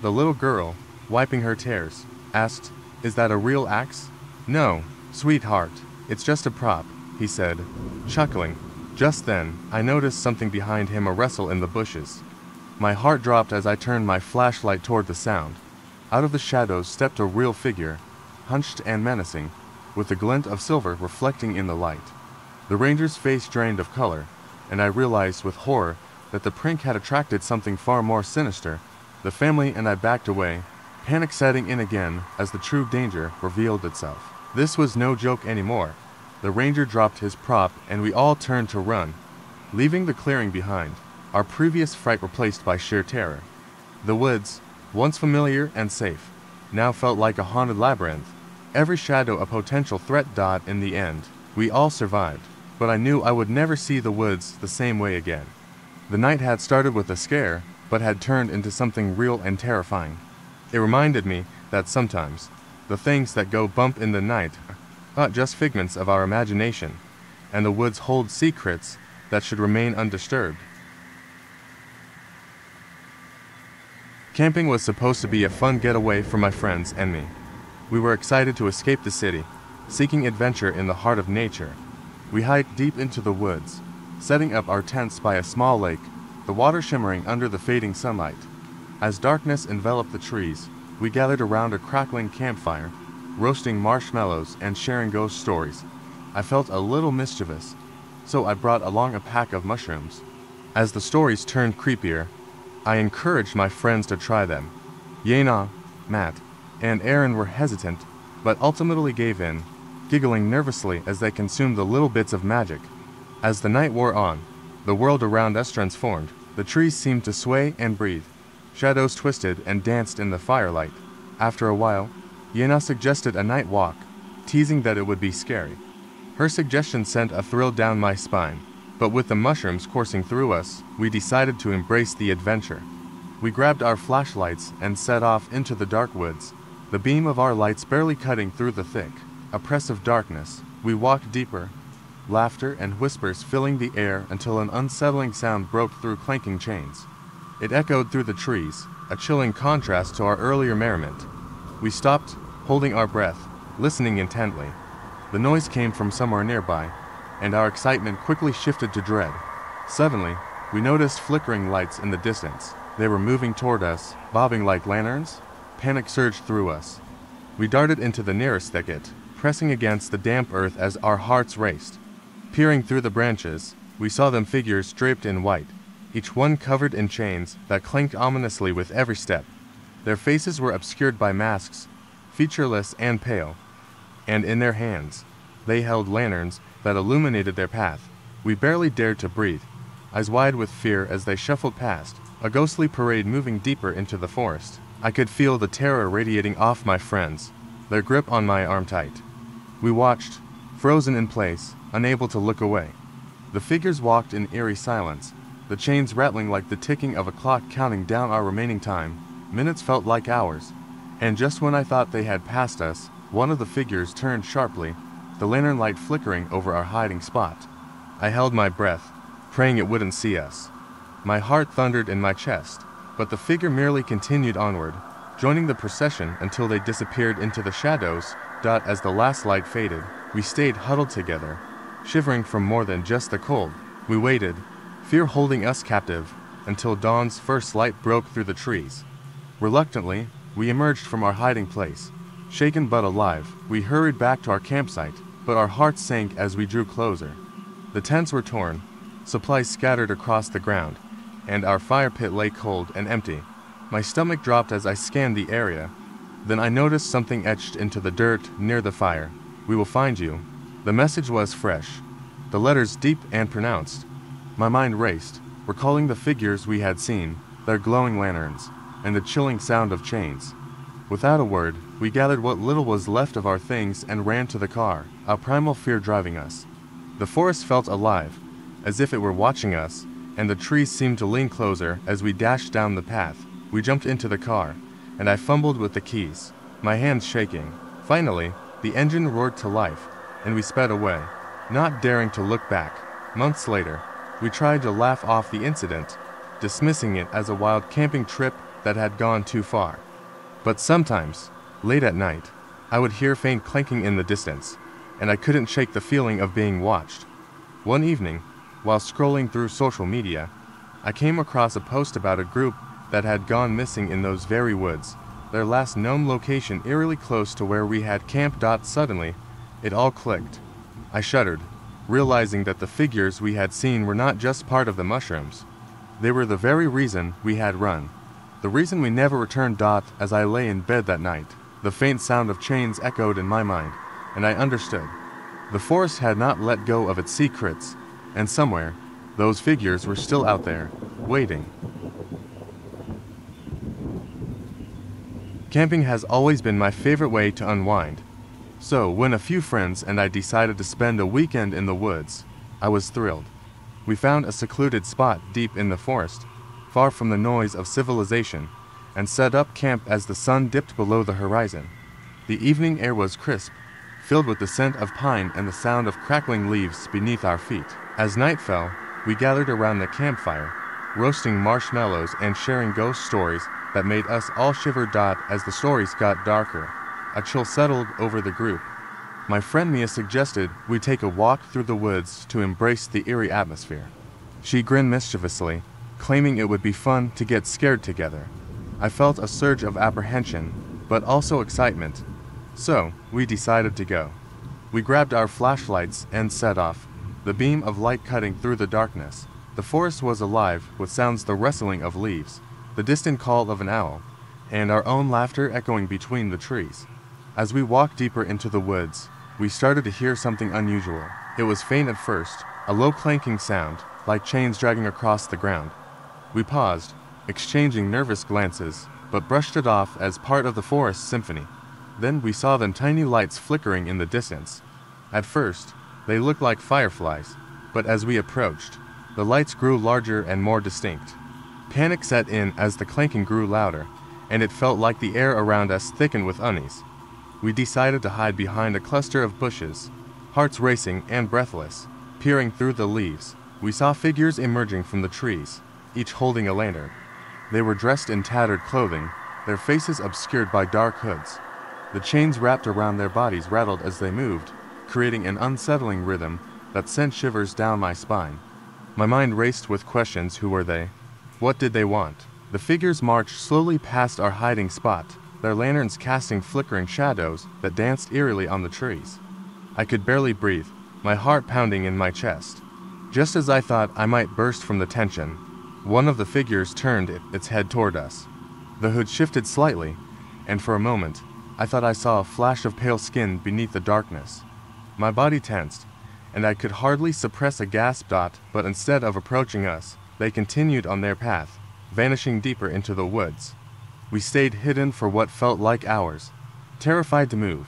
Speaker 1: The little girl, wiping her tears, asked, "Is that a real axe?" "No, sweetheart, it's just a prop," he said, chuckling. Just then, I noticed something behind him, a rustle in the bushes. My heart dropped as I turned my flashlight toward the sound. Out of the shadows stepped a real figure, hunched and menacing, with a glint of silver reflecting in the light. The ranger's face drained of color, and I realized with horror that the prank had attracted something far more sinister. The family and I backed away, panic setting in again as the true danger revealed itself. This was no joke anymore. The ranger dropped his prop and we all turned to run, leaving the clearing behind, our previous fright replaced by sheer terror. The woods, once familiar and safe, now felt like a haunted labyrinth, every shadow a potential threat. In the end, we all survived, but I knew I would never see the woods the same way again. The night had started with a scare, but had turned into something real and terrifying. It reminded me that sometimes, the things that go bump in the night are not just figments of our imagination, and the woods hold secrets that should remain undisturbed. Camping was supposed to be a fun getaway for my friends and me. We were excited to escape the city, seeking adventure in the heart of nature. We hiked deep into the woods, setting up our tents by a small lake, the water shimmering under the fading sunlight. As darkness enveloped the trees, we gathered around a crackling campfire, roasting marshmallows and sharing ghost stories. I felt a little mischievous, so I brought along a pack of mushrooms. As the stories turned creepier, I encouraged my friends to try them. Yena, Matt, and Aaron were hesitant, but ultimately gave in, giggling nervously as they consumed the little bits of magic. As the night wore on, the world around us transformed. The trees seemed to sway and breathe. Shadows twisted and danced in the firelight. After a while, Yena suggested a night walk, teasing that it would be scary. Her suggestion sent a thrill down my spine, but with the mushrooms coursing through us, we decided to embrace the adventure. We grabbed our flashlights and set off into the dark woods, the beam of our lights barely cutting through the thick, oppressive darkness. We walked deeper, laughter and whispers filling the air until an unsettling sound broke through clanking chains. It echoed through the trees, a chilling contrast to our earlier merriment. We stopped, holding our breath, listening intently. The noise came from somewhere nearby, and our excitement quickly shifted to dread. Suddenly, we noticed flickering lights in the distance. They were moving toward us, bobbing like lanterns. Panic surged through us. We darted into the nearest thicket, pressing against the damp earth as our hearts raced. Peering through the branches, we saw them figures draped in white, each one covered in chains that clanked ominously with every step. Their faces were obscured by masks, featureless and pale, and in their hands, they held lanterns that illuminated their path. We barely dared to breathe, eyes wide with fear as they shuffled past, a ghostly parade moving deeper into the forest. I could feel the terror radiating off my friends, their grip on my arm tight. We watched, frozen in place, unable to look away. The figures walked in eerie silence, the chains rattling like the ticking of a clock counting down our remaining time. Minutes felt like hours, and just when I thought they had passed us, one of the figures turned sharply, the lantern light flickering over our hiding spot. I held my breath, praying it wouldn't see us. My heart thundered in my chest, but the figure merely continued onward, joining the procession until they disappeared into the shadows. As the last light faded, we stayed huddled together, shivering from more than just the cold. We waited, fear holding us captive, until dawn's first light broke through the trees. Reluctantly, we emerged from our hiding place. Shaken but alive, we hurried back to our campsite, but our hearts sank as we drew closer. The tents were torn, supplies scattered across the ground, and our fire pit lay cold and empty. My stomach dropped as I scanned the area. Then I noticed something etched into the dirt near the fire. "We will find you." The message was fresh, the letters deep and pronounced. My mind raced, recalling the figures we had seen, their glowing lanterns, and the chilling sound of chains. Without a word, we gathered what little was left of our things and ran to the car, our primal fear driving us. The forest felt alive, as if it were watching us, and the trees seemed to lean closer as we dashed down the path. We jumped into the car, and I fumbled with the keys, my hands shaking. Finally, the engine roared to life, and we sped away, not daring to look back. Months later, we tried to laugh off the incident, dismissing it as a wild camping trip that had gone too far. But sometimes, late at night, I would hear faint clanking in the distance, and I couldn't shake the feeling of being watched. One evening, while scrolling through social media, I came across a post about a group that had gone missing in those very woods, their last known location eerily close to where we had camped. Suddenly, it all clicked. I shuddered, realizing that the figures we had seen were not just part of the mushrooms. They were the very reason we had run. The reason we never returned. As I lay in bed that night, the faint sound of chains echoed in my mind, and I understood. The forest had not let go of its secrets, and somewhere, those figures were still out there, waiting. Camping has always been my favorite way to unwind. So, when a few friends and I decided to spend a weekend in the woods, I was thrilled. We found a secluded spot deep in the forest, far from the noise of civilization, and set up camp as the sun dipped below the horizon. The evening air was crisp, filled with the scent of pine and the sound of crackling leaves beneath our feet. As night fell, we gathered around the campfire, roasting marshmallows and sharing ghost stories that made us all shiver. As the stories got darker, a chill settled over the group. My friend Mia suggested we take a walk through the woods to embrace the eerie atmosphere. She grinned mischievously, claiming it would be fun to get scared together. I felt a surge of apprehension, but also excitement. So, we decided to go. We grabbed our flashlights and set off, the beam of light cutting through the darkness. The forest was alive with sounds: the rustling of leaves, the distant call of an owl, and our own laughter echoing between the trees. As we walked deeper into the woods, we started to hear something unusual. It was faint at first, a low clanking sound, like chains dragging across the ground. We paused, exchanging nervous glances, but brushed it off as part of the forest symphony. Then we saw them tiny lights flickering in the distance. At first, they looked like fireflies, but as we approached, the lights grew larger and more distinct. Panic set in as the clanking grew louder, and it felt like the air around us thickened with unease. We decided to hide behind a cluster of bushes, hearts racing and breathless. Peering through the leaves, we saw figures emerging from the trees, each holding a lantern. They were dressed in tattered clothing, their faces obscured by dark hoods. The chains wrapped around their bodies rattled as they moved, creating an unsettling rhythm that sent shivers down my spine. My mind raced with questions: who were they? What did they want? The figures marched slowly past our hiding spot, their lanterns casting flickering shadows that danced eerily on the trees. I could barely breathe, my heart pounding in my chest. Just as I thought I might burst from the tension, one of the figures turned its head toward us. The hood shifted slightly, and for a moment, I thought I saw a flash of pale skin beneath the darkness. My body tensed, and I could hardly suppress a gasp. But instead of approaching us, they continued on their path, vanishing deeper into the woods. We stayed hidden for what felt like hours, terrified to move.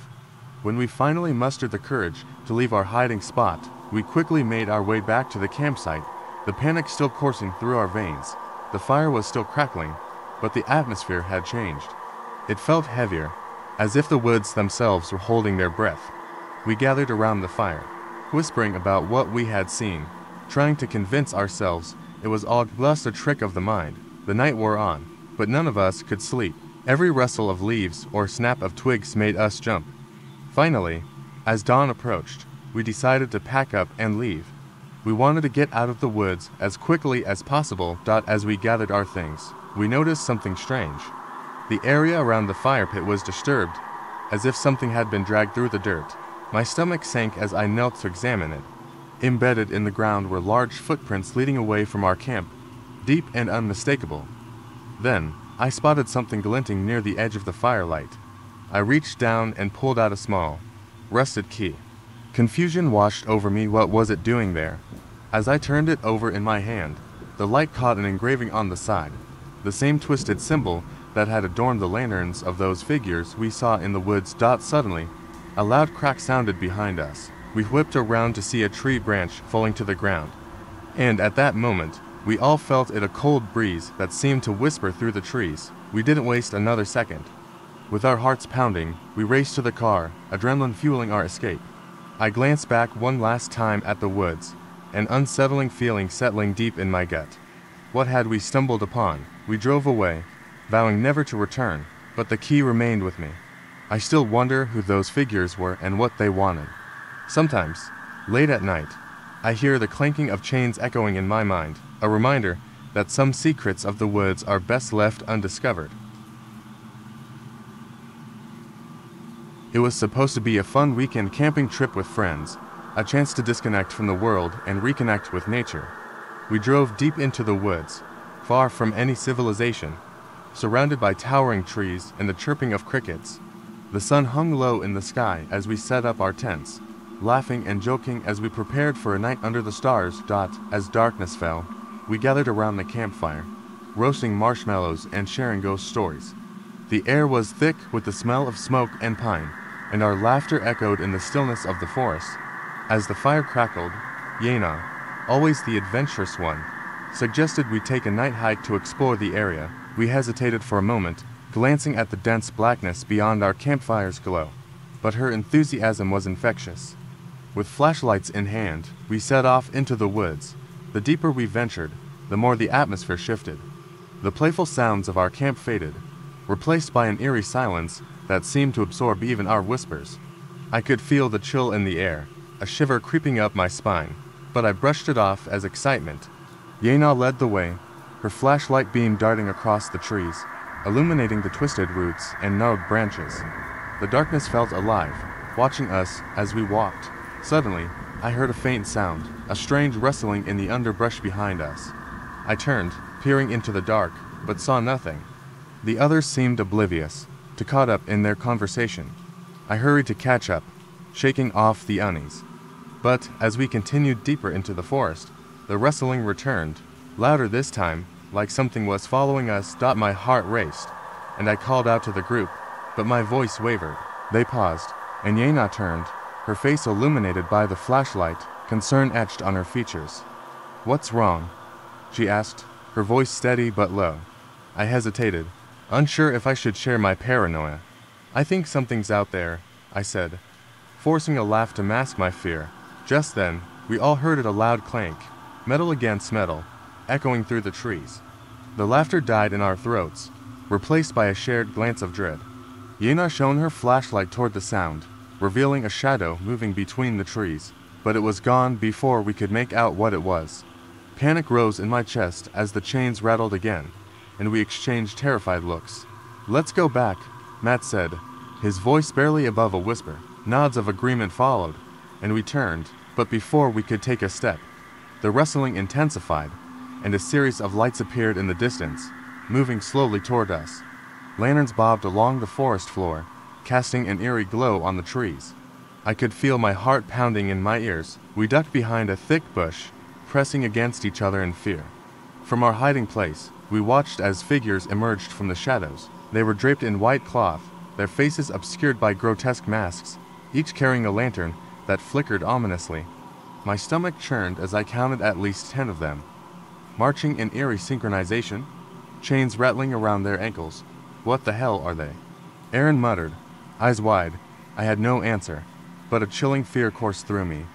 Speaker 1: When we finally mustered the courage to leave our hiding spot, we quickly made our way back to the campsite, the panic still coursing through our veins. The fire was still crackling, but the atmosphere had changed. It felt heavier, as if the woods themselves were holding their breath. We gathered around the fire, whispering about what we had seen, trying to convince ourselves it was all just a trick of the mind. The night wore on, but none of us could sleep. Every rustle of leaves or snap of twigs made us jump. Finally, as dawn approached, we decided to pack up and leave. We wanted to get out of the woods as quickly as possible. As we gathered our things, we noticed something strange. The area around the fire pit was disturbed, as if something had been dragged through the dirt. My stomach sank as I knelt to examine it. Embedded in the ground were large footprints leading away from our camp, deep and unmistakable. Then, I spotted something glinting near the edge of the firelight. I reached down and pulled out a small, rusted key. Confusion washed over me. What was it doing there? As I turned it over in my hand, the light caught an engraving on the side, the same twisted symbol that had adorned the lanterns of those figures we saw in the woods. Suddenly, a loud crack sounded behind us. We whipped around to see a tree branch falling to the ground, and at that moment, we all felt a cold breeze that seemed to whisper through the trees. We didn't waste another second. With our hearts pounding, we raced to the car, adrenaline fueling our escape. I glanced back one last time at the woods, an unsettling feeling settling deep in my gut. What had we stumbled upon? We drove away, vowing never to return, but the key remained with me. I still wonder who those figures were and what they wanted. Sometimes, late at night, I hear the clanking of chains echoing in my mind, a reminder that some secrets of the woods are best left undiscovered. It was supposed to be a fun weekend camping trip with friends, a chance to disconnect from the world and reconnect with nature. We drove deep into the woods, far from any civilization, surrounded by towering trees and the chirping of crickets. The sun hung low in the sky as we set up our tents, laughing and joking as we prepared for a night under the stars. As darkness fell, we gathered around the campfire, roasting marshmallows and sharing ghost stories. The air was thick with the smell of smoke and pine, and our laughter echoed in the stillness of the forest. As the fire crackled, Yena, always the adventurous one, suggested we take a night hike to explore the area. We hesitated for a moment, glancing at the dense blackness beyond our campfire's glow. But her enthusiasm was infectious. With flashlights in hand, we set off into the woods. The deeper we ventured, the more the atmosphere shifted. The playful sounds of our camp faded, replaced by an eerie silence that seemed to absorb even our whispers. I could feel the chill in the air, a shiver creeping up my spine, but I brushed it off as excitement. Yena led the way, her flashlight beam darting across the trees, illuminating the twisted roots and gnarled branches. The darkness felt alive, watching us as we walked. Suddenly, I heard a faint sound, a strange rustling in the underbrush behind us. I turned, peering into the dark, but saw nothing. The others seemed oblivious, too caught up in their conversation. I hurried to catch up, shaking off the unease. But as we continued deeper into the forest, the rustling returned, louder this time, like something was following us. My heart raced, and I called out to the group, but my voice wavered. They paused, and Yena turned, her face illuminated by the flashlight, concern etched on her features. "What's wrong?" she asked, her voice steady but low. I hesitated, unsure if I should share my paranoia. "I think something's out there," I said, forcing a laugh to mask my fear. Just then, we all heard a loud clank, metal against metal, echoing through the trees. The laughter died in our throats, replaced by a shared glance of dread. Yena shone her flashlight toward the sound, revealing a shadow moving between the trees, but it was gone before we could make out what it was. Panic rose in my chest as the chains rattled again, and we exchanged terrified looks. "Let's go back," Matt said, his voice barely above a whisper. Nods of agreement followed, and we turned, but before we could take a step, the rustling intensified, and a series of lights appeared in the distance, moving slowly toward us. Lanterns bobbed along the forest floor, casting an eerie glow on the trees. I could feel my heart pounding in my ears. We ducked behind a thick bush, pressing against each other in fear. From our hiding place, we watched as figures emerged from the shadows. They were draped in white cloth, their faces obscured by grotesque masks, each carrying a lantern that flickered ominously. My stomach churned as I counted at least 10 of them, marching in eerie synchronization, chains rattling around their ankles. "What the hell are they?" Aaron muttered, eyes wide. I had no answer, but a chilling fear coursed through me.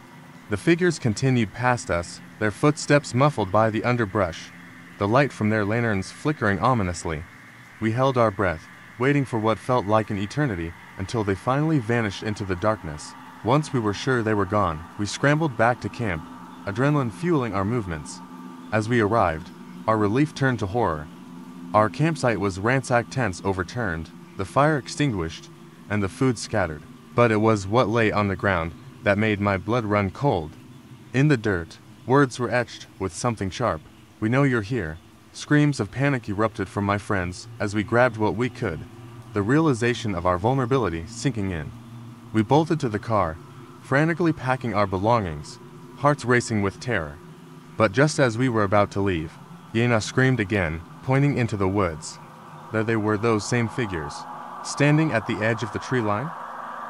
Speaker 1: The figures continued past us, their footsteps muffled by the underbrush, the light from their lanterns flickering ominously. We held our breath, waiting for what felt like an eternity, until they finally vanished into the darkness. Once we were sure they were gone, we scrambled back to camp, adrenaline fueling our movements. As we arrived, our relief turned to horror. Our campsite was ransacked, tents overturned, the fire extinguished, and the food scattered. But it was what lay on the ground that made my blood run cold. In the dirt, words were etched with something sharp. "We know you're here." Screams of panic erupted from my friends as we grabbed what we could, the realization of our vulnerability sinking in. We bolted to the car, frantically packing our belongings, hearts racing with terror. But just as we were about to leave, Yena screamed again, pointing into the woods. There they were, those same figures, standing at the edge of the tree line,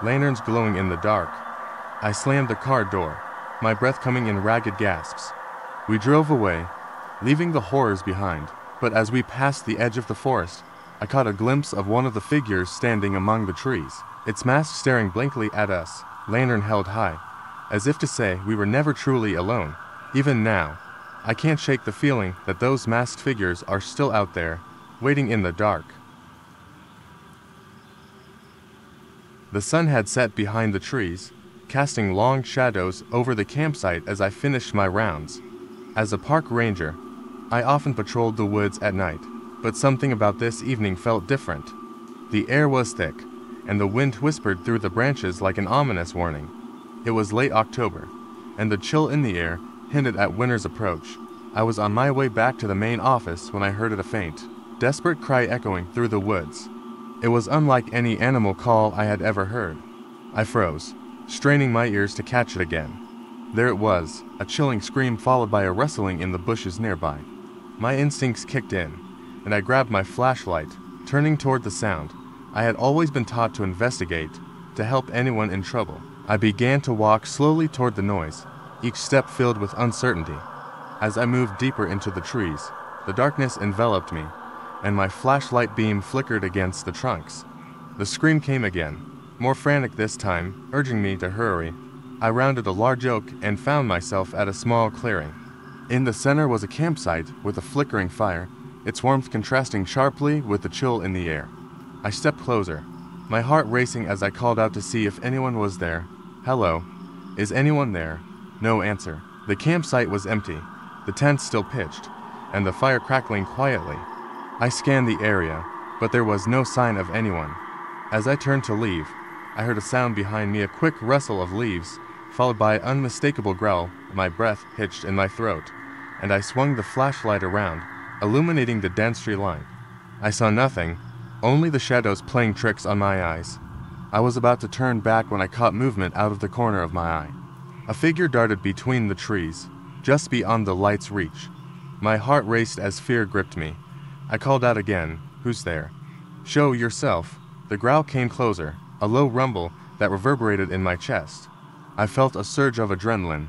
Speaker 1: lanterns glowing in the dark. I slammed the car door, my breath coming in ragged gasps. We drove away, leaving the horrors behind, but as we passed the edge of the forest, I caught a glimpse of one of the figures standing among the trees, its mask staring blankly at us, lantern held high, as if to say we were never truly alone. Even now, I can't shake the feeling that those masked figures are still out there, waiting in the dark. The sun had set behind the trees, casting long shadows over the campsite as I finished my rounds. As a park ranger, I often patrolled the woods at night, but something about this evening felt different. The air was thick, and the wind whispered through the branches like an ominous warning. It was late October, and the chill in the air hinted at winter's approach. I was on my way back to the main office when I heard a faint, desperate cry echoing through the woods. It was unlike any animal call I had ever heard. I froze, straining my ears to catch it again. There it was, a chilling scream followed by a rustling in the bushes nearby. My instincts kicked in, and I grabbed my flashlight, turning toward the sound. I had always been taught to investigate, to help anyone in trouble. I began to walk slowly toward the noise, each step filled with uncertainty. As I moved deeper into the trees, the darkness enveloped me, and my flashlight beam flickered against the trunks. The scream came again, more frantic this time, urging me to hurry. I rounded a large oak and found myself at a small clearing. In the center was a campsite with a flickering fire, its warmth contrasting sharply with the chill in the air. I stepped closer, my heart racing as I called out to see if anyone was there. "Hello, is anyone there?" No answer. The campsite was empty, the tent still pitched, and the fire crackling quietly. I scanned the area, but there was no sign of anyone. As I turned to leave, I heard a sound behind me, a quick rustle of leaves, followed by an unmistakable growl. My breath hitched in my throat, and I swung the flashlight around, illuminating the dense tree line. I saw nothing, only the shadows playing tricks on my eyes. I was about to turn back when I caught movement out of the corner of my eye. A figure darted between the trees, just beyond the light's reach. My heart raced as fear gripped me. I called out again, "Who's there?" "Show yourself." The growl came closer, a low rumble that reverberated in my chest. I felt a surge of adrenaline,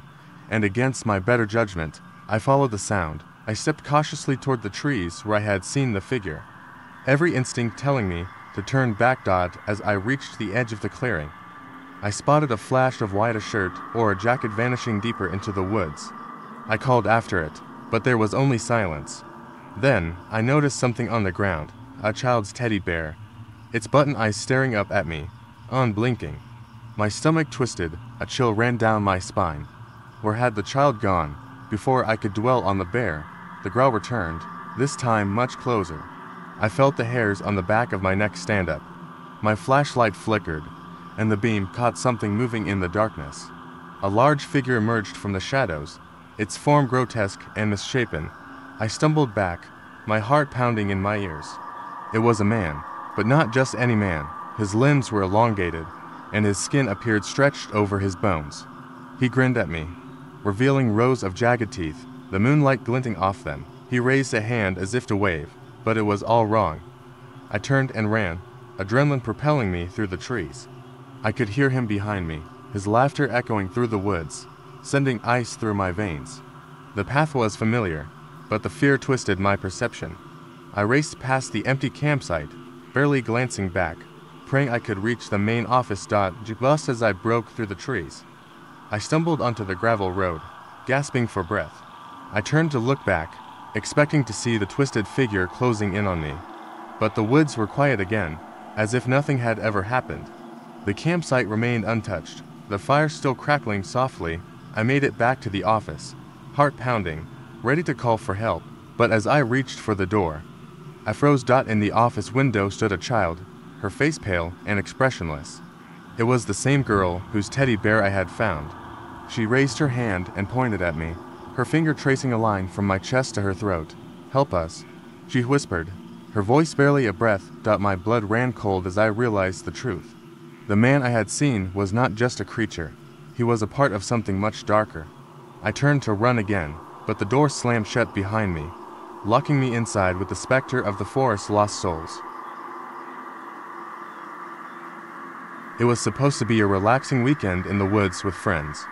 Speaker 1: and against my better judgment, I followed the sound. I stepped cautiously toward the trees where I had seen the figure, every instinct telling me to turn back. As I reached the edge of the clearing, I spotted a flash of white, a shirt or a jacket vanishing deeper into the woods. I called after it, but there was only silence. Then, I noticed something on the ground, a child's teddy bear, its button eyes staring up at me, unblinking. My stomach twisted, a chill ran down my spine. Where had the child gone? Before I could dwell on the bear, the growl returned, this time much closer. I felt the hairs on the back of my neck stand up. My flashlight flickered, and the beam caught something moving in the darkness. A large figure emerged from the shadows, its form grotesque and misshapen. I stumbled back, my heart pounding in my ears. It was a man, but not just any man. His limbs were elongated, and his skin appeared stretched over his bones. He grinned at me, revealing rows of jagged teeth, the moonlight glinting off them. He raised a hand as if to wave, but it was all wrong. I turned and ran, adrenaline propelling me through the trees. I could hear him behind me, his laughter echoing through the woods, sending ice through my veins. The path was familiar, but the fear twisted my perception. I raced past the empty campsite, barely glancing back, praying I could reach the main office. Just as I broke through the trees, I stumbled onto the gravel road, gasping for breath. I turned to look back, expecting to see the twisted figure closing in on me. But the woods were quiet again, as if nothing had ever happened. The campsite remained untouched, the fire still crackling softly. I made it back to the office, heart pounding, ready to call for help, but as I reached for the door, I froze. In the office window stood a child, her face pale and expressionless. It was the same girl whose teddy bear I had found. She raised her hand and pointed at me, her finger tracing a line from my chest to her throat. "Help us," she whispered, her voice barely a breath. My blood ran cold as I realized the truth. The man I had seen was not just a creature. He was a part of something much darker. I turned to run again, but the door slammed shut behind me, locking me inside with the specter of the forest's lost souls. It was supposed to be a relaxing weekend in the woods with friends.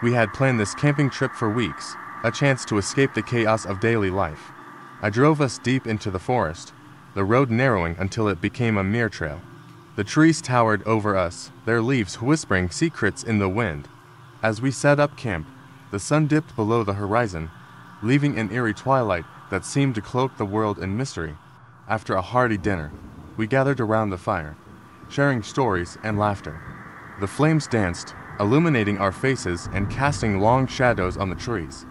Speaker 1: We had planned this camping trip for weeks, a chance to escape the chaos of daily life. I drove us deep into the forest, the road narrowing until it became a mere trail. The trees towered over us, their leaves whispering secrets in the wind. As we set up camp, the sun dipped below the horizon, leaving an eerie twilight that seemed to cloak the world in mystery. After a hearty dinner, we gathered around the fire, sharing stories and laughter. The flames danced, illuminating our faces and casting long shadows on the trees.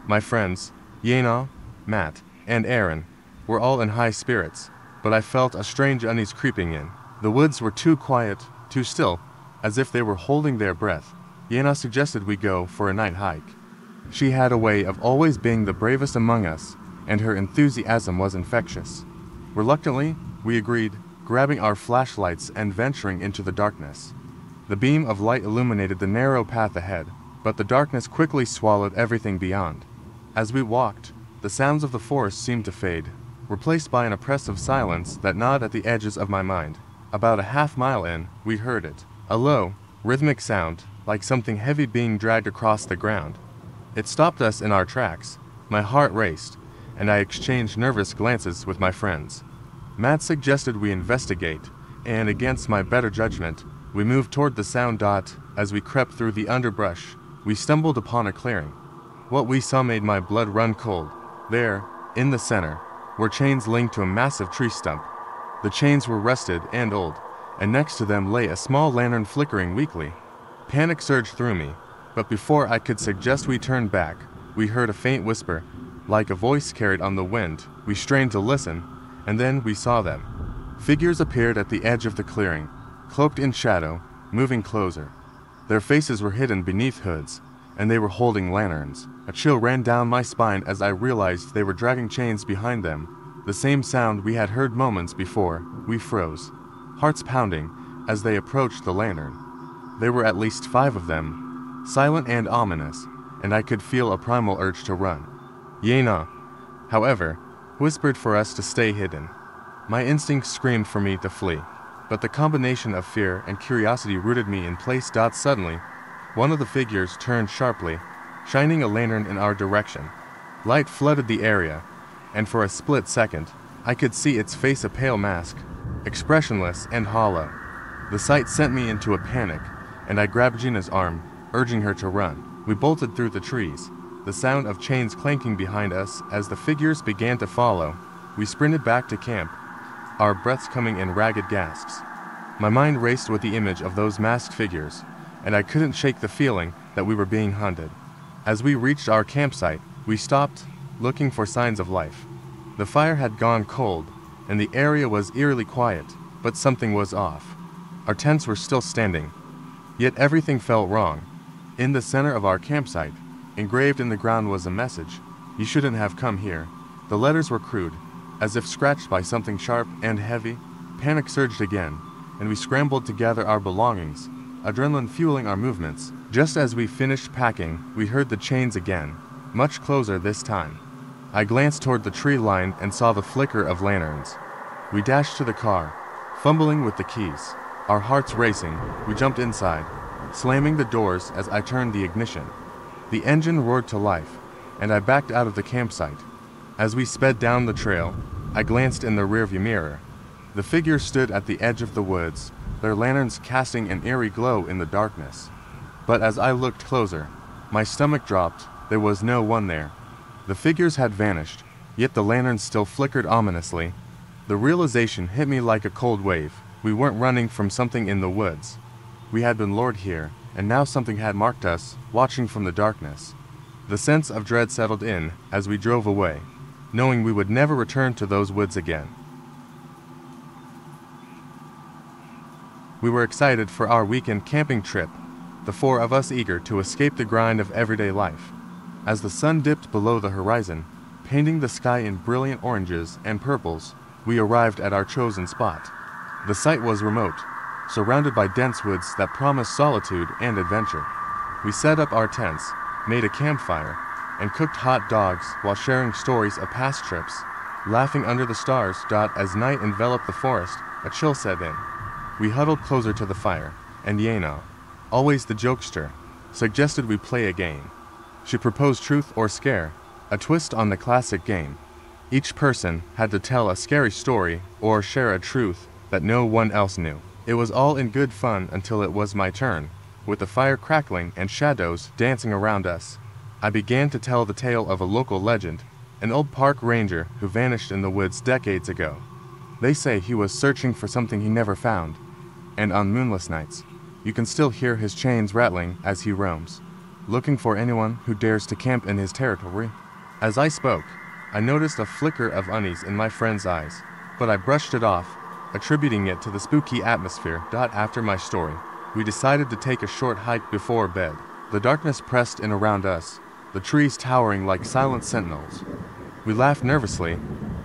Speaker 1: My friends, Yena, Matt, and Aaron, were all in high spirits, but I felt a strange unease creeping in. The woods were too quiet, too still, as if they were holding their breath. Yena suggested we go for a night hike. She had a way of always being the bravest among us, and her enthusiasm was infectious. Reluctantly, we agreed, grabbing our flashlights and venturing into the darkness. The beam of light illuminated the narrow path ahead, but the darkness quickly swallowed everything beyond. As we walked, the sounds of the forest seemed to fade, replaced by an oppressive silence that gnawed at the edges of my mind. About a half-mile in, we heard it, a low, rhythmic sound, like something heavy being dragged across the ground. It stopped us in our tracks. My heart raced, and I exchanged nervous glances with my friends. Matt suggested we investigate, and against my better judgment, we moved toward the sound. As we crept through the underbrush, we stumbled upon a clearing. What we saw made my blood run cold. There, in the center, were chains linked to a massive tree stump. The chains were rusted and old, and next to them lay a small lantern flickering weakly. Panic surged through me, but before I could suggest we turn back, we heard a faint whisper, like a voice carried on the wind. We strained to listen, and then we saw them. Figures appeared at the edge of the clearing, cloaked in shadow, moving closer. Their faces were hidden beneath hoods, and they were holding lanterns. A chill ran down my spine as I realized they were dragging chains behind them. The same sound we had heard moments before. We froze, hearts pounding, as they approached the lantern. There were at least 5 of them, silent and ominous, and I could feel a primal urge to run. Yena, however, whispered for us to stay hidden. My instincts screamed for me to flee, but the combination of fear and curiosity rooted me in place. Suddenly, one of the figures turned sharply, shining a lantern in our direction. Light flooded the area, and for a split second, I could see its face, a pale mask, expressionless and hollow. The sight sent me into a panic, and I grabbed Gina's arm, urging her to run. We bolted through the trees, the sound of chains clanking behind us as the figures began to follow. We sprinted back to camp, our breaths coming in ragged gasps. My mind raced with the image of those masked figures, and I couldn't shake the feeling that we were being hunted. As we reached our campsite, we stopped, looking for signs of life. The fire had gone cold, and the area was eerily quiet, but something was off. Our tents were still standing, yet everything felt wrong. In the center of our campsite, engraved in the ground was a message: "You shouldn't have come here." The letters were crude, as if scratched by something sharp and heavy. Panic surged again, and we scrambled to gather our belongings, adrenaline fueling our movements. Just as we finished packing, we heard the chains again, much closer this time. I glanced toward the tree line and saw the flicker of lanterns. We dashed to the car, fumbling with the keys. Our hearts racing, we jumped inside, slamming the doors as I turned the ignition. The engine roared to life, and I backed out of the campsite. As we sped down the trail, I glanced in the rearview mirror. The figures stood at the edge of the woods, their lanterns casting an eerie glow in the darkness. But as I looked closer, my stomach dropped. There was no one there. The figures had vanished, yet the lanterns still flickered ominously. The realization hit me like a cold wave. We weren't running from something in the woods. We had been lured here, and now something had marked us, watching from the darkness. The sense of dread settled in as we drove away, knowing we would never return to those woods again. We were excited for our weekend camping trip, the four of us eager to escape the grind of everyday life. As the sun dipped below the horizon, painting the sky in brilliant oranges and purples, we arrived at our chosen spot. The site was remote, surrounded by dense woods that promised solitude and adventure. We set up our tents, made a campfire, and cooked hot dogs while sharing stories of past trips, laughing under the stars. As night enveloped the forest, a chill set in. We huddled closer to the fire, and Yana, always the jokester, suggested we play a game. She proposed truth or scare, a twist on the classic game. Each person had to tell a scary story or share a truth that no one else knew. It was all in good fun until it was my turn. With the fire crackling and shadows dancing around us, I began to tell the tale of a local legend, an old park ranger who vanished in the woods decades ago. They say he was searching for something he never found, and on moonless nights, you can still hear his chains rattling as he roams, looking for anyone who dares to camp in his territory. As I spoke, I noticed a flicker of unease in my friend's eyes, but I brushed it off, attributing it to the spooky atmosphere. After my story, we decided to take a short hike before bed. The darkness pressed in around us, the trees towering like silent sentinels. We laughed nervously,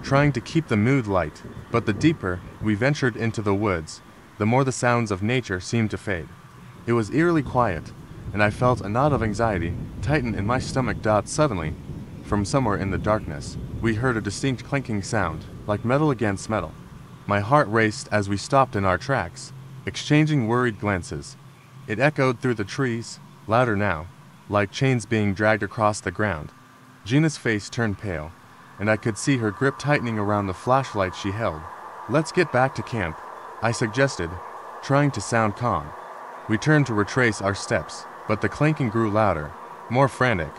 Speaker 1: trying to keep the mood light, but the deeper we ventured into the woods, the more the sounds of nature seemed to fade. It was eerily quiet, and I felt a knot of anxiety tighten in my stomach. Suddenly, from somewhere in the darkness, we heard a distinct clanking sound, like metal against metal. My heart raced as we stopped in our tracks, exchanging worried glances. It echoed through the trees, louder now, like chains being dragged across the ground. Gina's face turned pale, and I could see her grip tightening around the flashlight she held. "Let's get back to camp," I suggested, trying to sound calm. We turned to retrace our steps, but the clanking grew louder, more frantic.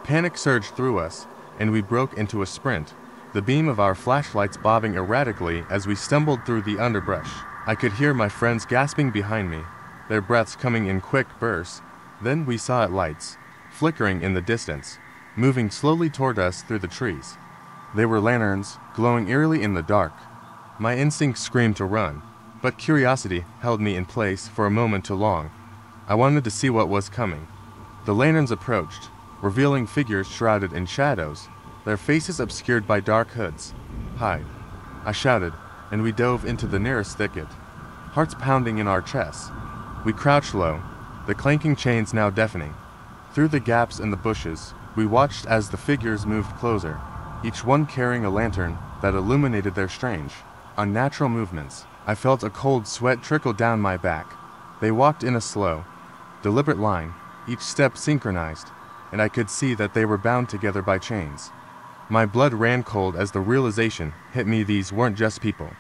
Speaker 1: Panic surged through us, and we broke into a sprint, the beam of our flashlights bobbing erratically as we stumbled through the underbrush. I could hear my friends gasping behind me, their breaths coming in quick bursts. Then we saw lights, flickering in the distance, moving slowly toward us through the trees. They were lanterns, glowing eerily in the dark. My instinct screamed to run, but curiosity held me in place for a moment too long. I wanted to see what was coming. The lanterns approached, revealing figures shrouded in shadows, their faces obscured by dark hoods. "Hide," I shouted, and we dove into the nearest thicket, hearts pounding in our chests. We crouched low, the clanking chains now deafening. Through the gaps in the bushes, we watched as the figures moved closer, each one carrying a lantern that illuminated their strange, unnatural movements. I felt a cold sweat trickle down my back. They walked in a slow, deliberate line, each step synchronized, and I could see that they were bound together by chains. My blood ran cold as the realization hit me these weren't just people.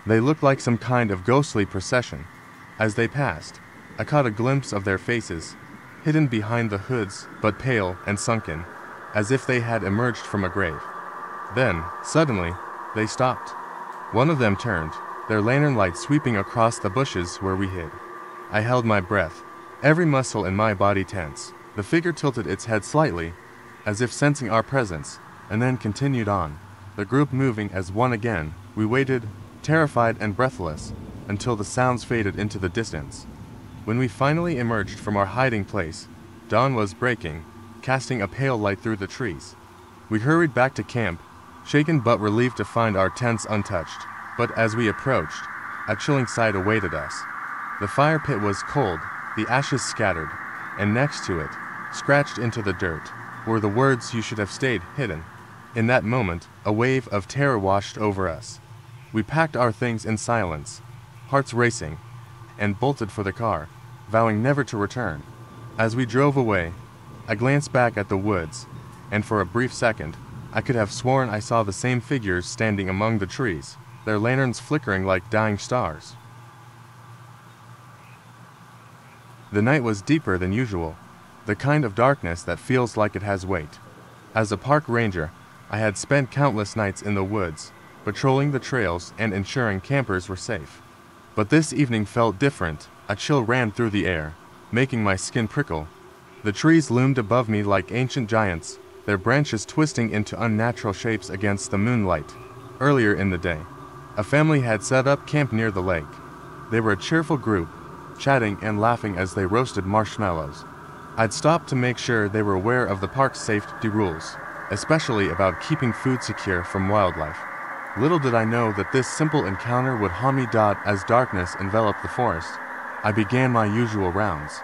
Speaker 1: They looked like some kind of ghostly procession. As they passed, I caught a glimpse of their faces, hidden behind the hoods but pale and sunken, as if they had emerged from a grave. Then, suddenly, they stopped. One of them turned, their lantern light sweeping across the bushes where we hid. I held my breath, every muscle in my body tense. The figure tilted its head slightly, as if sensing our presence, and then continued on, the group moving as one again. We waited, terrified and breathless, until the sounds faded into the distance. When we finally emerged from our hiding place, dawn was breaking, casting a pale light through the trees. We hurried back to camp, shaken but relieved to find our tents untouched. But as we approached, a chilling sight awaited us. The fire pit was cold, the ashes scattered, and next to it, scratched into the dirt, were the words "You should have stayed hidden." In that moment, a wave of terror washed over us. We packed our things in silence, hearts racing, and bolted for the car, vowing never to return. As we drove away, I glanced back at the woods, and for a brief second, I could have sworn I saw the same figures standing among the trees, their lanterns flickering like dying stars. The night was deeper than usual, the kind of darkness that feels like it has weight. As a park ranger, I had spent countless nights in the woods, patrolling the trails and ensuring campers were safe. But this evening felt different. A chill ran through the air, making my skin prickle. The trees loomed above me like ancient giants, their branches twisting into unnatural shapes against the moonlight. Earlier in the day, a family had set up camp near the lake. They were a cheerful group, chatting and laughing as they roasted marshmallows. I'd stopped to make sure they were aware of the park's safety rules, especially about keeping food secure from wildlife. Little did I know that this simple encounter would haunt me. As darkness enveloped the forest, I began my usual rounds.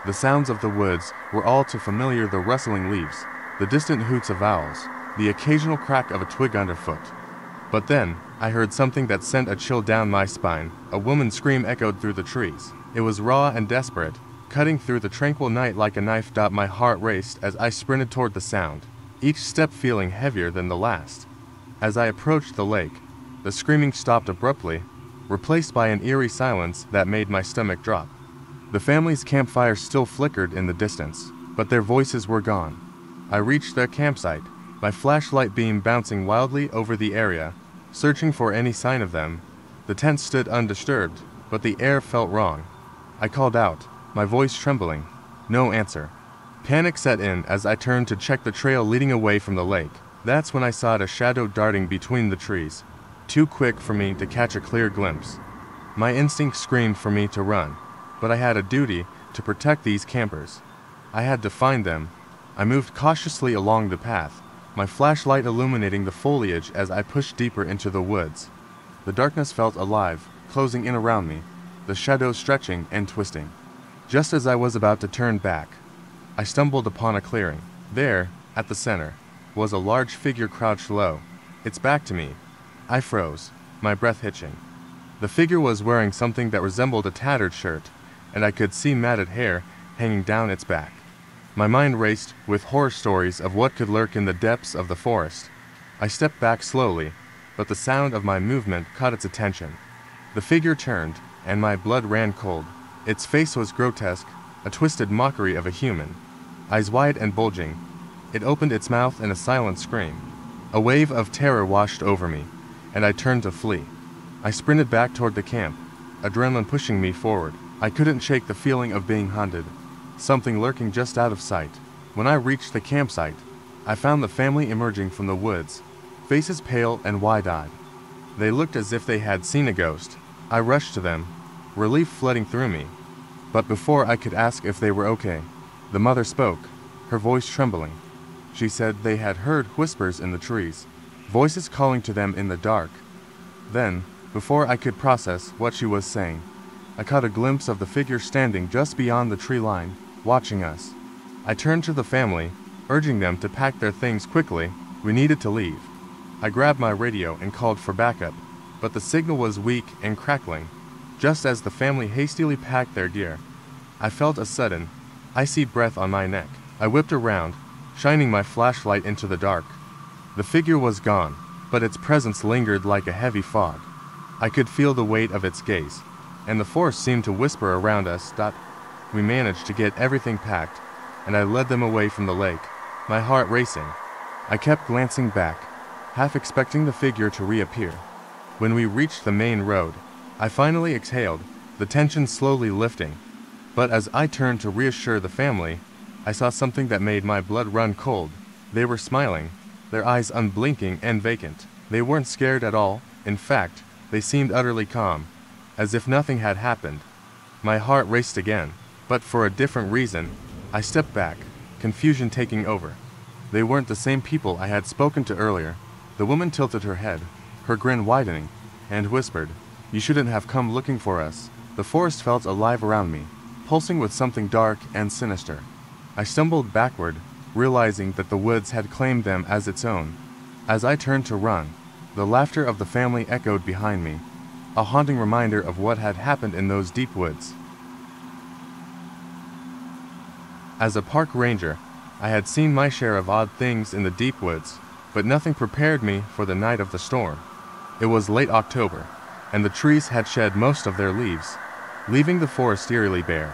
Speaker 1: The sounds of the woods were all too familiar: the rustling leaves, the distant hoots of owls, the occasional crack of a twig underfoot. But then, I heard something that sent a chill down my spine. A woman's scream echoed through the trees. It was raw and desperate, cutting through the tranquil night like a knife. My heart raced as I sprinted toward the sound, each step feeling heavier than the last. As I approached the lake, the screaming stopped abruptly, replaced by an eerie silence that made my stomach drop. The family's campfire still flickered in the distance, but their voices were gone. I reached their campsite, my flashlight beam bouncing wildly over the area, searching for any sign of them. The tent stood undisturbed, but the air felt wrong. I called out, my voice trembling. No answer. Panic set in as I turned to check the trail leading away from the lake. That's when I saw a shadow darting between the trees, too quick for me to catch a clear glimpse. My instinct screamed for me to run, but I had a duty to protect these campers. I had to find them. I moved cautiously along the path, my flashlight illuminating the foliage as I pushed deeper into the woods. The darkness felt alive, closing in around me, the shadows stretching and twisting. Just as I was about to turn back, I stumbled upon a clearing. There, at the center, was a large figure crouched low, its back to me. I froze, my breath hitching. The figure was wearing something that resembled a tattered shirt, and I could see matted hair hanging down its back. My mind raced with horror stories of what could lurk in the depths of the forest. I stepped back slowly, but the sound of my movement caught its attention. The figure turned, and my blood ran cold. Its face was grotesque, a twisted mockery of a human. Eyes wide and bulging, it opened its mouth in a silent scream. A wave of terror washed over me, and I turned to flee. I sprinted back toward the camp, adrenaline pushing me forward. I couldn't shake the feeling of being haunted, something lurking just out of sight. When I reached the campsite, I found the family emerging from the woods, faces pale and wide-eyed. They looked as if they had seen a ghost. I rushed to them, relief flooding through me. But before I could ask if they were okay, the mother spoke, her voice trembling. She said they had heard whispers in the trees, voices calling to them in the dark. Then, before I could process what she was saying, I caught a glimpse of the figure standing just beyond the tree line, watching us. I turned to the family, urging them to pack their things quickly. We needed to leave. I grabbed my radio and called for backup, but the signal was weak and crackling. Just as the family hastily packed their gear, I felt a sudden, icy breath on my neck. I whipped around, shining my flashlight into the dark. The figure was gone, but its presence lingered like a heavy fog. I could feel the weight of its gaze, and the force seemed to whisper around us. We managed to get everything packed, and I led them away from the lake, my heart racing. I kept glancing back, half expecting the figure to reappear. When we reached the main road, I finally exhaled, the tension slowly lifting. But as I turned to reassure the family, I saw something that made my blood run cold. They were smiling, their eyes unblinking and vacant. They weren't scared at all. In fact, they seemed utterly calm, as if nothing had happened. My heart raced again, but for a different reason. I stepped back, confusion taking over. They weren't the same people I had spoken to earlier. The woman tilted her head, her grin widening, and whispered, "You shouldn't have come looking for us." The forest felt alive around me, pulsing with something dark and sinister. I stumbled backward, realizing that the woods had claimed them as its own. As I turned to run, the laughter of the family echoed behind me, a haunting reminder of what had happened in those deep woods. As a park ranger, I had seen my share of odd things in the deep woods, but nothing prepared me for the night of the storm. It was late October, and the trees had shed most of their leaves, leaving the forest eerily bare.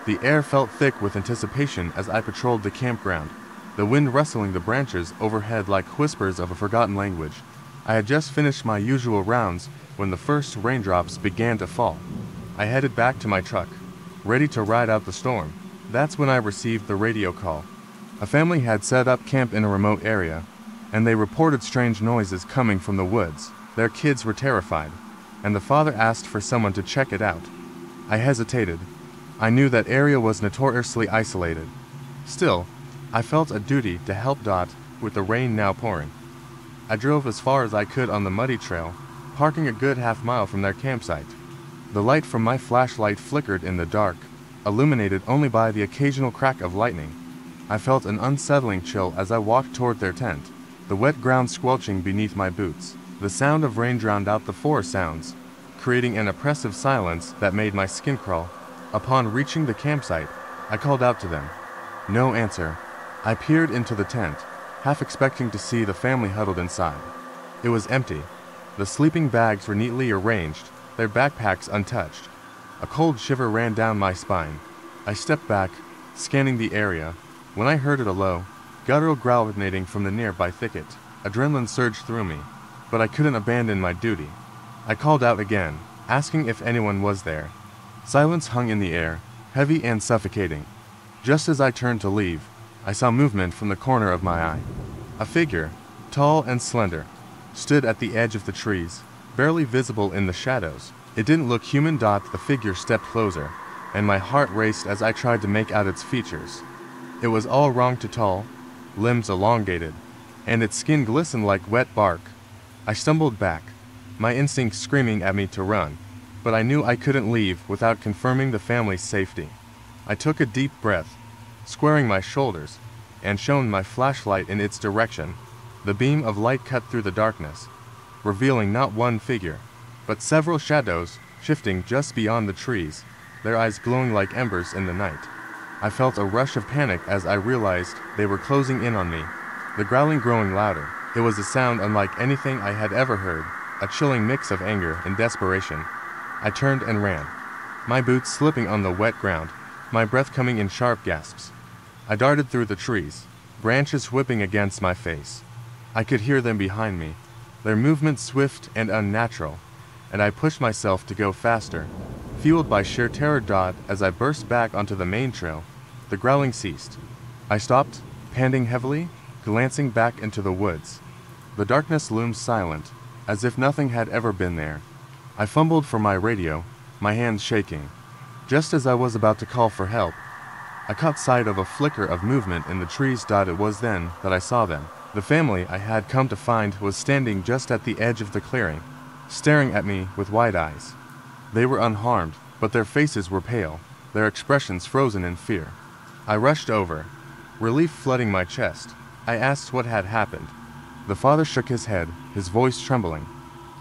Speaker 1: The air felt thick with anticipation as I patrolled the campground, the wind rustling the branches overhead like whispers of a forgotten language. I had just finished my usual rounds when the first raindrops began to fall. I headed back to my truck, ready to ride out the storm. That's when I received the radio call. A family had set up camp in a remote area, and they reported strange noises coming from the woods. Their kids were terrified, and the father asked for someone to check it out. I hesitated. I knew that area was notoriously isolated. Still, I felt a duty to help Dot with the rain now pouring. I drove as far as I could on the muddy trail, parking a good half-mile from their campsite. The light from my flashlight flickered in the dark, illuminated only by the occasional crack of lightning. I felt an unsettling chill as I walked toward their tent, the wet ground squelching beneath my boots. The sound of rain drowned out the forest sounds, creating an oppressive silence that made my skin crawl. Upon reaching the campsite, I called out to them. No answer. I peered into the tent, half expecting to see the family huddled inside. It was empty. The sleeping bags were neatly arranged, their backpacks untouched. A cold shiver ran down my spine. I stepped back, scanning the area, when I heard a low, guttural growl emanating from the nearby thicket. Adrenaline surged through me, but I couldn't abandon my duty. I called out again, asking if anyone was there. Silence hung in the air, heavy and suffocating. Just as I turned to leave, I saw movement from the corner of my eye. A figure, tall and slender, stood at the edge of the trees, barely visible in the shadows. It didn't look human. The figure stepped closer, and my heart raced as I tried to make out its features. It was all wrong to tall, limbs elongated, and its skin glistened like wet bark. I stumbled back, my instincts screaming at me to run, but I knew I couldn't leave without confirming the family's safety. I took a deep breath, squaring my shoulders, and shone my flashlight in its direction. The beam of light cut through the darkness, revealing not one figure, but several shadows shifting just beyond the trees, their eyes glowing like embers in the night. I felt a rush of panic as I realized they were closing in on me, the growling growing louder. It was a sound unlike anything I had ever heard, a chilling mix of anger and desperation. I turned and ran, my boots slipping on the wet ground, my breath coming in sharp gasps. I darted through the trees, branches whipping against my face. I could hear them behind me, their movements swift and unnatural, and I pushed myself to go faster, fueled by sheer terror. As I burst back onto the main trail, the growling ceased. I stopped, panting heavily, glancing back into the woods. The darkness loomed silent, as if nothing had ever been there. I fumbled for my radio, my hands shaking. Just as I was about to call for help, I caught sight of a flicker of movement in the trees. It was then that I saw them. The family I had come to find was standing just at the edge of the clearing, staring at me with wide eyes. They were unharmed, but their faces were pale, their expressions frozen in fear. I rushed over, relief flooding my chest. I asked what had happened. The father shook his head, his voice trembling.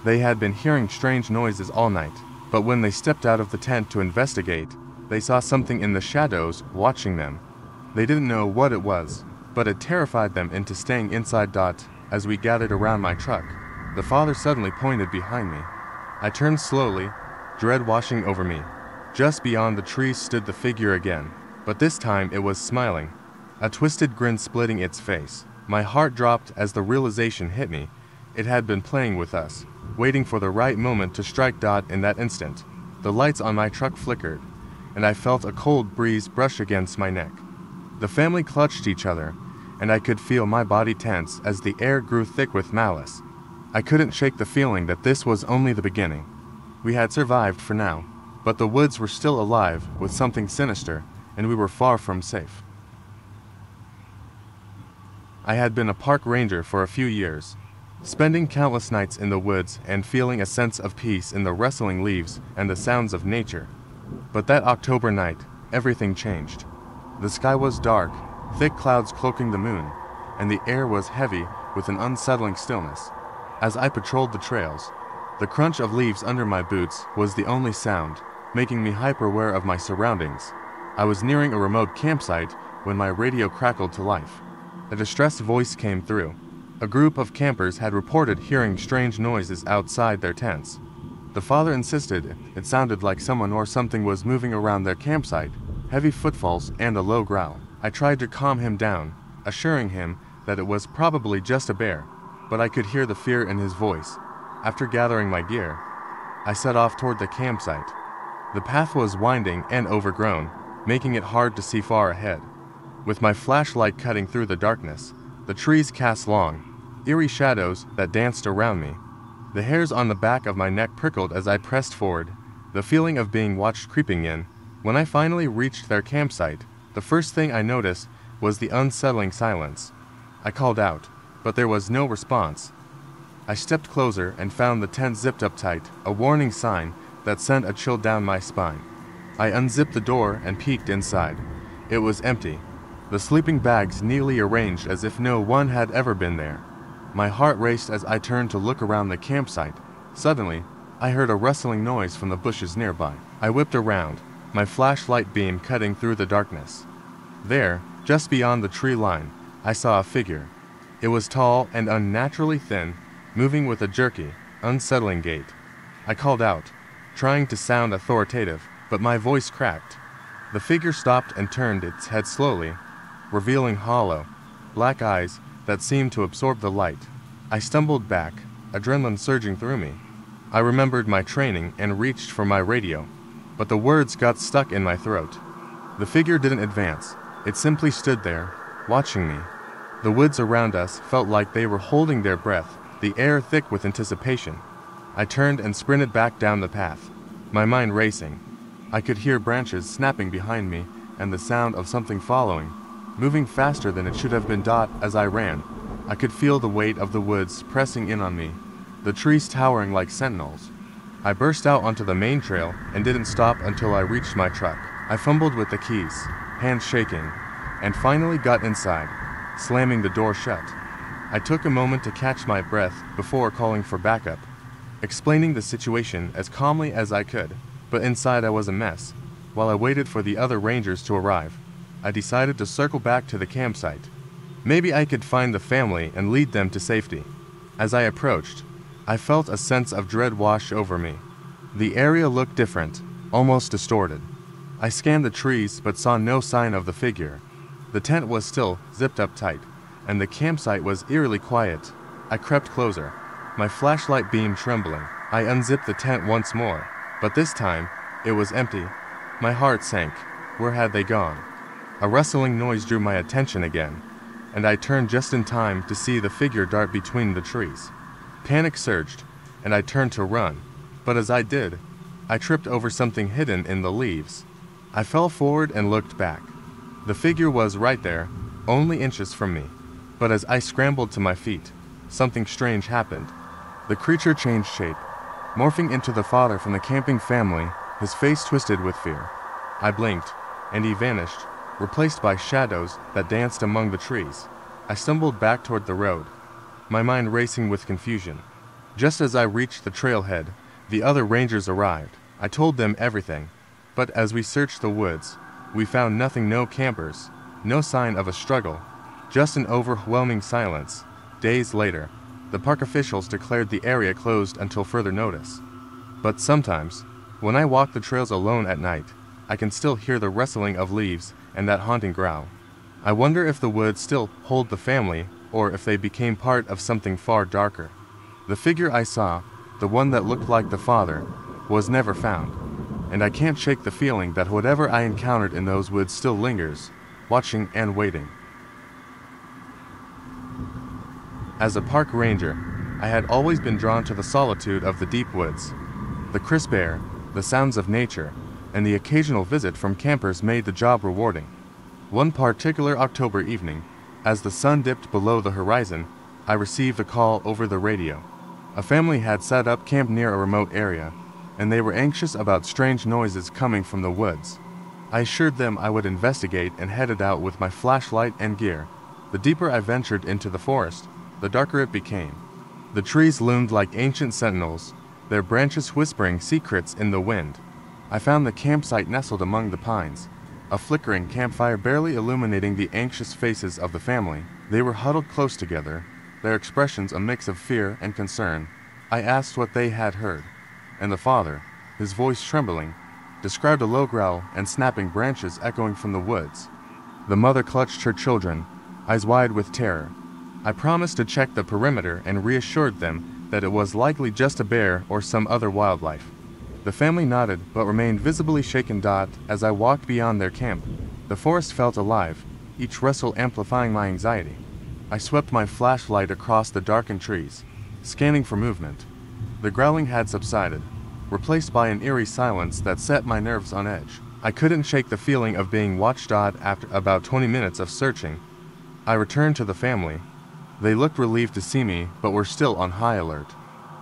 Speaker 1: They had been hearing strange noises all night, but when they stepped out of the tent to investigate, they saw something in the shadows watching them. They didn't know what it was, but it terrified them into staying inside. As we gathered around my truck, the father suddenly pointed behind me. I turned slowly, dread washing over me. Just beyond the trees stood the figure again, but this time it was smiling, a twisted grin splitting its face. My heart dropped as the realization hit me. It had been playing with us, waiting for the right moment to strike. In that instant, the lights on my truck flickered, and I felt a cold breeze brush against my neck. The family clutched each other, and I could feel my body tense as the air grew thick with malice. I couldn't shake the feeling that this was only the beginning. We had survived for now, but the woods were still alive with something sinister, and we were far from safe. I had been a park ranger for a few years, spending countless nights in the woods and feeling a sense of peace in the rustling leaves and the sounds of nature. But that October night, everything changed. The sky was dark, thick clouds cloaking the moon, and the air was heavy with an unsettling stillness. As I patrolled the trails, the crunch of leaves under my boots was the only sound, making me hyper-aware of my surroundings. I was nearing a remote campsite when my radio crackled to life. A distressed voice came through. A group of campers had reported hearing strange noises outside their tents. The father insisted it sounded like someone or something was moving around their campsite, heavy footfalls and a low growl. I tried to calm him down, assuring him that it was probably just a bear, but I could hear the fear in his voice. After gathering my gear, I set off toward the campsite. The path was winding and overgrown, making it hard to see far ahead. With my flashlight cutting through the darkness, the trees cast long, eerie shadows that danced around me. The hairs on the back of my neck prickled as I pressed forward, the feeling of being watched creeping in. When I finally reached their campsite, the first thing I noticed was the unsettling silence. I called out, but there was no response. I stepped closer and found the tent zipped up tight, a warning sign that sent a chill down my spine. I unzipped the door and peeked inside. It was empty, the sleeping bags neatly arranged as if no one had ever been there. My heart raced as I turned to look around the campsite. Suddenly, I heard a rustling noise from the bushes nearby. I whipped around, my flashlight beam cutting through the darkness. There, just beyond the tree line, I saw a figure. It was tall and unnaturally thin, moving with a jerky, unsettling gait. I called out, trying to sound authoritative, but my voice cracked. The figure stopped and turned its head slowly, revealing hollow, black eyes that seemed to absorb the light. I stumbled back, adrenaline surging through me. I remembered my training and reached for my radio, but the words got stuck in my throat. The figure didn't advance. It simply stood there, watching me. The woods around us felt like they were holding their breath, the air thick with anticipation. I turned and sprinted back down the path, my mind racing. I could hear branches snapping behind me and the sound of something following, moving faster than it should have been. As I ran, I could feel the weight of the woods pressing in on me, the trees towering like sentinels. I burst out onto the main trail and didn't stop until I reached my truck. I fumbled with the keys, hands shaking, and finally got inside, slamming the door shut. I took a moment to catch my breath before calling for backup, explaining the situation as calmly as I could, but inside I was a mess. While I waited for the other rangers to arrive, I decided to circle back to the campsite. Maybe I could find the family and lead them to safety. As I approached, I felt a sense of dread wash over me. The area looked different, almost distorted. I scanned the trees but saw no sign of the figure. The tent was still zipped up tight, and the campsite was eerily quiet. I crept closer, my flashlight beam trembling. I unzipped the tent once more, but this time, it was empty. My heart sank. Where had they gone? A rustling noise drew my attention again, and I turned just in time to see the figure dart between the trees. Panic surged, and I turned to run, but as I did, I tripped over something hidden in the leaves. I fell forward and looked back. The figure was right there, only inches from me, but as I scrambled to my feet, something strange happened. The creature changed shape, morphing into the father from the camping family, his face twisted with fear. I blinked, and he vanished, replaced by shadows that danced among the trees. I stumbled back toward the road, my mind racing with confusion. Just as I reached the trailhead, the other rangers arrived. I told them everything, but as we searched the woods, we found nothing. No campers, no sign of a struggle, just an overwhelming silence. Days later, the park officials declared the area closed until further notice. But sometimes, when I walk the trails alone at night, I can still hear the rustling of leaves and that haunting growl. I wonder if the woods still hold the family, or if they became part of something far darker. The figure I saw, the one that looked like the father, was never found, and I can't shake the feeling that whatever I encountered in those woods still lingers, watching and waiting. As a park ranger, I had always been drawn to the solitude of the deep woods. The crisp air, the sounds of nature, and the occasional visit from campers made the job rewarding. One particular October evening, as the sun dipped below the horizon, I received a call over the radio. A family had set up camp near a remote area, and they were anxious about strange noises coming from the woods. I assured them I would investigate and headed out with my flashlight and gear. The deeper I ventured into the forest, the darker it became. The trees loomed like ancient sentinels, their branches whispering secrets in the wind. I found the campsite nestled among the pines, a flickering campfire barely illuminating the anxious faces of the family. They were huddled close together, their expressions a mix of fear and concern. I asked what they had heard, and the father, his voice trembling, described a low growl and snapping branches echoing from the woods. The mother clutched her children, eyes wide with terror. I promised to check the perimeter and reassured them that it was likely just a bear or some other wildlife. The family nodded but remained visibly shaken. As I walked beyond their camp, the forest felt alive, each rustle amplifying my anxiety. I swept my flashlight across the darkened trees, scanning for movement. The growling had subsided, replaced by an eerie silence that set my nerves on edge. I couldn't shake the feeling of being watched. After about 20 minutes of searching, I returned to the family. They looked relieved to see me, but were still on high alert.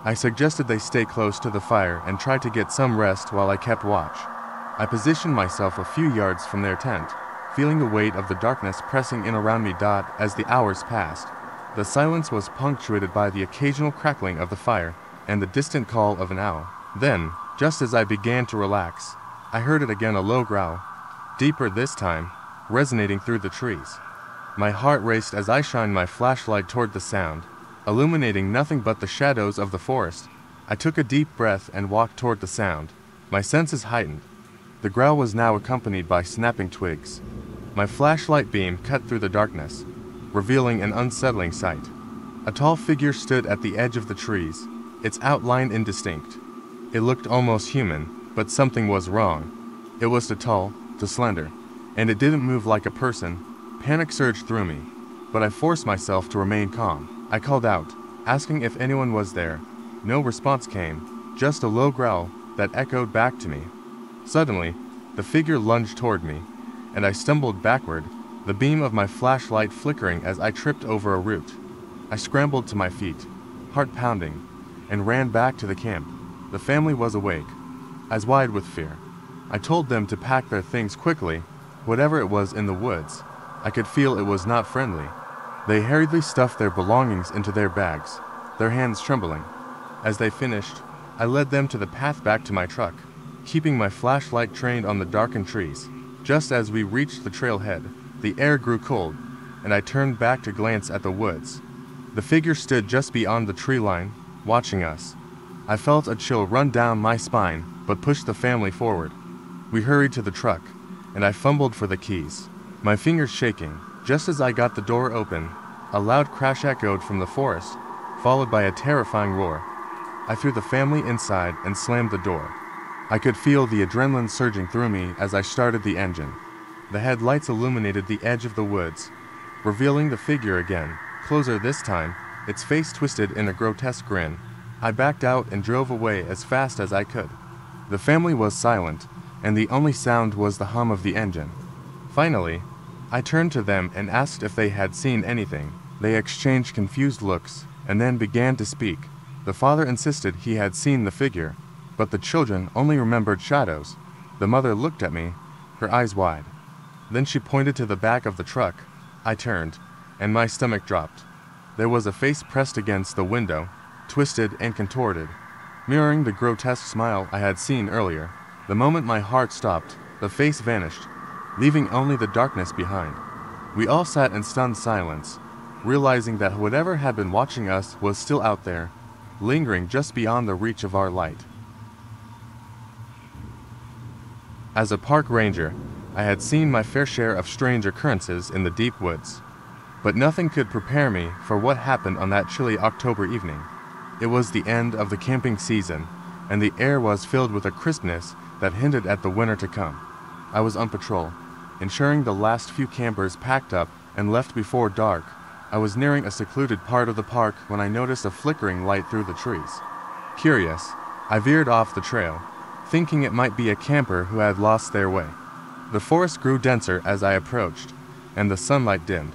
Speaker 1: I suggested they stay close to the fire and try to get some rest while I kept watch. I positioned myself a few yards from their tent, feeling the weight of the darkness pressing in around me. As the hours passed, the silence was punctuated by the occasional crackling of the fire and the distant call of an owl. Then, just as I began to relax, I heard it again, a low growl, deeper this time, resonating through the trees. My heart raced as I shined my flashlight toward the sound, illuminating nothing but the shadows of the forest. I took a deep breath and walked toward the sound, my senses heightened. The growl was now accompanied by snapping twigs. My flashlight beam cut through the darkness, revealing an unsettling sight. A tall figure stood at the edge of the trees, its outline indistinct. It looked almost human, but something was wrong. It was too tall, too slender, and it didn't move like a person. Panic surged through me, but I forced myself to remain calm. I called out, asking if anyone was there. No response came, just a low growl that echoed back to me. Suddenly, the figure lunged toward me, and I stumbled backward, the beam of my flashlight flickering as I tripped over a root. I scrambled to my feet, heart pounding, and ran back to the camp. The family was awake, eyes wide with fear. I told them to pack their things quickly, whatever it was in the woods. I could feel it was not friendly. They hurriedly stuffed their belongings into their bags, their hands trembling. As they finished, I led them to the path back to my truck, keeping my flashlight trained on the darkened trees. Just as we reached the trailhead, the air grew cold, and I turned back to glance at the woods. The figure stood just beyond the tree line, watching us. I felt a chill run down my spine, but pushed the family forward. We hurried to the truck, and I fumbled for the keys, my fingers shaking. Just as I got the door open, a loud crash echoed from the forest, followed by a terrifying roar. I threw the family inside and slammed the door. I could feel the adrenaline surging through me as I started the engine. The headlights illuminated the edge of the woods, revealing the figure again, closer this time, its face twisted in a grotesque grin. I backed out and drove away as fast as I could. The family was silent, and the only sound was the hum of the engine. Finally, I turned to them and asked if they had seen anything. They exchanged confused looks, and then began to speak. The father insisted he had seen the figure, but the children only remembered shadows. The mother looked at me, her eyes wide. Then she pointed to the back of the truck. I turned, and my stomach dropped. There was a face pressed against the window, twisted and contorted, mirroring the grotesque smile I had seen earlier. The moment my heart stopped, the face vanished, leaving only the darkness behind. We all sat in stunned silence, realizing that whatever had been watching us was still out there, lingering just beyond the reach of our light. As a park ranger, I had seen my fair share of strange occurrences in the deep woods, but nothing could prepare me for what happened on that chilly October evening. It was the end of the camping season, and the air was filled with a crispness that hinted at the winter to come. I was on patrol, ensuring the last few campers packed up and left before dark, I was nearing a secluded part of the park when I noticed a flickering light through the trees. Curious, I veered off the trail, thinking it might be a camper who had lost their way. The forest grew denser as I approached, and the sunlight dimmed.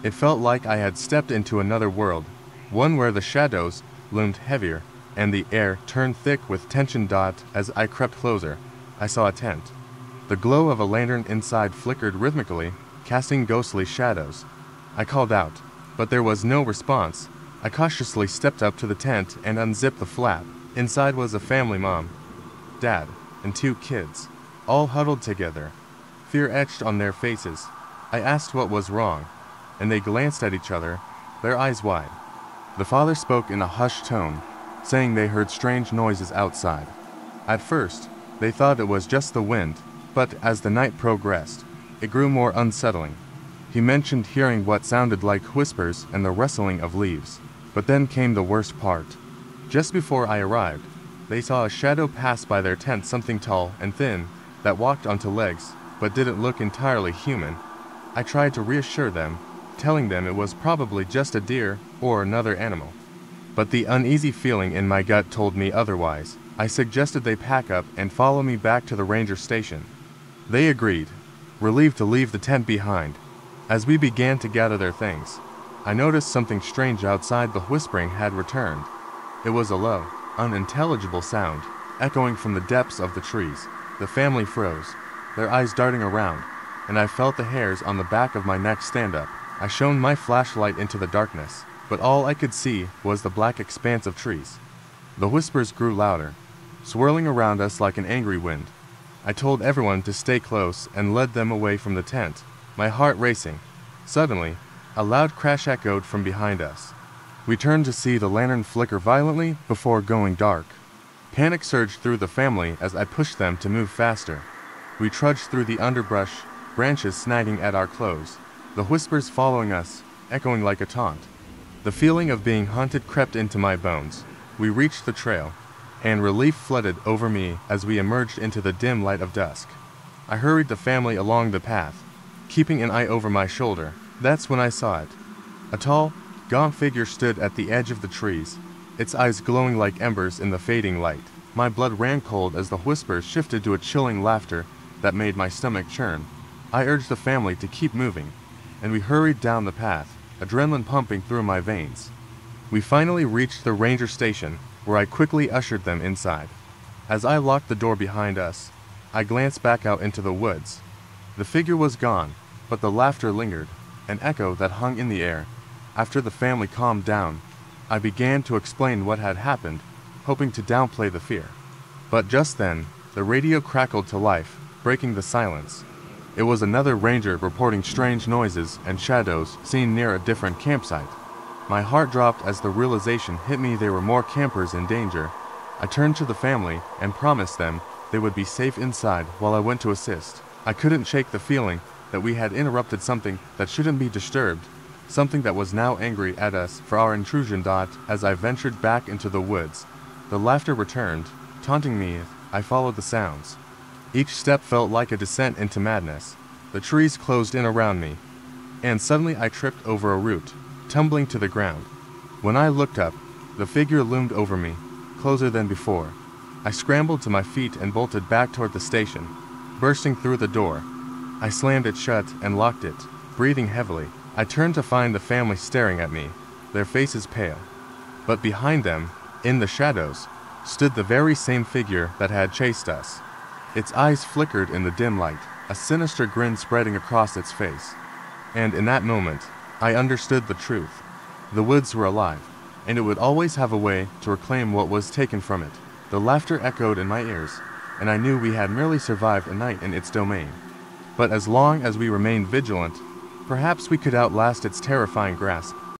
Speaker 1: It felt like I had stepped into another world, one where the shadows loomed heavier, and the air turned thick with tension. As I crept closer, I saw a tent. The glow of a lantern inside flickered rhythmically, casting ghostly shadows. I called out, but there was no response. I cautiously stepped up to the tent and unzipped the flap. Inside was a family: mom, dad, and 2 kids, all huddled together, fear etched on their faces. I asked what was wrong, and they glanced at each other, their eyes wide. The father spoke in a hushed tone, saying they heard strange noises outside. At first, they thought it was just the wind, but as the night progressed, it grew more unsettling. He mentioned hearing what sounded like whispers and the rustling of leaves. But then came the worst part. Just before I arrived, they saw a shadow pass by their tent, something tall and thin, that walked onto legs, but didn't look entirely human. I tried to reassure them, telling them it was probably just a deer or another animal. But the uneasy feeling in my gut told me otherwise. I suggested they pack up and follow me back to the ranger station. They agreed, relieved to leave the tent behind. As we began to gather their things, I noticed something strange outside. The whispering had returned. It was a low, unintelligible sound, echoing from the depths of the trees. The family froze, their eyes darting around, and I felt the hairs on the back of my neck stand up. I shone my flashlight into the darkness, but all I could see was the black expanse of trees. The whispers grew louder, swirling around us like an angry wind. I told everyone to stay close and led them away from the tent, my heart racing. Suddenly, a loud crash echoed from behind us. We turned to see the lantern flicker violently before going dark. Panic surged through the family as I pushed them to move faster. We trudged through the underbrush, branches snagging at our clothes, the whispers following us, echoing like a taunt. The feeling of being haunted crept into my bones. We reached the trail, and relief flooded over me as we emerged into the dim light of dusk. I hurried the family along the path, keeping an eye over my shoulder. That's when I saw it. A tall, gaunt figure stood at the edge of the trees, its eyes glowing like embers in the fading light. My blood ran cold as the whispers shifted to a chilling laughter that made my stomach churn. I urged the family to keep moving, and we hurried down the path, adrenaline pumping through my veins. We finally reached the ranger station, where I quickly ushered them inside. As I locked the door behind us, I glanced back out into the woods. The figure was gone, but the laughter lingered, an echo that hung in the air. After the family calmed down, I began to explain what had happened, hoping to downplay the fear. But just then, the radio crackled to life, breaking the silence. It was another ranger reporting strange noises and shadows seen near a different campsite. My heart dropped as the realization hit me there were more campers in danger. I turned to the family and promised them they would be safe inside while I went to assist. I couldn't shake the feeling that we had interrupted something that shouldn't be disturbed, something that was now angry at us for our intrusion. As I ventured back into the woods, the laughter returned, taunting me. I followed the sounds. Each step felt like a descent into madness. The trees closed in around me, and suddenly I tripped over a root, tumbling to the ground. When I looked up, the figure loomed over me, closer than before. I scrambled to my feet and bolted back toward the station. Bursting through the door, I slammed it shut and locked it. Breathing heavily, I turned to find the family staring at me, their faces pale. But behind them, in the shadows, stood the very same figure that had chased us. Its eyes flickered in the dim light, a sinister grin spreading across its face. And in that moment, I understood the truth. The woods were alive, and it would always have a way to reclaim what was taken from it. The laughter echoed in my ears, and I knew we had merely survived a night in its domain. But as long as we remained vigilant, perhaps we could outlast its terrifying grasp.